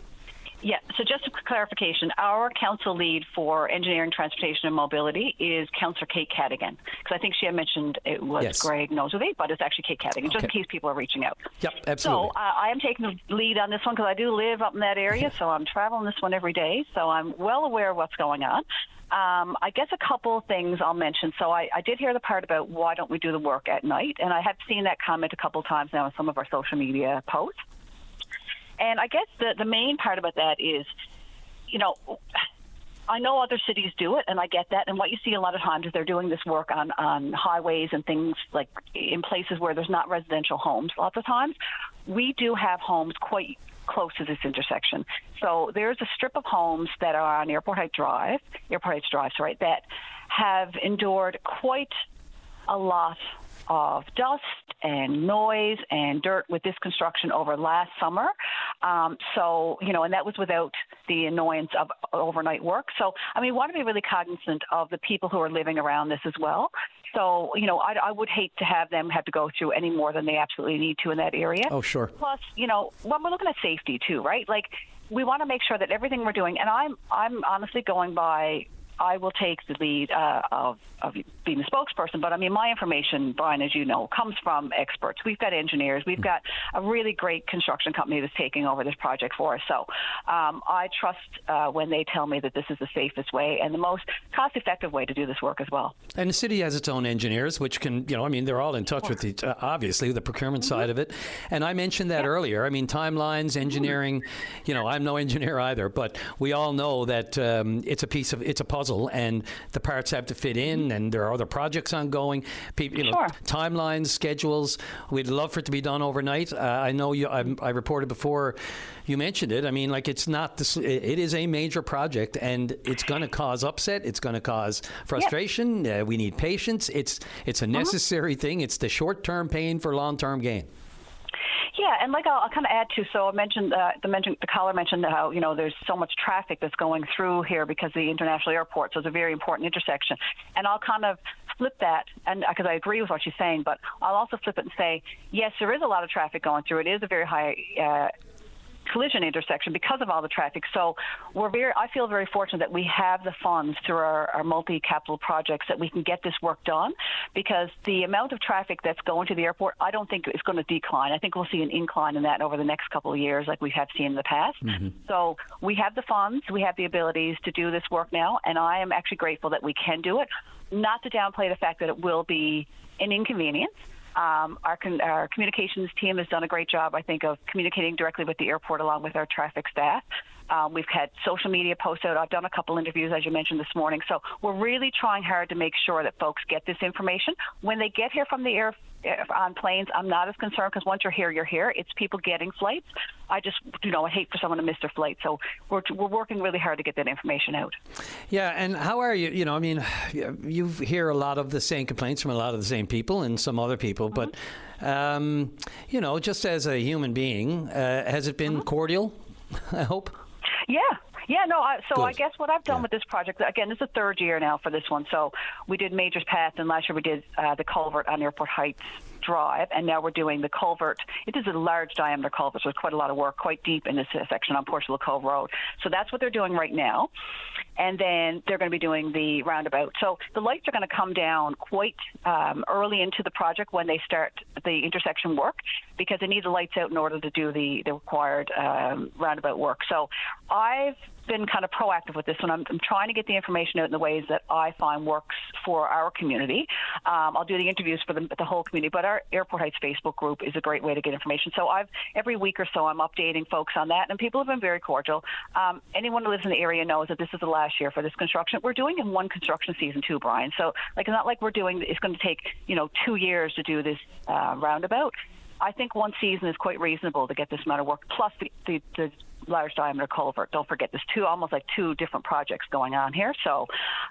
Yeah, so just a clarification, our council lead for engineering, transportation, and mobility is Councillor Kate Cadigan, because I think she had mentioned it was Greg Noseworthy, but it's actually Kate Cadigan, just in case people are reaching out. Yep, absolutely. So I am taking the lead on this one because I do live up in that area, so I'm traveling this one every day, so I'm well aware of what's going on. I guess a couple of things I'll mention. So I did hear the part about why don't we do the work at night, and I have seen that comment a couple of times now in some of our social media posts. And I guess the main part about that is, I know other cities do it, and I get that. And what you see a lot of times is they're doing this work on highways and things like in places where there's not residential homes. Lots of times, we do have homes quite close to this intersection. So there's a strip of homes that are on Airport Heights Drive, that have endured quite a lot of dust and noise and dirt with this construction over last summer. And that was without the annoyance of overnight work. So, we want to be really cognizant of the people who are living around this as well. So, I would hate to have them have to go through any more than they absolutely need to in that area. Oh, sure. Plus, when we're looking at safety too, right? Like, we want to make sure that everything we're doing, and I'm honestly going by I will take the lead of being the spokesperson. But I mean, my information, Brian, as you know, comes from experts. We've got engineers. We've got a really great construction company that's taking over this project for us. So I trust when they tell me that this is the safest way and the most cost-effective way to do this work as well. And the city has its own engineers, which can, they're all in touch with obviously the procurement side of it. And I mentioned that earlier. I mean, timelines, engineering, I'm no engineer either, but we all know that it's a puzzle, and the parts have to fit in, and there are other projects ongoing. Timelines, schedules. We'd love for it to be done overnight. I know I reported before you mentioned it. I mean, it's not this. It is a major project, and it's going to cause upset. It's going to cause frustration. We need patience. It's a necessary thing. It's the short-term pain for long-term gain. Yeah, and I'll kind of add to. So I mentioned the caller mentioned how there's so much traffic that's going through here because of the international airport. So it's a very important intersection. And I'll kind of flip that, and because I agree with what she's saying, but I'll also flip it and say, yes, there is a lot of traffic going through. It is a very high collision intersection because of all the traffic. So I feel very fortunate that we have the funds through our multi-capital projects that we can get this work done, because the amount of traffic that's going to the airport, I don't think it's going to decline. I think we'll see an incline in that over the next couple of years like we have seen in the past. Mm-hmm. So we have the funds, we have the abilities to do this work now, and I am actually grateful that we can do it. Not to downplay the fact that it will be an inconvenience. Our communications team has done a great job, I think, of communicating directly with the airport along with our traffic staff. We've had social media posts out. I've done a couple interviews, as you mentioned this morning. So we're really trying hard to make sure that folks get this information. When they get here from the on planes, I'm not as concerned, because once you're here, you're here. It's people getting flights. I just, I hate for someone to miss their flight. So we're working really hard to get that information out. Yeah, and how are you? You hear a lot of the same complaints from a lot of the same people and some other people. But, just as a human being, has it been cordial, I hope? Yeah, no, I guess what I've done with this project, again, this is the third year now for this one. So we did Majors Path, and last year we did the culvert on Airport Heights Drive, and now we're doing the culvert. It is a large diameter culvert, so it's quite a lot of work, quite deep in this section on Portugal Cove Road. So that's what they're doing right now. And then they're going to be doing the roundabout. So the lights are going to come down quite early into the project when they start the intersection work, because they need the lights out in order to do the required roundabout work. So I've been kind of proactive with this one. I'm trying to get the information out in the ways that I find works for our community. I'll do the interviews for the whole community, but our Airport Heights Facebook group is a great way to get information. So every week or so I'm updating folks on that, and people have been very cordial. Anyone who lives in the area knows that this is the last year for this construction. We're doing in one construction season too, Brian. So it's not like it's going to take 2 years to do this roundabout. I think one season is quite reasonable to get this amount of work, plus the large diameter culvert. Don't forget, there's almost like two different projects going on here. So,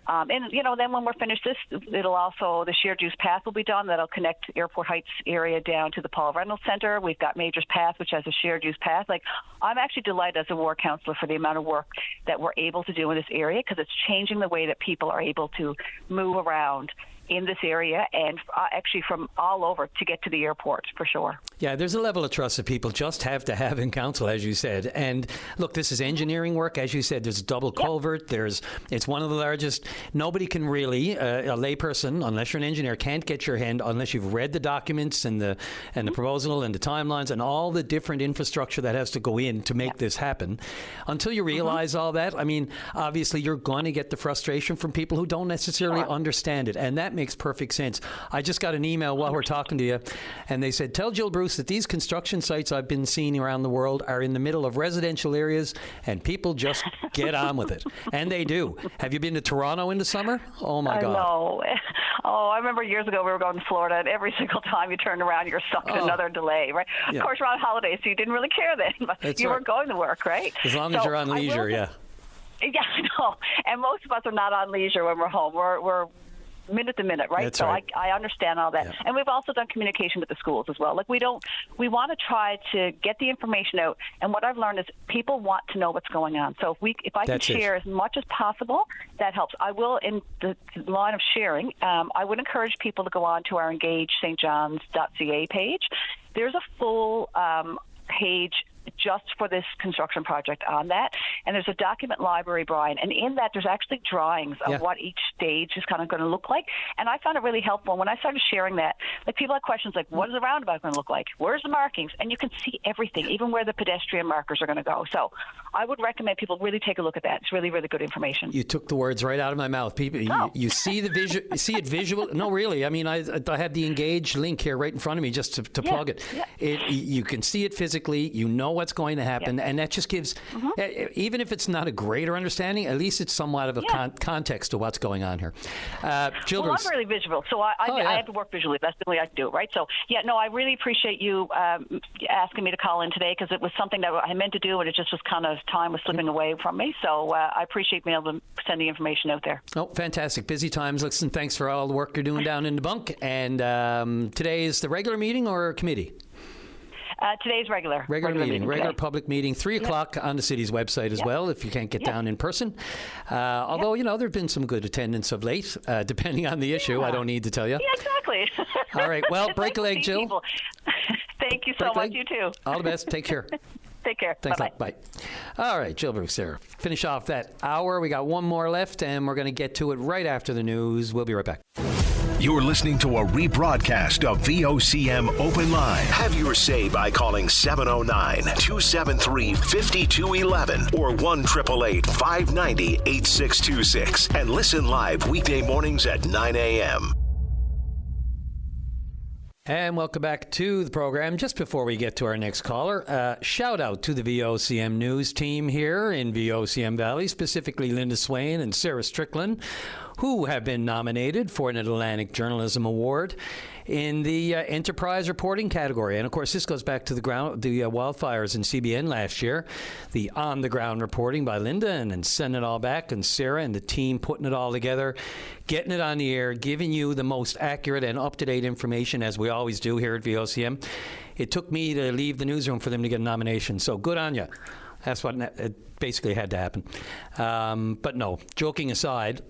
then when we're finished this, the shared use path will be done. That'll connect Airport Heights area down to the Paul Reynolds Center. We've got Majors Path, which has a shared use path. I'm actually delighted as a ward councillor for the amount of work that we're able to do in this area, because it's changing the way that people are able to move around in this area, and actually from all over to get to the airport, for sure. Yeah, there's a level of trust that people just have to have in council, as you said. And look, this is engineering work, as you said. There's a double culvert. It's one of the largest. Nobody can really, a layperson, unless you're an engineer, can't get your hand unless you've read the documents and the proposal and the timelines and all the different infrastructure that has to go in to make this happen. Until you realize all that, I mean, obviously you're going to get the frustration from people who don't necessarily understand it, and that makes perfect sense. I just got an email while we're talking to you, and they said, tell Jill Bruce that these construction sites I've been seeing around the world are in the middle of residential areas, and people just get on with it. And they do. Have you been to Toronto in the summer? Oh, my God. No. Oh, I remember years ago we were going to Florida, and every single time you turned around, you're stuck in another delay, right? Yeah. Of course, we're on holidays, so you didn't really care then, but you weren't going to work, right? As long as you're on leisure, yeah. Yeah, no. And most of us are not on leisure when we're home. We're minute to minute, right? That's so right. I understand all that. Yeah. And we've also done communication with the schools as well. We want to try to get the information out. And what I've learned is people want to know what's going on. So if I can share as much as possible, that helps. I will, in the line of sharing, I would encourage people to go on to our engagestjohns.ca page. There's a full page just for this construction project on that. And there's a document library, Brian, and in that there's actually drawings of what each stage is kind of going to look like. And I found it really helpful when I started sharing that. Like, people had questions like, what is the roundabout going to look like? Where's the markings? And you can see everything, even where the pedestrian markers are going to go. So I would recommend people really take a look at that. It's really, really good information. You took the words right out of my mouth. People, you see the visual, see it visual. No, really. I mean, I have the Engage link here right in front of me just to plug it. You can see it physically. You know what's going to happen, and that just gives, even if it's not a greater understanding, at least it's somewhat of a context to what's going on here. Jill, well, I'm really visual, so I have to work visually. That's the way I do it, right? So, I really appreciate you asking me to call in today, because it was something that I meant to do, and it just was kind of time was slipping away from me. So I appreciate being able to send the information out there. Oh, fantastic. Busy times. Listen, thanks for all the work you're doing down in the bunk. And today is the regular meeting or committee? Today's regular public meeting, 3 o'clock on the city's website as well, if you can't get down in person. Although, there have been some good attendance of late, depending on the issue. I don't need to tell you. Yeah, exactly. All right. Well, break a leg, Jill. Thank you so much. You too. All the best. Take care. Take care. Thanks Bye-bye. a lot. Bye. All right, Jill Bruce there. Finish off that hour. We got one more left, and we're going to get to it right after the news. We'll be right back. You're listening to a rebroadcast of VOCM Open Line. Have your say by calling 709-273-5211 or 1-888-590-8626 and listen live weekday mornings at 9 a.m. And welcome back to the program. Just before we get to our next caller, shout out to the VOCM news team here in VOCM Valley, specifically Linda Swain and Sarah Strickland, who have been nominated for an Atlantic Journalism Award in the enterprise reporting category. And of course, this goes back to the wildfires in CBN last year, the on-the-ground reporting by Linda, and then sending it all back, and Sarah and the team putting it all together, getting it on the air, giving you the most accurate and up-to-date information, as we always do here at VOCM. It took me to leave the newsroom for them to get a nomination, so good on you. That's what it basically had to happen. But no, joking aside,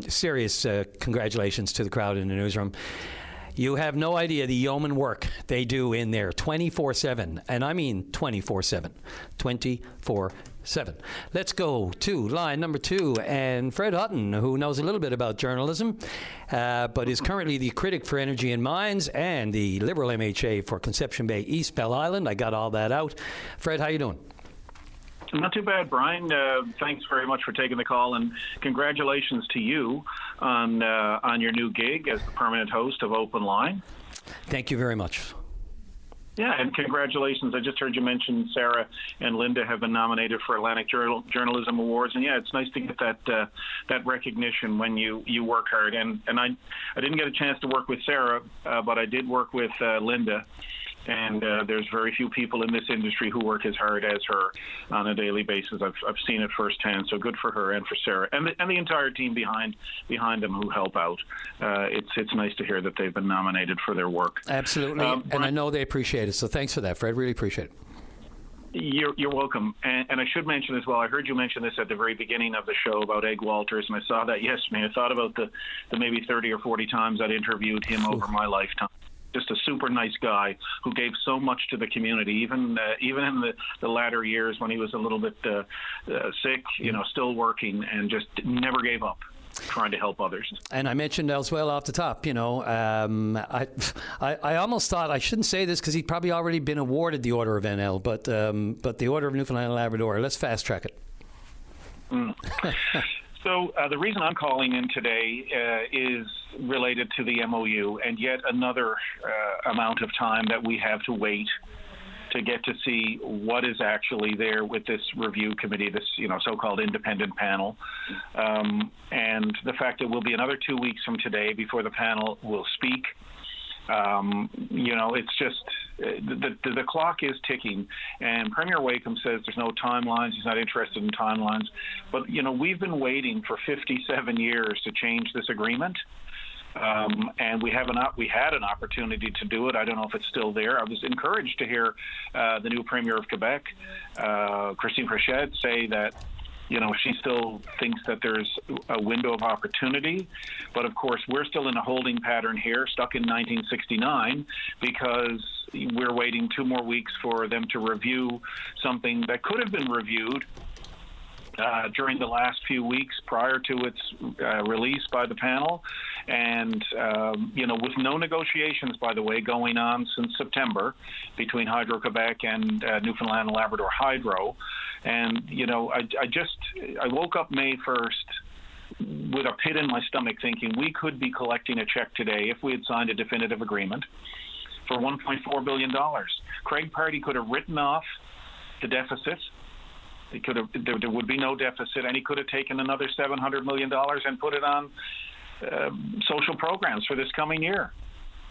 serious congratulations to the crowd in the newsroom. You have no idea the yeoman work they do in there 24/7. And I mean 24/7. 24/7. Let's go to line number 2. And Fred Hutton, who knows a little bit about journalism, but is currently the critic for Energy and Mines and the Liberal MHA for Conception Bay East Bell Island. I got all that out. Fred, how you doing? Not too bad, Brian. Thanks very much for taking the call, and congratulations to you on your new gig as the permanent host of Open Line. Thank you very much. Yeah, and congratulations. I just heard you mention Sarah and Linda have been nominated for Atlantic Journalism Awards, and yeah, it's nice to get that recognition when you work hard. And I didn't get a chance to work with Sarah, but I did work with Linda. And there's very few people in this industry who work as hard as her on a daily basis. I've seen it firsthand. So good for her and for Sarah and the entire team behind them who help out. It's nice to hear that they've been nominated for their work. Absolutely, and I know they appreciate it. So thanks for that, Fred. Really appreciate it. You're welcome. And I should mention as well, I heard you mention this at the very beginning of the show about Egg Walters, and I saw that yesterday. I thought about the maybe 30 or 40 times I'd interviewed him over my lifetime. Just a super nice guy who gave so much to the community, even in the latter years when he was a little bit sick, still working, and just never gave up trying to help others. And I mentioned as well off the top, I almost thought I shouldn't say this because he'd probably already been awarded the Order of NL, but the Order of Newfoundland and Labrador. Let's fast track it. So the reason I'm calling in today is related to the MOU and yet another amount of time that we have to wait to get to see what is actually there with this review committee, this so-called independent panel, and the fact that we'll be another 2 weeks from today before the panel will speak. It's just the clock is ticking, and Premier Wakeham says there's no timelines. He's not interested in timelines. But, we've been waiting for 57 years to change this agreement. And we had an opportunity to do it. I don't know if it's still there. I was encouraged to hear the new Premier of Quebec, Christine Frechette, say that She still thinks that there's a window of opportunity. But, of course, we're still in a holding pattern here, stuck in 1969, because we're waiting 2 more weeks for them to review something that could have been reviewed during the last few weeks prior to its release by the panel. And, with no negotiations, by the way, going on since September between Hydro-Quebec and Newfoundland and Labrador Hydro. And, I woke up May 1st with a pit in my stomach thinking we could be collecting a check today if we had signed a definitive agreement for $1.4 billion. Craig Party could have written off the deficit. There would be no deficit, and he could have taken another $700 million and put it on social programs for this coming year.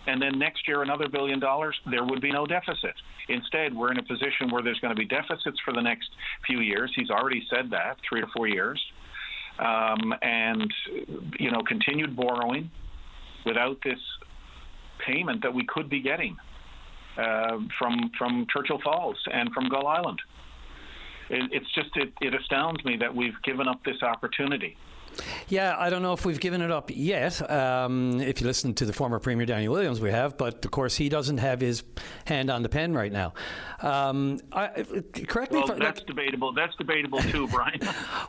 And then next year, another $1 billion, there would be no deficit. Instead, we're in a position where there's going to be deficits for the next few years. He's already said that, 3 to 4 years. And, continued borrowing without this payment that we could be getting from Churchill Falls and from Gull Island. It astounds me that we've given up this opportunity. Yeah, I don't know if we've given it up yet. If you listen to the former Premier Danny Williams, we have, but of course he doesn't have his hand on the pen right now. Correct me if that's debatable. That's debatable too, Brian.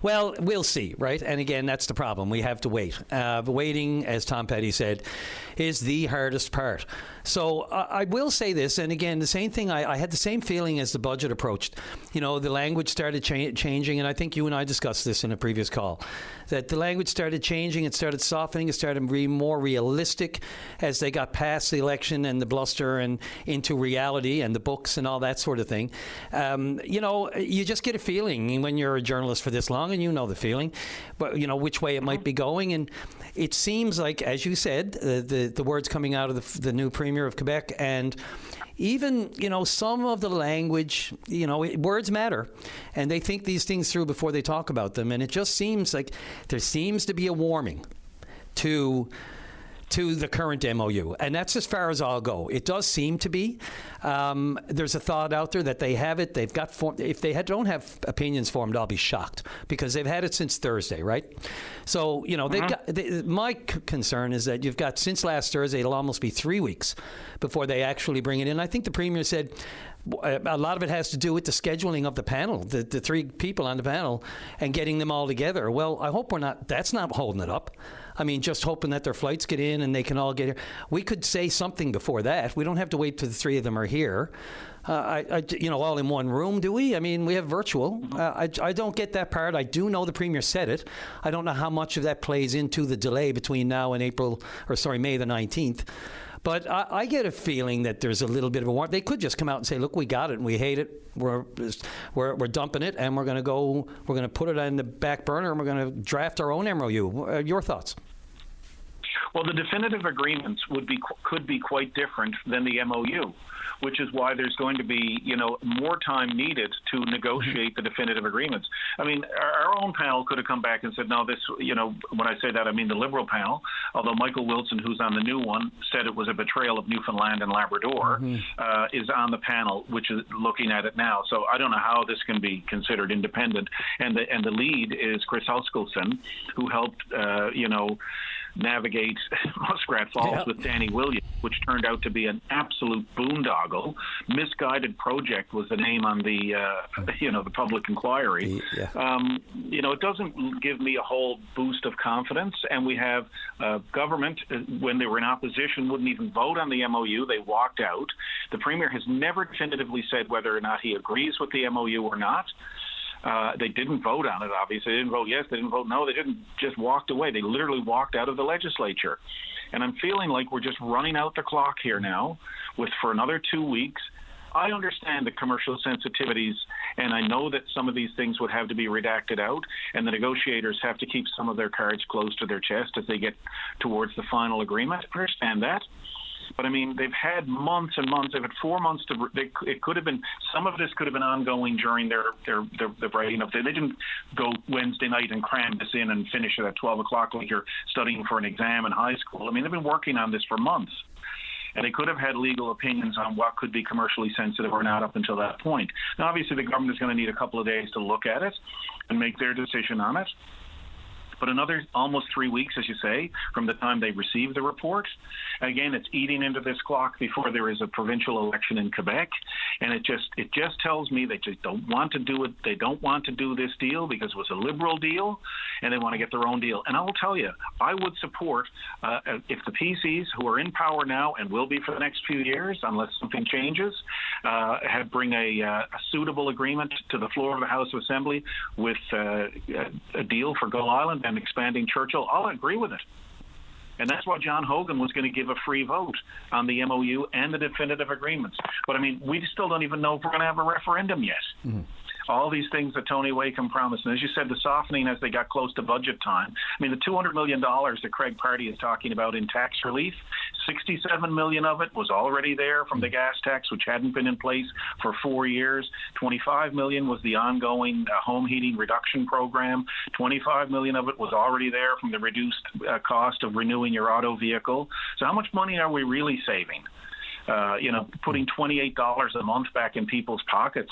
Well, we'll see, right? And again, that's the problem. We have to wait. Waiting, as Tom Petty said, is the hardest part. So I will say this, and again, the same thing. I had the same feeling as the budget approached. The language started changing, and I think you and I discussed this in a previous call, that the language started changing, it started softening, it started being more realistic as they got past the election and the bluster and into reality and the books and all that sort of thing. You just get a feeling when you're a journalist for this long, and you know the feeling, but which way it might be going. And it seems like, as you said, the words coming out of the new Premier of Quebec, and even, some of the language, words matter, and they think these things through before they talk about them. And it just seems like there seems to be a warming to the current MOU, and that's as far as I'll go. It does seem to be. There's a thought out there that they have it. They've got if they don't have opinions formed, I'll be shocked, because they've had it since Thursday, right? So they've got. My concern is that you've got since last Thursday. It'll almost be 3 weeks before they actually bring it in. I think the Premier said a lot of it has to do with the scheduling of the panel, the 3 people on the panel, and getting them all together. Well, I hope that's not holding it up. I mean, just hoping that their flights get in and they can all get here. We could say something before that. We don't have to wait till the 3 of them are here. All in one room, do we? I mean, we have virtual. I don't get that part. I do know the Premier said it. I don't know how much of that plays into the delay between now and May the 19th. But I get a feeling that there's a little bit of a warrant. They could just come out and say, "Look, we got it, and we hate it. We're dumping it, and we're going to put it on the back burner, and we're going to draft our own MOU." Your thoughts? Well, the definitive agreements could be quite different than the MOU, which is why there's going to be, more time needed to negotiate the definitive agreements. I mean, our own panel could have come back and said, no, this, when I say that, I mean the Liberal panel, although Michael Wilson, who's on the new one, said it was a betrayal of Newfoundland and Labrador, is on the panel, which is looking at it now. So I don't know how this can be considered independent. And the lead is Chris Huskelson, who helped, navigate Muskrat Falls with Danny Williams, which turned out to be an absolute boondoggle. Misguided Project was the name on the the public inquiry. It doesn't give me a whole boost of confidence. And we have government, when they were in opposition, wouldn't even vote on the MOU. They walked out. The Premier has never definitively said whether or not he agrees with the MOU or not. They didn't vote on it, obviously. They didn't vote yes, they didn't vote no. They didn't just walked away. They literally walked out of the legislature. And I'm feeling like we're just running out the clock here now for another 2 weeks. I understand the commercial sensitivities, and I know that some of these things would have to be redacted out, and the negotiators have to keep some of their cards close to their chest as they get towards the final agreement. I understand that. But, I mean, they've had months and months. They've had 4 months it could have been, some of this could have been ongoing during their writing of. They didn't go Wednesday night and cram this in and finish it at 12 o'clock like you're studying for an exam in high school. I mean, they've been working on this for months. and they could have had legal opinions on what could be commercially sensitive or not up until that point. Now, obviously, the government is going to need a couple of days to look at it and make their decision on it. But another almost 3 weeks, as you say, from the time they receive the report. Again, it's eating into this clock before there is a provincial election in Quebec, and it just tells me they just don't want to do it. They don't want to do this deal because it was a Liberal deal, and they want to get their own deal. And I will tell you, I would support if the PCs who are in power now and will be for the next few years, unless something changes, bring a suitable agreement to the floor of the House of Assembly with a deal for Gull Island and expanding Churchill. I'll agree with it. And that's why John Hogan was going to give a free vote on the MOU and the definitive agreements. But, I mean, we still don't even know if we're going to have a referendum yet. Mm-hmm. All these things that Tony Wakeham promised. And as you said, the softening as they got close to budget time. I mean, the $200 million that Craig Party is talking about in tax relief, $67 million of it was already there from the gas tax, which hadn't been in place for 4 years. $25 million was the ongoing home heating reduction program. $25 million of it was already there from the reduced cost of renewing your auto vehicle. So how much money are we really saving? Putting $28 a month back in people's pockets.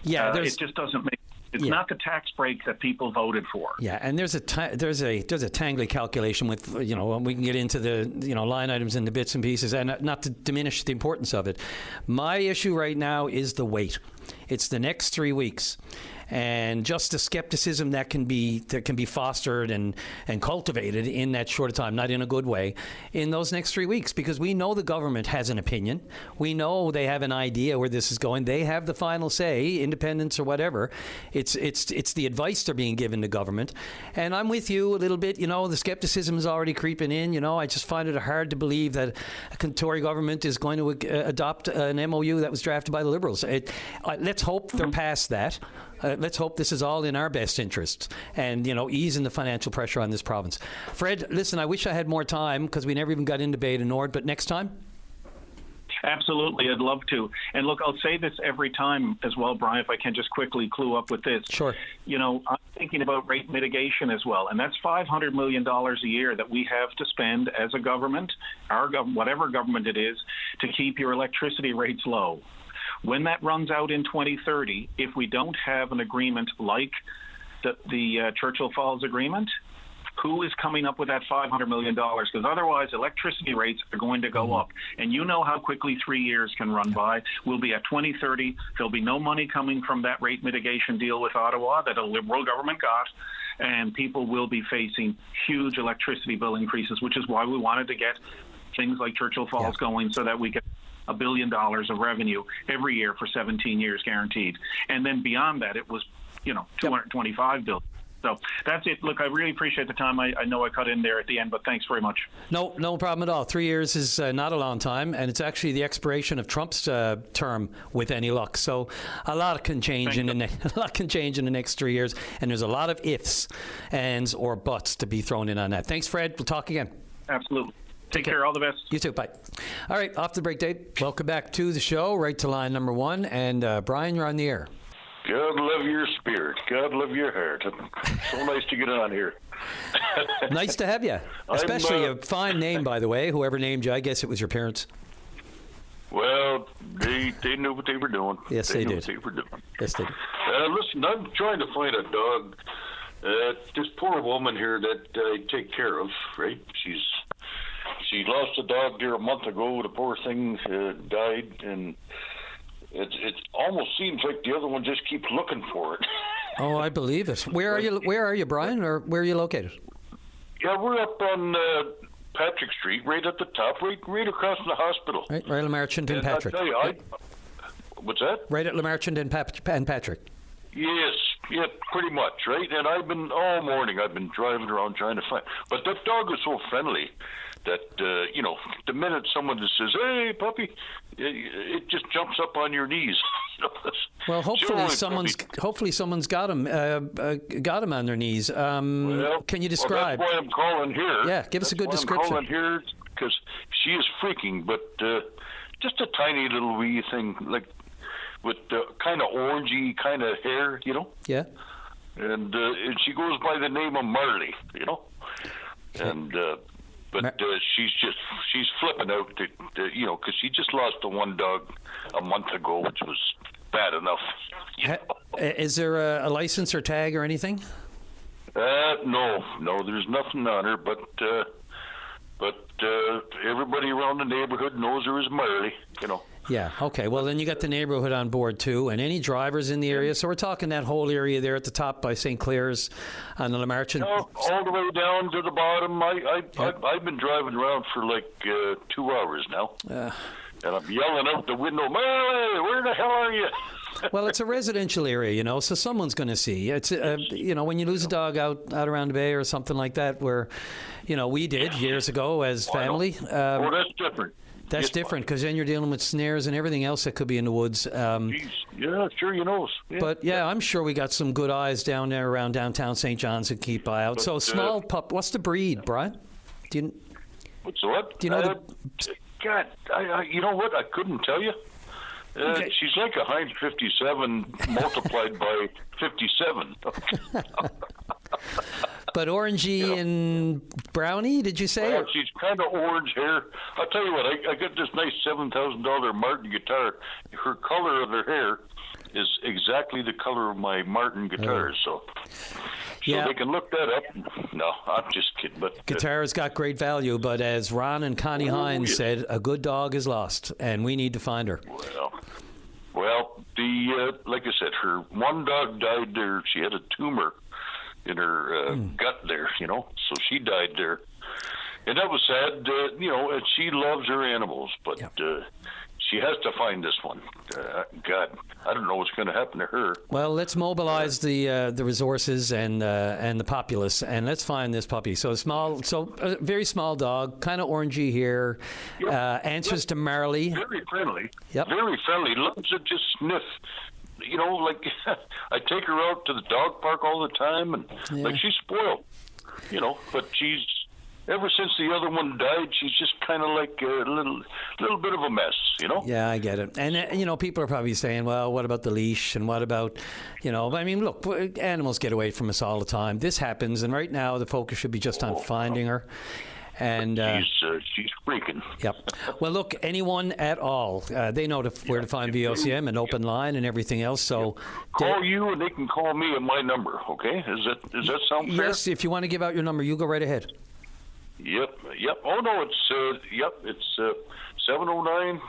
Yeah, it just doesn't make. It's not the tax break that people voted for. Yeah, and there's a tangly calculation with we can get into the line items and the bits and pieces, and not to diminish the importance of it. My issue right now is the wait. It's the next 3 weeks. And just the skepticism that can be fostered and cultivated in that short time, not in a good way, in those next 3 weeks, because we know the government has an opinion. We know they have an idea where this is going. They have the final say, independence or whatever. It's the advice they're being given to government. And I'm with you a little bit. The skepticism is already creeping in. I just find it hard to believe that a Tory government is going to adopt an MOU that was drafted by the Liberals. Let's hope they're past that. Let's hope this is all in our best interests and, easing the financial pressure on this province. Fred, listen, I wish I had more time because we never even got into Bay to Nord, but next time? Absolutely, I'd love to. And look, I'll say this every time as well, Brian, if I can just quickly clue up with this. Sure. I'm thinking about rate mitigation as well, and that's $500 million a year that we have to spend as a government, whatever government it is, to keep your electricity rates low. When that runs out in 2030, if we don't have an agreement like the Churchill Falls Agreement, who is coming up with that $500 million? Because otherwise, electricity rates are going to go up. And you know how quickly 3 years can run by. We'll be at 2030. There'll be no money coming from that rate mitigation deal with Ottawa that a Liberal government got. And people will be facing huge electricity bill increases, which is why we wanted to get things like Churchill Falls going so that we could $1 billion of revenue every year for 17 years guaranteed. And then beyond that, it was, $225 billion. So that's it. Look, I really appreciate the time. I know I cut in there at the end, but thanks very much. No problem at all. 3 years is not a long time, and it's actually the expiration of Trump's term with any luck. So a lot can change in the next 3 years, and there's a lot of ifs, ands, or buts to be thrown in on that. Thanks, Fred. We'll talk again. Absolutely. Take care. All the best. You too. Bye. All right. Off the break, Dave. Welcome back to the show. Right to line number one. And Brian, you're on the air. God love your spirit. God love your heart. So nice to get on here. Nice to have you. Especially a fine name, by the way. Whoever named you, I guess it was your parents. Well, they knew what they were doing. Yes, they did. What they were doing. Yes, they did. Listen, I'm trying to find a dog. This poor woman here that I take care of, right? She lost a dog there a month ago. The poor thing died, and it almost seems like the other one just keeps looking for it. Oh, I believe it. Where are you, Brian, or where are you located? Yeah, we're up on Patrick Street, right at the top, right across from the hospital. Right at Lamarchand and Patrick. I tell you, what's that? Right at Lamarchand and Patrick. Yes, yeah, pretty much, right? And all morning I've been driving around trying to find. But that dog is so friendly that, the minute someone just says, "Hey, puppy," it just jumps up on your knees. Well, hopefully someone's got him on their knees. Can you describe? That's why I'm calling here. Yeah, give us a good description. I'm calling here because she is freaking, but just a tiny little wee thing, like with kind of orangey kind of hair, Yeah. And she goes by the name of Marley, And But she's flipping out, because she just lost the one dog a month ago, which was bad enough. Is there a license or tag or anything? No, there's nothing on her, but everybody around the neighborhood knows her as Marley, Yeah, okay. Well, then you got the neighborhood on board, too, and any drivers in the area. So we're talking that whole area there at the top by St. Clair's on the Lamarche. All the way down to the bottom. I've been driving around for like 2 hours now. And I'm yelling out the window, Marley, where the hell are you? Well, it's a residential area, so someone's going to see. It's, when you lose a dog out around the bay or something like that, where, we did years ago as family. That's different. That's different because then you're dealing with snares and everything else that could be in the woods. Yeah, sure, you know. Yeah. But I'm sure we got some good eyes down there around downtown St. John's and keep eye out. So small pup. What's the breed, Brian? What's what? Do you know God, you know what? I couldn't tell you. Okay. She's like a Heinz 57 multiplied by 57. But orangey and brownie, did you say? Well, she's kind of orange hair. I'll tell you what, I got this nice $7,000 Martin guitar. Her color of her hair is exactly the color of my Martin guitars, so they can look that up. No, I'm just kidding. But guitar's got great value, but as Ron and Connie Hines said, a good dog is lost, and we need to find her. Well, like I said, her one dog died there. She had a tumor in her gut there, so she died there. And that was sad, and she loves her animals, but she has to find this one. God, I don't know what's going to happen to her. Well, let's mobilize the resources and the populace, and let's find this puppy. So a very small dog, kind of orangey hair, answers to Marley. Very friendly. Yep. Very friendly. Loves to just sniff. Like I take her out to the dog park all the time, and like she's spoiled, but she's ever since the other one died, she's just kind of like a little bit of a mess, Yeah, I get it. And, people are probably saying, well, what about the leash? And what about, I mean, look, animals get away from us all the time. This happens. And right now the focus should be just on finding her. And she's freaking. Yep. Well, look, anyone at all, they know where to find VOCM and open line and everything else. So call you, and they can call me at my number. Okay? Does that sound fair? Yes. If you want to give out your number, you go right ahead. Yep. Oh no, it's 709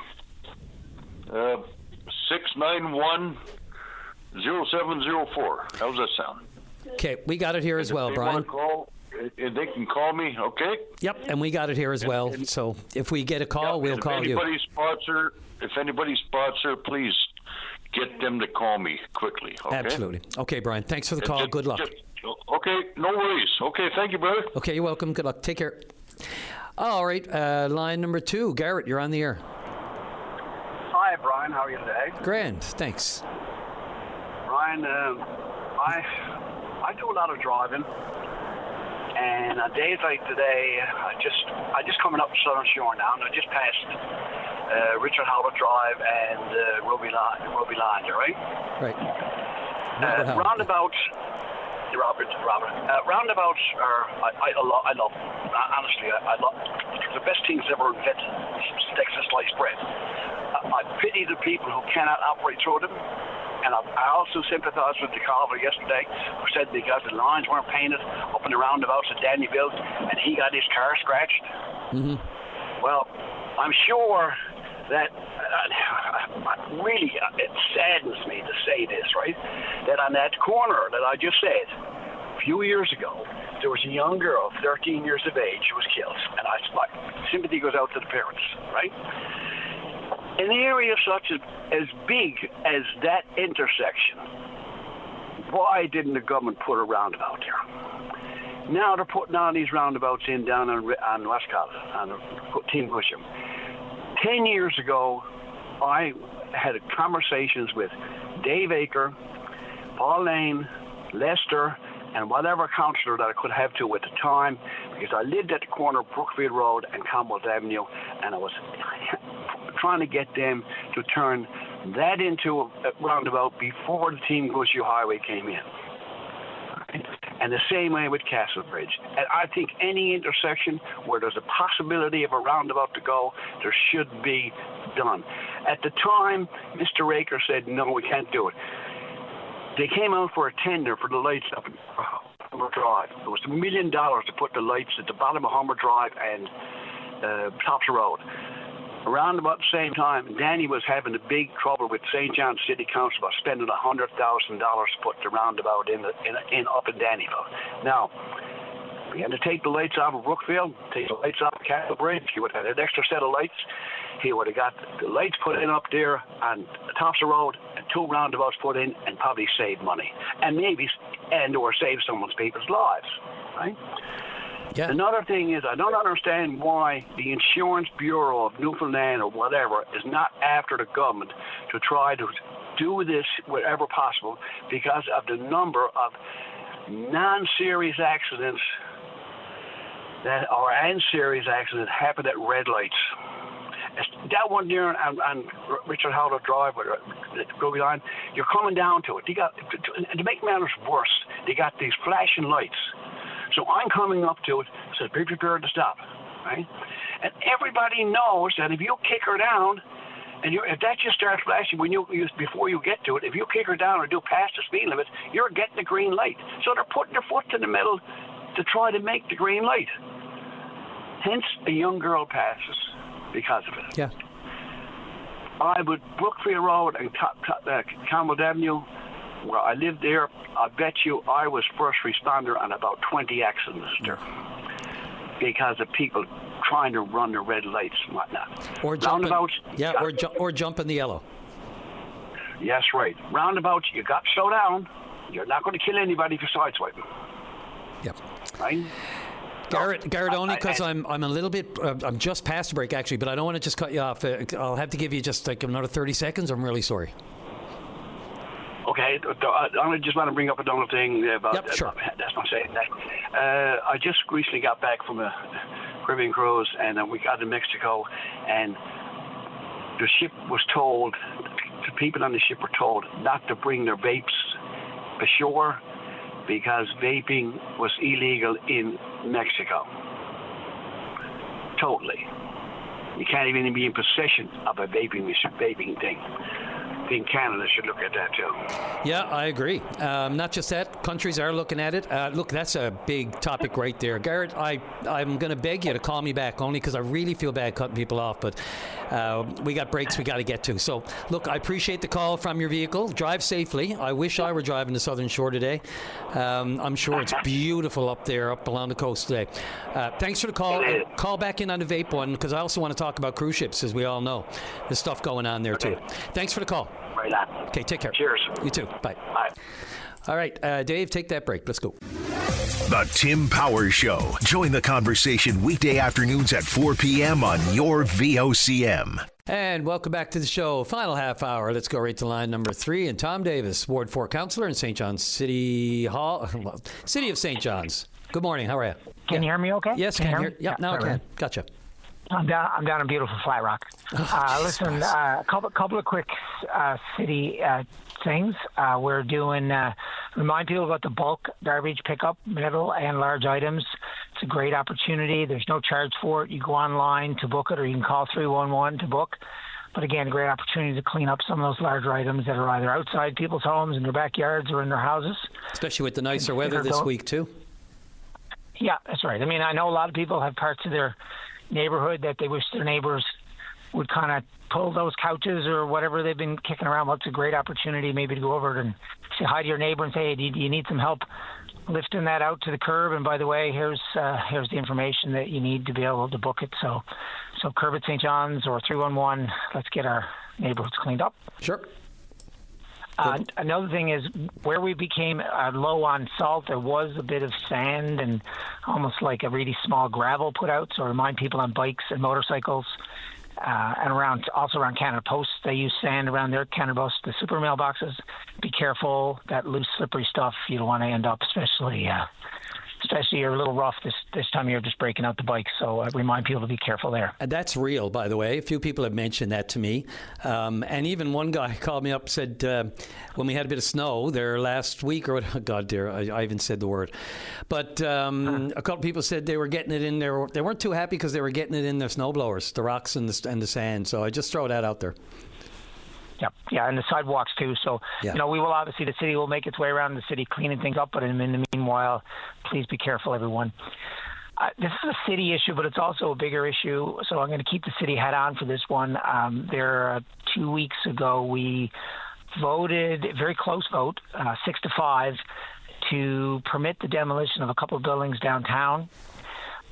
691 0704. How's that sound? Okay, we got it here as well, Brian. And they can call me, okay? Yep, and we got it here as well. So if we get a call, we'll call you. If anybody spots her, please get them to call me quickly, okay? Absolutely. Okay, Brian, thanks for the call. Good luck. Okay, no worries. Okay, thank you, brother. Okay, you're welcome. Good luck. Take care. All right, line number 2. Garrett, you're on the air. Hi, Brian. How are you today? Grand, thanks. Brian, I do a lot of driving. And on days like today, I just coming up Southern Shore now, and I just passed Richard Howard Drive and Ruby Lander, right? Right. Roundabouts. Roundabouts are I love. Honestly, I love. The best things ever invented. Texas sliced bread. I pity the people who cannot operate through them. And I also sympathize with the caller yesterday who said because the lines weren't painted up in the roundabouts that Danny built and he got his car scratched. Mm-hmm. Well, I'm sure that really it saddens me to say this, right? That on that corner that I just said a few years ago, there was a young girl, 13 years of age, who was killed. And my sympathy goes out to the parents, right? In an area such as big as that intersection, why didn't the government put a roundabout there? Now they're putting all these roundabouts in down on Westcott, on Team Cusham. 10 years ago, I had conversations with Dave Aker, Paul Lane, Lester, and whatever councillor that I could have to at the time, because I lived at the corner of Brookfield Road and Commonwealth Avenue, and I was trying to get them to turn that into a roundabout before the Team Gushu Highway came in. And the same way with Castlebridge. And I think any intersection where there's a possibility of a roundabout to go, there should be done. At the time, Mr. Raker said, no, we can't do it. They came out for a tender for the lights up in Humber Drive. It was $1 million to put the lights at the bottom of Humber Drive and Tops Road. Around about the same time, Danny was having a big trouble with St. John's City Council about spending $100,000 to put the roundabout in up in Dannyville. Now, we had to take the lights out of Brookfield, take the lights out of Castlebridge. He would have had an extra set of lights. He would have got the lights put in up there on the tops of the road and 2 roundabouts put in and probably save money. And maybe, or save people's lives, right? Yeah. Another thing is, I don't understand why the Insurance Bureau of Newfoundland or whatever is not after the government to try to do this wherever possible because of the number of non-serious accidents and serious accidents happen at red lights. That one there on Richard Howler Drive, Groovy Line, you're coming down to it. To make matters worse, they got these flashing lights. So I'm coming up to it, says be prepared to stop, right? And everybody knows that if you kick her down, and if that just starts flashing before you get to it, if you kick her down or do past the speed limit, you're getting the green light. So they're putting their foot in the middle to try to make the green light. Hence, a young girl passes because of it. Yeah. I would Brookfield Road and Campbell Avenue, where I lived there, I bet you I was first responder on about 20 accidents there because of people trying to run the red lights and whatnot. Or jumping the yellow. Yes, right. Roundabouts, you got to slow down. You're not going to kill anybody if you sideswipe them. Yep. Right? Garrett, only because I'm a little bit, I'm just past the break actually, but I don't want to just cut you off. I'll have to give you just like another 30 seconds. I'm really sorry. Okay, I just want to bring up another thing about sure. That's not saying that. I just recently got back from a Caribbean cruise, and we got to Mexico, and the ship was told, the people on the ship were told not to bring their vapes ashore because vaping was illegal in Mexico. Totally. You can't even be in possession of a vaping thing. I think Canada should look at that too. Yeah, I agree. Not just that, countries are looking at it. Look, that's a big topic right there. Garrett, I'm going to beg you to call me back only because I really feel bad cutting people off, but we got breaks we got to get to. So, look, I appreciate the call from your vehicle. Drive safely. I wish I were driving the Southern Shore today. I'm sure it's beautiful up there, up along the coast today. Thanks for the call. Call back in on the vape one because I also want to talk about cruise ships, as we all know. There's stuff going on there too. Thanks for the call. Right on. Okay, take care. Cheers. You too. Bye. Bye. All right, Dave, take that break. Let's go. The Tim Powers Show. Join the conversation weekday afternoons at 4 p.m. on your VOCM. And welcome back to the show. Final half hour. Let's go right to line number 3. And Tom Davis, Ward 4 Councillor in St. John's City Hall, City of St. John's. Good morning. How are you? Can you hear me okay? Yes, can hear. Yep, now I can. Gotcha. I'm down in beautiful Flat Rock. Listen, a couple of quick city things. We're doing remind people about the bulk garbage pickup, middle and large items. It's a great opportunity. There's no charge for it. You go online to book it, or you can call 311 to book. But again, a great opportunity to clean up some of those larger items that are either outside people's homes, in their backyards, or in their houses. Especially with the nicer weather this week too. Yeah, that's right. I mean, I know a lot of people have parts of their neighborhood that they wish their neighbors would kind of pull those couches or whatever they've been kicking around. Well, it's a great opportunity maybe to go over and say hi to your neighbor and say, hey, do you need some help lifting that out to the curb? And by the way, here's the information that you need to be able to book it. So curb at St. John's or 311, let's get our neighborhoods cleaned up. Sure. Another thing is where we became low on salt, there was a bit of sand and almost like a really small gravel put out. So remind people on bikes and motorcycles and also around Canada Post, they use sand around their Canada Post, the super mailboxes. Be careful, that loose, slippery stuff, you don't want to end up, especially especially are a little rough this time of year, just breaking out the bikes. So I remind people to be careful there. And that's real, by the way. A few people have mentioned that to me. And even one guy called me up and said, when we had a bit of snow there last week, or what, God dear, I even said the word. But a couple people said they were getting it in there. They weren't too happy because they were getting it in their snowblowers, the rocks and the sand. So I just throw that out there. Yeah, and the sidewalks too. So, we will obviously, the city will make its way around the city cleaning things up, but in the meanwhile, please be careful, everyone. This is a city issue, but it's also a bigger issue, so I'm going to keep the city hat on for this one. 2 weeks ago, we voted, a very close vote, 6-5, to permit the demolition of a couple of buildings downtown.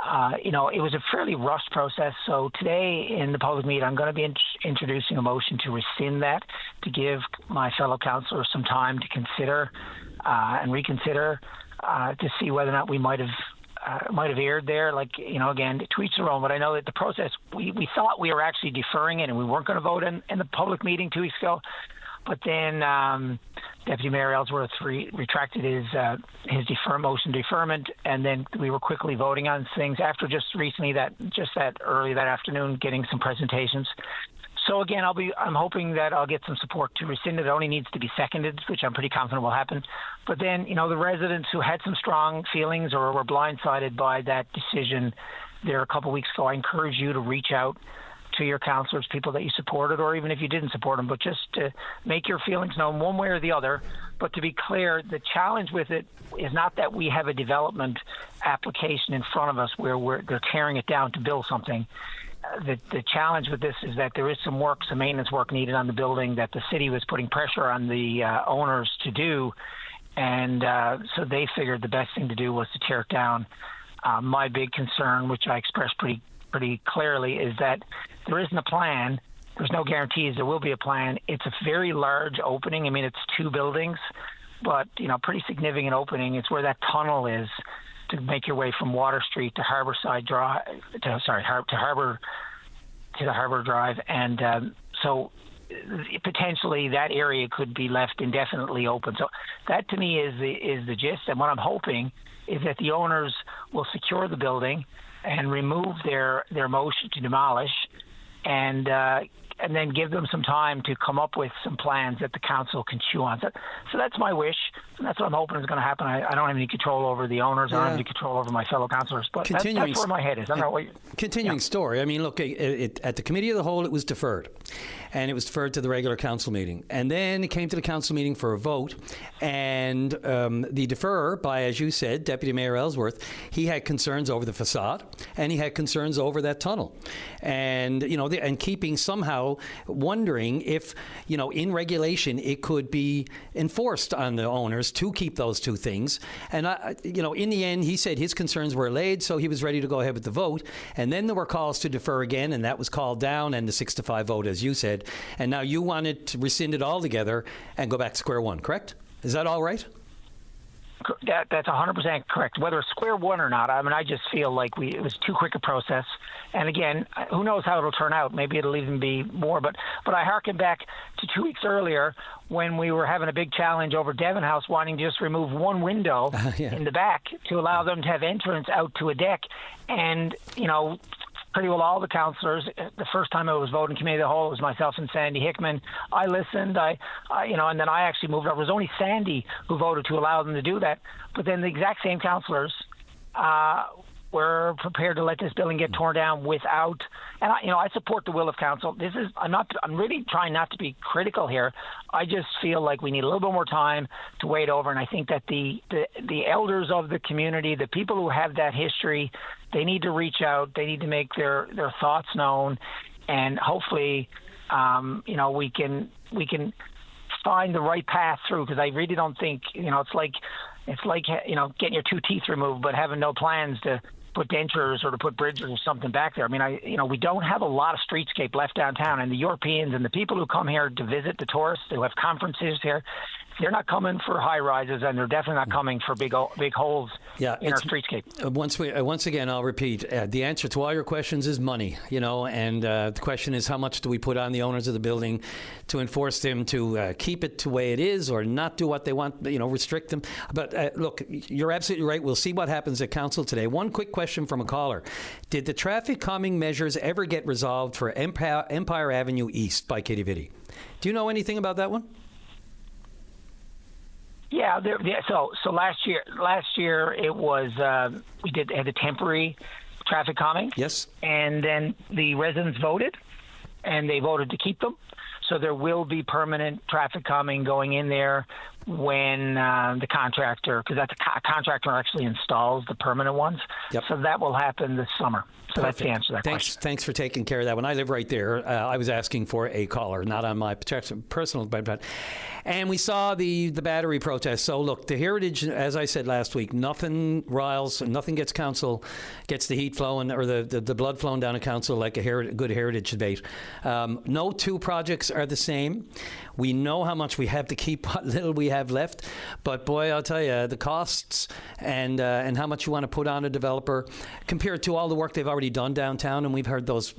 It was a fairly rushed process. So today in the public meeting, I'm going to be introducing a motion to rescind that, to give my fellow councillors some time to consider and reconsider to see whether or not we might have erred there. Again, to each their own. But I know that the process, we thought we were actually deferring it and we weren't going to vote in the public meeting 2 weeks ago. But then Deputy Mayor Ellsworth retracted his motion deferment, and then we were quickly voting on things after just recently early that afternoon, getting some presentations. So again, I'm hoping that I'll get some support to rescind it. It only needs to be seconded, which I'm pretty confident will happen. But then, the residents who had some strong feelings or were blindsided by that decision there a couple of weeks ago, I encourage you to reach out to your councillors, people that you supported, or even if you didn't support them, but just to make your feelings known one way or the other. But to be clear, the challenge with it is not that we have a development application in front of us where they're tearing it down to build something. The challenge with this is that there is some maintenance work needed on the building that the city was putting pressure on the owners to do, and so they figured the best thing to do was to tear it down. My big concern, which I expressed pretty clearly, is that there isn't a plan. There's no guarantees there will be a plan. It's a very large opening. I mean, it's 2 buildings, but pretty significant opening. It's where that tunnel is to make your way from Water Street to Harborside Drive, to the Harbour Drive, and so potentially that area could be left indefinitely open. So that to me is the gist. And what I'm hoping is that the owners will secure the building and remove their motion to demolish, and then give them some time to come up with some plans that the council can chew on. So that's my wish, and that's what I'm hoping is going to happen. I don't have any control over the owners. I don't have any control over my fellow councillors, but that's where my head is. I don't know what Continuing story. I mean, look, at the Committee of the Whole, it was deferred. And it was deferred to the regular council meeting. And then it came to the council meeting for a vote. And the deferrer, by, as you said, Deputy Mayor Ellsworth, he had concerns over the facade, and he had concerns over that tunnel. And, and keeping somehow wondering if, in regulation, it could be enforced on the owners to keep those two things. And, in the end, he said his concerns were allayed, so he was ready to go ahead with the vote. And then there were calls to defer again, and that was called down, and the 6-5 vote, as you said. And now you wanted to rescind it altogether and go back to square one, correct? Is that all right? That's 100% correct. Whether it's square one or not, I mean, I just feel like it was too quick a process. And again, who knows how it'll turn out? Maybe it'll even be more. But I harken back to 2 weeks earlier when we were having a big challenge over Devon House, wanting to just remove one window in the back to allow them to have entrance out to a deck. And, pretty well all the councillors, the first time I was voting Committee of the Whole, it was myself and Sandy Hickman. I listened, and then I actually moved up. It was only Sandy who voted to allow them to do that. But then the exact same councillors were prepared to let this building get torn down without, and I support the will of council. I'm really trying not to be critical here. I just feel like we need a little bit more time to wait over, and I think that the elders of the community, the people who have that history, they need to reach out. They need to make their thoughts known, and hopefully, we can find the right path through. Because I really don't think, it's like getting your 2 teeth removed, but having no plans to put dentures or to put bridges or something back there. I mean, we don't have a lot of streetscape left downtown, and the Europeans and the people who come here to visit, the tourists who have conferences here, they're not coming for high rises, and they're definitely not coming for big holes in our streetscape. Once again, I'll repeat, the answer to all your questions is money, and the question is how much do we put on the owners of the building to enforce them to keep it the way it is or not do what they want, restrict them. But look, you're absolutely right. We'll see what happens at council today. One quick question from a caller. Did the traffic calming measures ever get resolved for Empire Avenue East by Kitty Vitty? Do you know anything about that one? Yeah, so last year it was we had a temporary traffic calming. Yes. And then the residents voted, and they voted to keep them. So there will be permanent traffic calming going in there when the contractor, because that's a contractor actually installs the permanent ones. Yep. So that will happen this summer. So Perfect. that's the answer to that question. Thanks for taking care of that one. I live right there. I was asking for a caller, not on my personal, but and we saw the battery protest. So look, the Heritage, as I said last week, nothing riles, nothing gets the heat flowing or the blood flowing down a council like a good Heritage debate. No two projects are the same. We know how much we have to keep, what little we have left. But boy, I'll tell you, the costs and how much you want to put on a developer compared to all the work they've already done downtown, and we've heard those.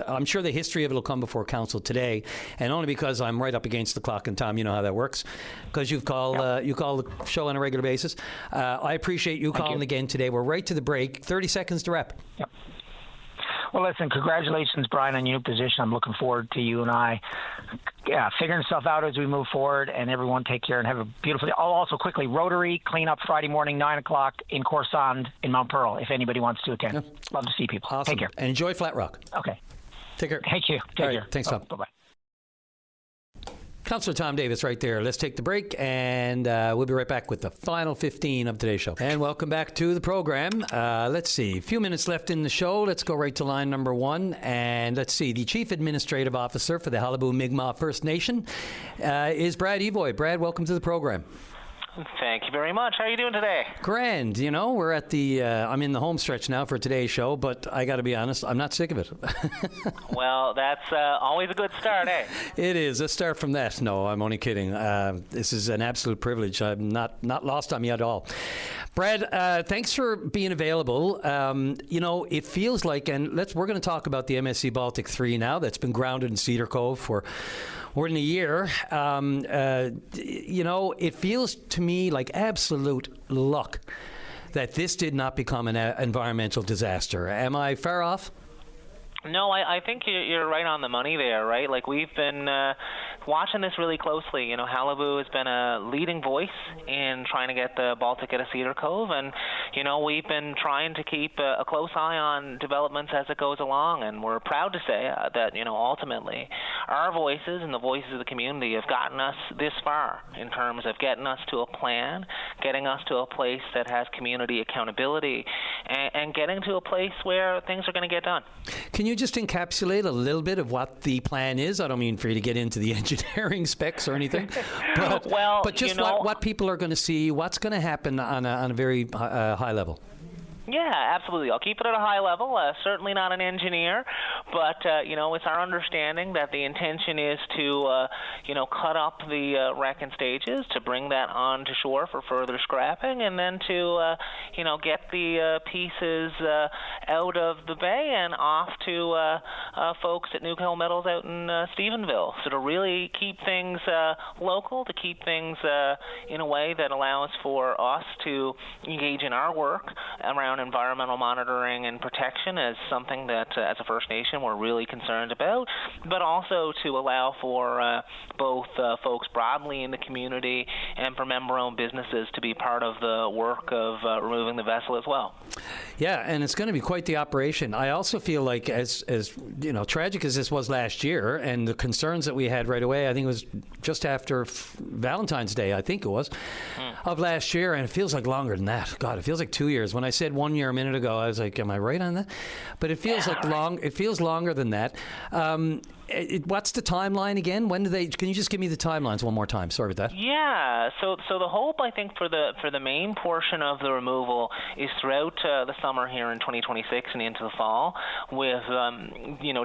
I'm sure the history of it will come before council today, and only because I'm right up against the clock. And Tom, you know how that works, because you call the show on a regular basis. I appreciate you calling again today. We're right to the break. 30 seconds to wrap. Yep. Well, listen, congratulations, Brian, on your new position. I'm looking forward to you and I figuring stuff out as we move forward, and everyone take care and have a beautiful day. Oh, also, quickly, Rotary cleanup Friday morning, 9 o'clock in Corsand in Mount Pearl, if anybody wants to attend. Yeah. Love to see people. Awesome. Take care. And enjoy Flat Rock. Okay. Take care. Thank you. Take care. Thanks, Tom. Bye-bye. Councillor Tom Davis right there. Let's take the break, and we'll be right back with the final 15 of today's show. And welcome back to the program. Let's see, a few minutes left in the show. Let's go right to line number one, and let's see. The Chief Administrative Officer for the Halibu Mi'kmaq First Nation is Brad Evoy. Brad, welcome to the program. Thank you very much. How are you doing today? Grand. We're at the, I'm in the home stretch now for today's show, but I got to be honest, I'm not sick of it. Well, that's always a good start, eh? It is. Let's start from that. No, I'm only kidding. This is an absolute privilege. I'm not lost on me at all. Brad, thanks for being available. It feels like, and we're going to talk about the MSC Baltic 3 now that's been grounded in Cedar Cove for more than a year. It feels to me like absolute luck that this did not become an environmental disaster. Am I far off? No, I think you're right on the money there, right? Like, we've been watching this really closely. Halibu has been a leading voice in trying to get the Baltic out of Cedar Cove, and, we've been trying to keep a close eye on developments as it goes along, and we're proud to say that, ultimately, our voices and the voices of the community have gotten us this far in terms of getting us to a plan, getting us to a place that has community accountability, and getting to a place where things are going to get done. Can you just encapsulate a little bit of what the plan is? I don't mean for you to get into the engineering specs or anything, but just what people are going to see, what's going to happen on a very high level. Yeah, absolutely. I'll keep it at a high level. Certainly not an engineer, but it's our understanding that the intention is to cut up the wrecking stages, to bring that on to shore for further scrapping, and then to get the pieces out of the bay and off to folks at New Hill Metals out in Stephenville. So to really keep things local, to keep things in a way that allows for us to engage in our work around environmental monitoring and protection as something that, as a First Nation, we're really concerned about, but also to allow for both folks broadly in the community and for member-owned businesses to be part of the work of removing the vessel as well. Yeah, and it's going to be quite the operation. I also feel like, as tragic as this was last year, and the concerns that we had right away, I think it was just after Valentine's Day, I think it was, of last year, and it feels like longer than that. God, it feels like 2 years. When I said 1 year a minute ago, I was like, am I right on that? But it feels like long. It feels longer than that. What's the timeline again? When do they? Can you just give me the timelines one more time? Sorry about that. Yeah. So the hope, I think, for the main portion of the removal is throughout the summer here in 2026 and into the fall, with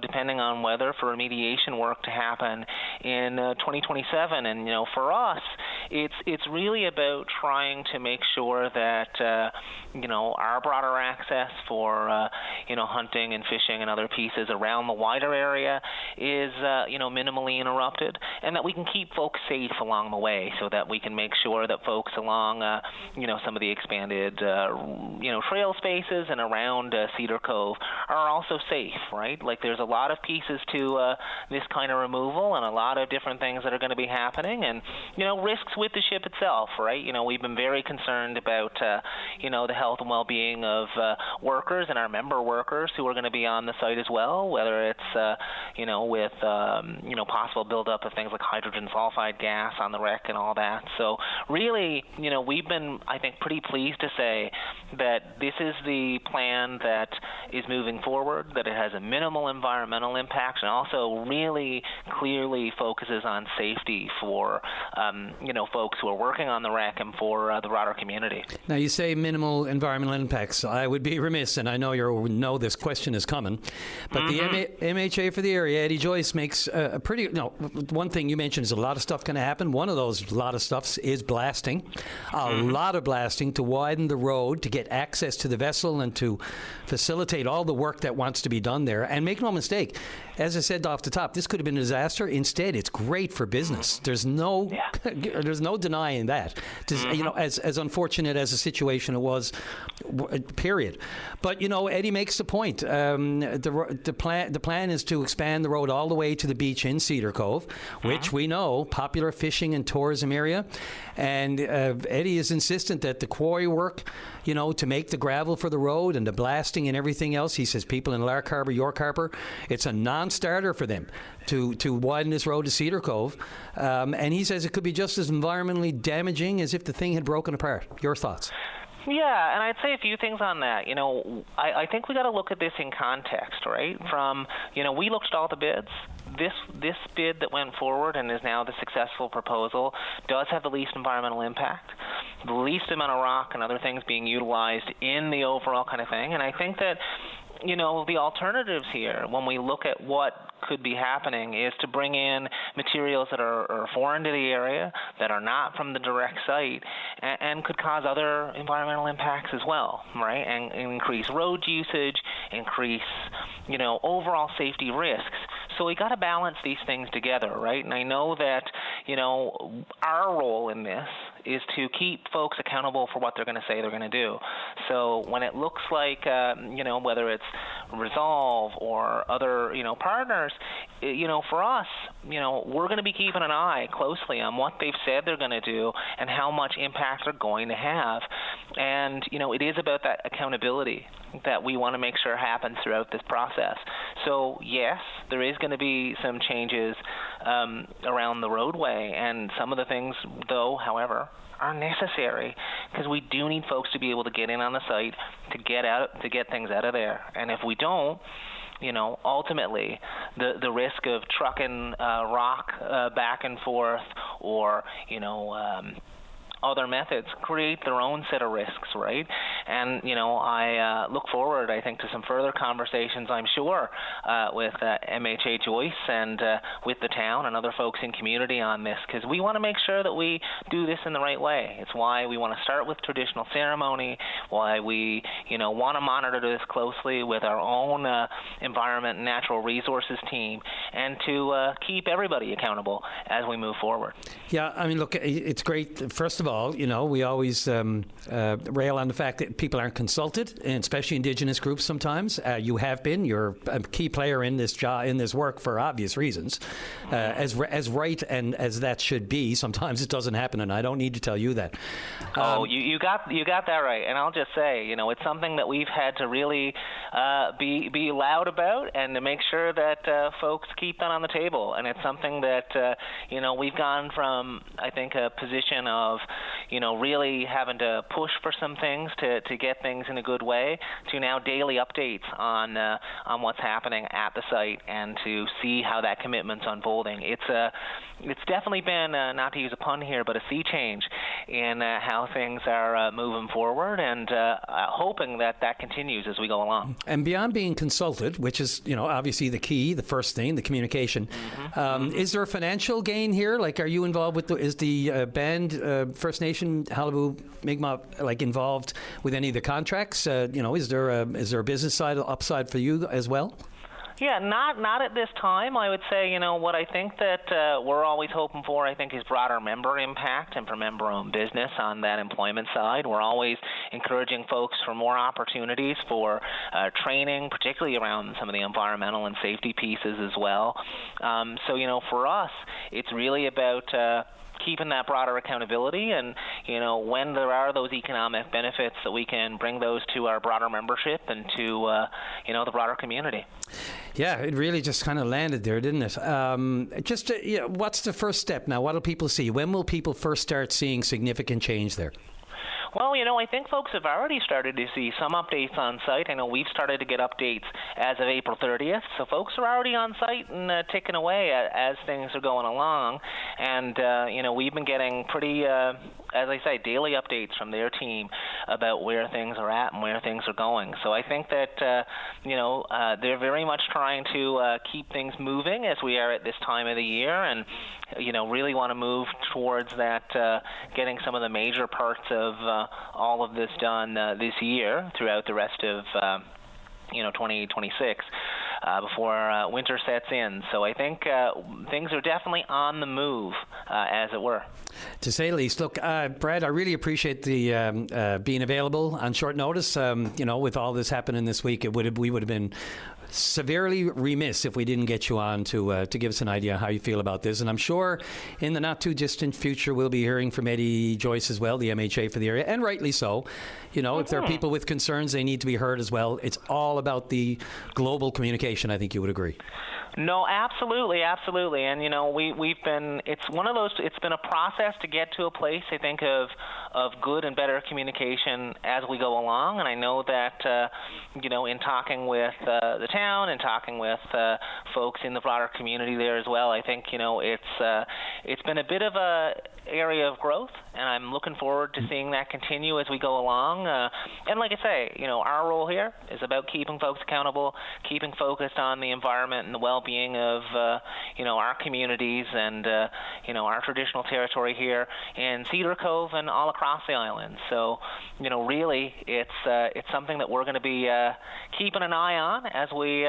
depending on weather, for remediation work to happen in 2027. And for us, it's really about trying to make sure that our broader access for hunting and fishing and other pieces around the wider area is minimally interrupted, and that we can keep folks safe along the way, so that we can make sure that folks along some of the expanded trail spaces and around Cedar Cove are also safe, right? Like, there's a lot of pieces to this kind of removal and a lot of different things that are going to be happening, and risks with the ship itself, right? We've been very concerned about the health and well-being of workers and our member workers who are going to be on the site as well, whether it's with possible buildup of things like hydrogen sulfide gas on the wreck and all that. So really, we've been, I think, pretty pleased to say that this is the plan that is moving forward, that it has a minimal environmental impact, and also really clearly focuses on safety for folks who are working on the wreck and for the broader community. Now, you say minimal environmental impacts. I would be remiss, and I know this question is coming, but the MHA for the area, Eddie Joyce, makes a pretty. One thing you mentioned is a lot of stuff going to happen. One of those lot of stuffs is blasting, a lot of blasting to widen the road, to get access to the vessel, and to facilitate all the work that wants to be done there. And make no mistake, as I said off the top, this could have been a disaster. Instead, it's great for business. There's no denying that. As unfortunate as a situation it was, period. But Eddie makes the point. The plan is to expand the road all the way to the beach in Cedar Cove, which we know popular fishing and tourism area. And Eddie is insistent that the quarry work, to make the gravel for the road and the blasting and everything else. He says people in Lark Harbour, York Harbour, it's a non-starter for them to widen this road to Cedar Cove. And he says it could be just as environmentally damaging as if the thing had broken apart. Your thoughts? Yeah, and I'd say a few things on that. I think we got to look at this in context, right? From, we looked at all the bids. This bid that went forward and is now the successful proposal does have the least environmental impact, the least amount of rock and other things being utilized in the overall kind of thing. And I think that, the alternatives here, when we look at what could be happening, is to bring in materials that are foreign to the area, that are not from the direct site, and could cause other environmental impacts as well, right? And increase road usage, increase, overall safety risks. So we got to balance these things together, right? And I know that, our role in this is to keep folks accountable for what they're going to say they're going to do. So when it looks like, whether it's Resolve or other, partners, for us, we're going to be keeping an eye closely on what they've said they're going to do and how much impact they're going to have. And, it is about that accountability that we want to make sure happens throughout this process. So, yes, there is going to be some changes around the roadway, and some of the things, though, however, are necessary, because we do need folks to be able to get in on the site to get things out of there. And if we don't, ultimately the risk of trucking rock back and forth or other methods create their own set of risks, right? And, I look forward, I think, to some further conversations, I'm sure, with MHA Joyce and with the town and other folks in community on this, because we want to make sure that we do this in the right way. It's why we want to start with traditional ceremony, why we, want to monitor this closely with our own environment and natural resources team, and to keep everybody accountable as we move forward. Yeah, I mean, look, it's great. First of all, we always rail on the fact that people aren't consulted, and especially Indigenous groups sometimes. You have been. You're a key player in this job, in this work, for obvious reasons. As right and as that should be, sometimes it doesn't happen, and I don't need to tell you that. You got that right. And I'll just say, it's something that we've had to really be loud about, and to make sure that folks keep that on the table. And it's something that we've gone from, I think, a position of really having to push for some things to get things in a good way, to now daily updates on what's happening at the site, and to see how that commitment's unfolding. It's definitely been, not to use a pun here, but a sea change. how things are moving forward, and hoping that continues as we go along. And beyond being consulted, which is, obviously the key, the first thing, the communication, is there a financial gain here? Like, are you involved with, is the band, First Nation, Halibu, Mi'kmaq, like involved with any of the contracts? Is there a business side upside for you as well? Yeah, not at this time. I would say, what I think that we're always hoping for, I think, is broader member impact and for member-owned business on that employment side. We're always encouraging folks for more opportunities for training, particularly around some of the environmental and safety pieces as well. So, for us, it's really about keeping that broader accountability, and when there are those economic benefits, that we can bring those to our broader membership and to the broader community. Yeah, it really just kind of landed there, didn't it? What's the first step now? What will people see? When will people first start seeing significant change there? Well, I think folks have already started to see some updates on site. I know we've started to get updates as of April 30th, so folks are already on site and ticking away as things are going along. And, we've been getting pretty, as I say, daily updates from their team about where things are at and where things are going. So I think that, they're very much trying to keep things moving as we are at this time of the year, and really want to move towards that, getting some of the major parts of all of this done this year throughout the rest of 2026 before winter sets in. So I think things are definitely on the move, as it were. To say the least. Look, Brad, I really appreciate the being available on short notice. With all this happening this week, we would have been severely remiss if we didn't get you on to give us an idea how you feel about this. And I'm sure in the not too distant future we'll be hearing from Eddie Joyce as well, the MHA for the area, and rightly so. If there are people with concerns, they need to be heard as well. It's all about the global communication, I think you would agree. No, absolutely. And it's been a process to get to a place, I think, of good and better communication as we go along. And I know that in talking with the town and talking with folks in the broader community there as well, I think it's been a bit of a area of growth, and I'm looking forward to seeing that continue as we go along. And like I say, our role here is about keeping folks accountable, keeping focused on the environment and the well-being of our communities and our traditional territory here in Cedar Cove and all across the island. So really it's something that we're going to be keeping an eye on as we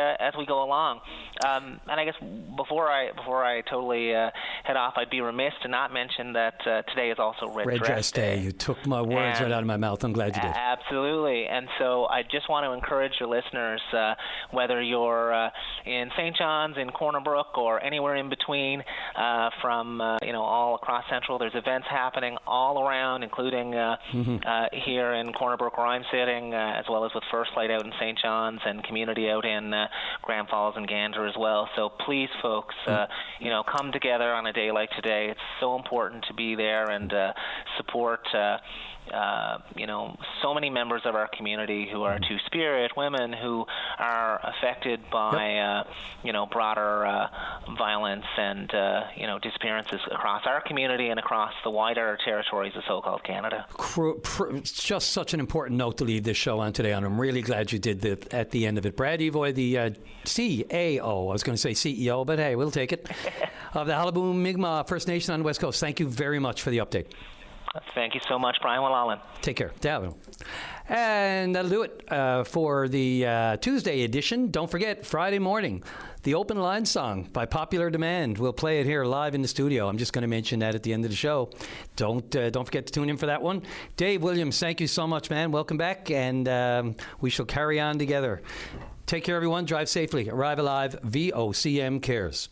go along. And I guess before I totally head off, I'd be remiss to not mention that today is also Red Dress Day. You took my words right out of my mouth. I'm glad you did. Absolutely. And so I just want to encourage your listeners, whether you're in St. John's, in Corner Brook, or anywhere in between, from all across Central, there's events happening all around, including here in Corner Brook where I'm sitting, as well as with First Light out in St. John's and community out in Grand Falls and Gander as well. So please, folks, come together on a day like today. It's so important to be there and support so many members of our community who are Two-Spirit, women who are affected by broader violence and disappearances across our community and across the wider territories of so-called Canada. It's just such an important note to leave this show on today, and I'm really glad you did that at the end of it. Brad Evoy, the CAO, I was going to say CEO, but hey, we'll take it, of the Halibu Mi'kmaq First Nation on the West Coast. Thank you very much for the update. Thank you so much, Brian Wallallen. Take care. And that'll do it for the Tuesday edition. Don't forget, Friday morning, the Open Line song by popular demand. We'll play it here live in the studio. I'm just going to mention that at the end of the show. Don't forget to tune in for that one. Dave Williams, thank you so much, man. Welcome back, and we shall carry on together. Take care, everyone. Drive safely. Arrive alive. VOCM cares.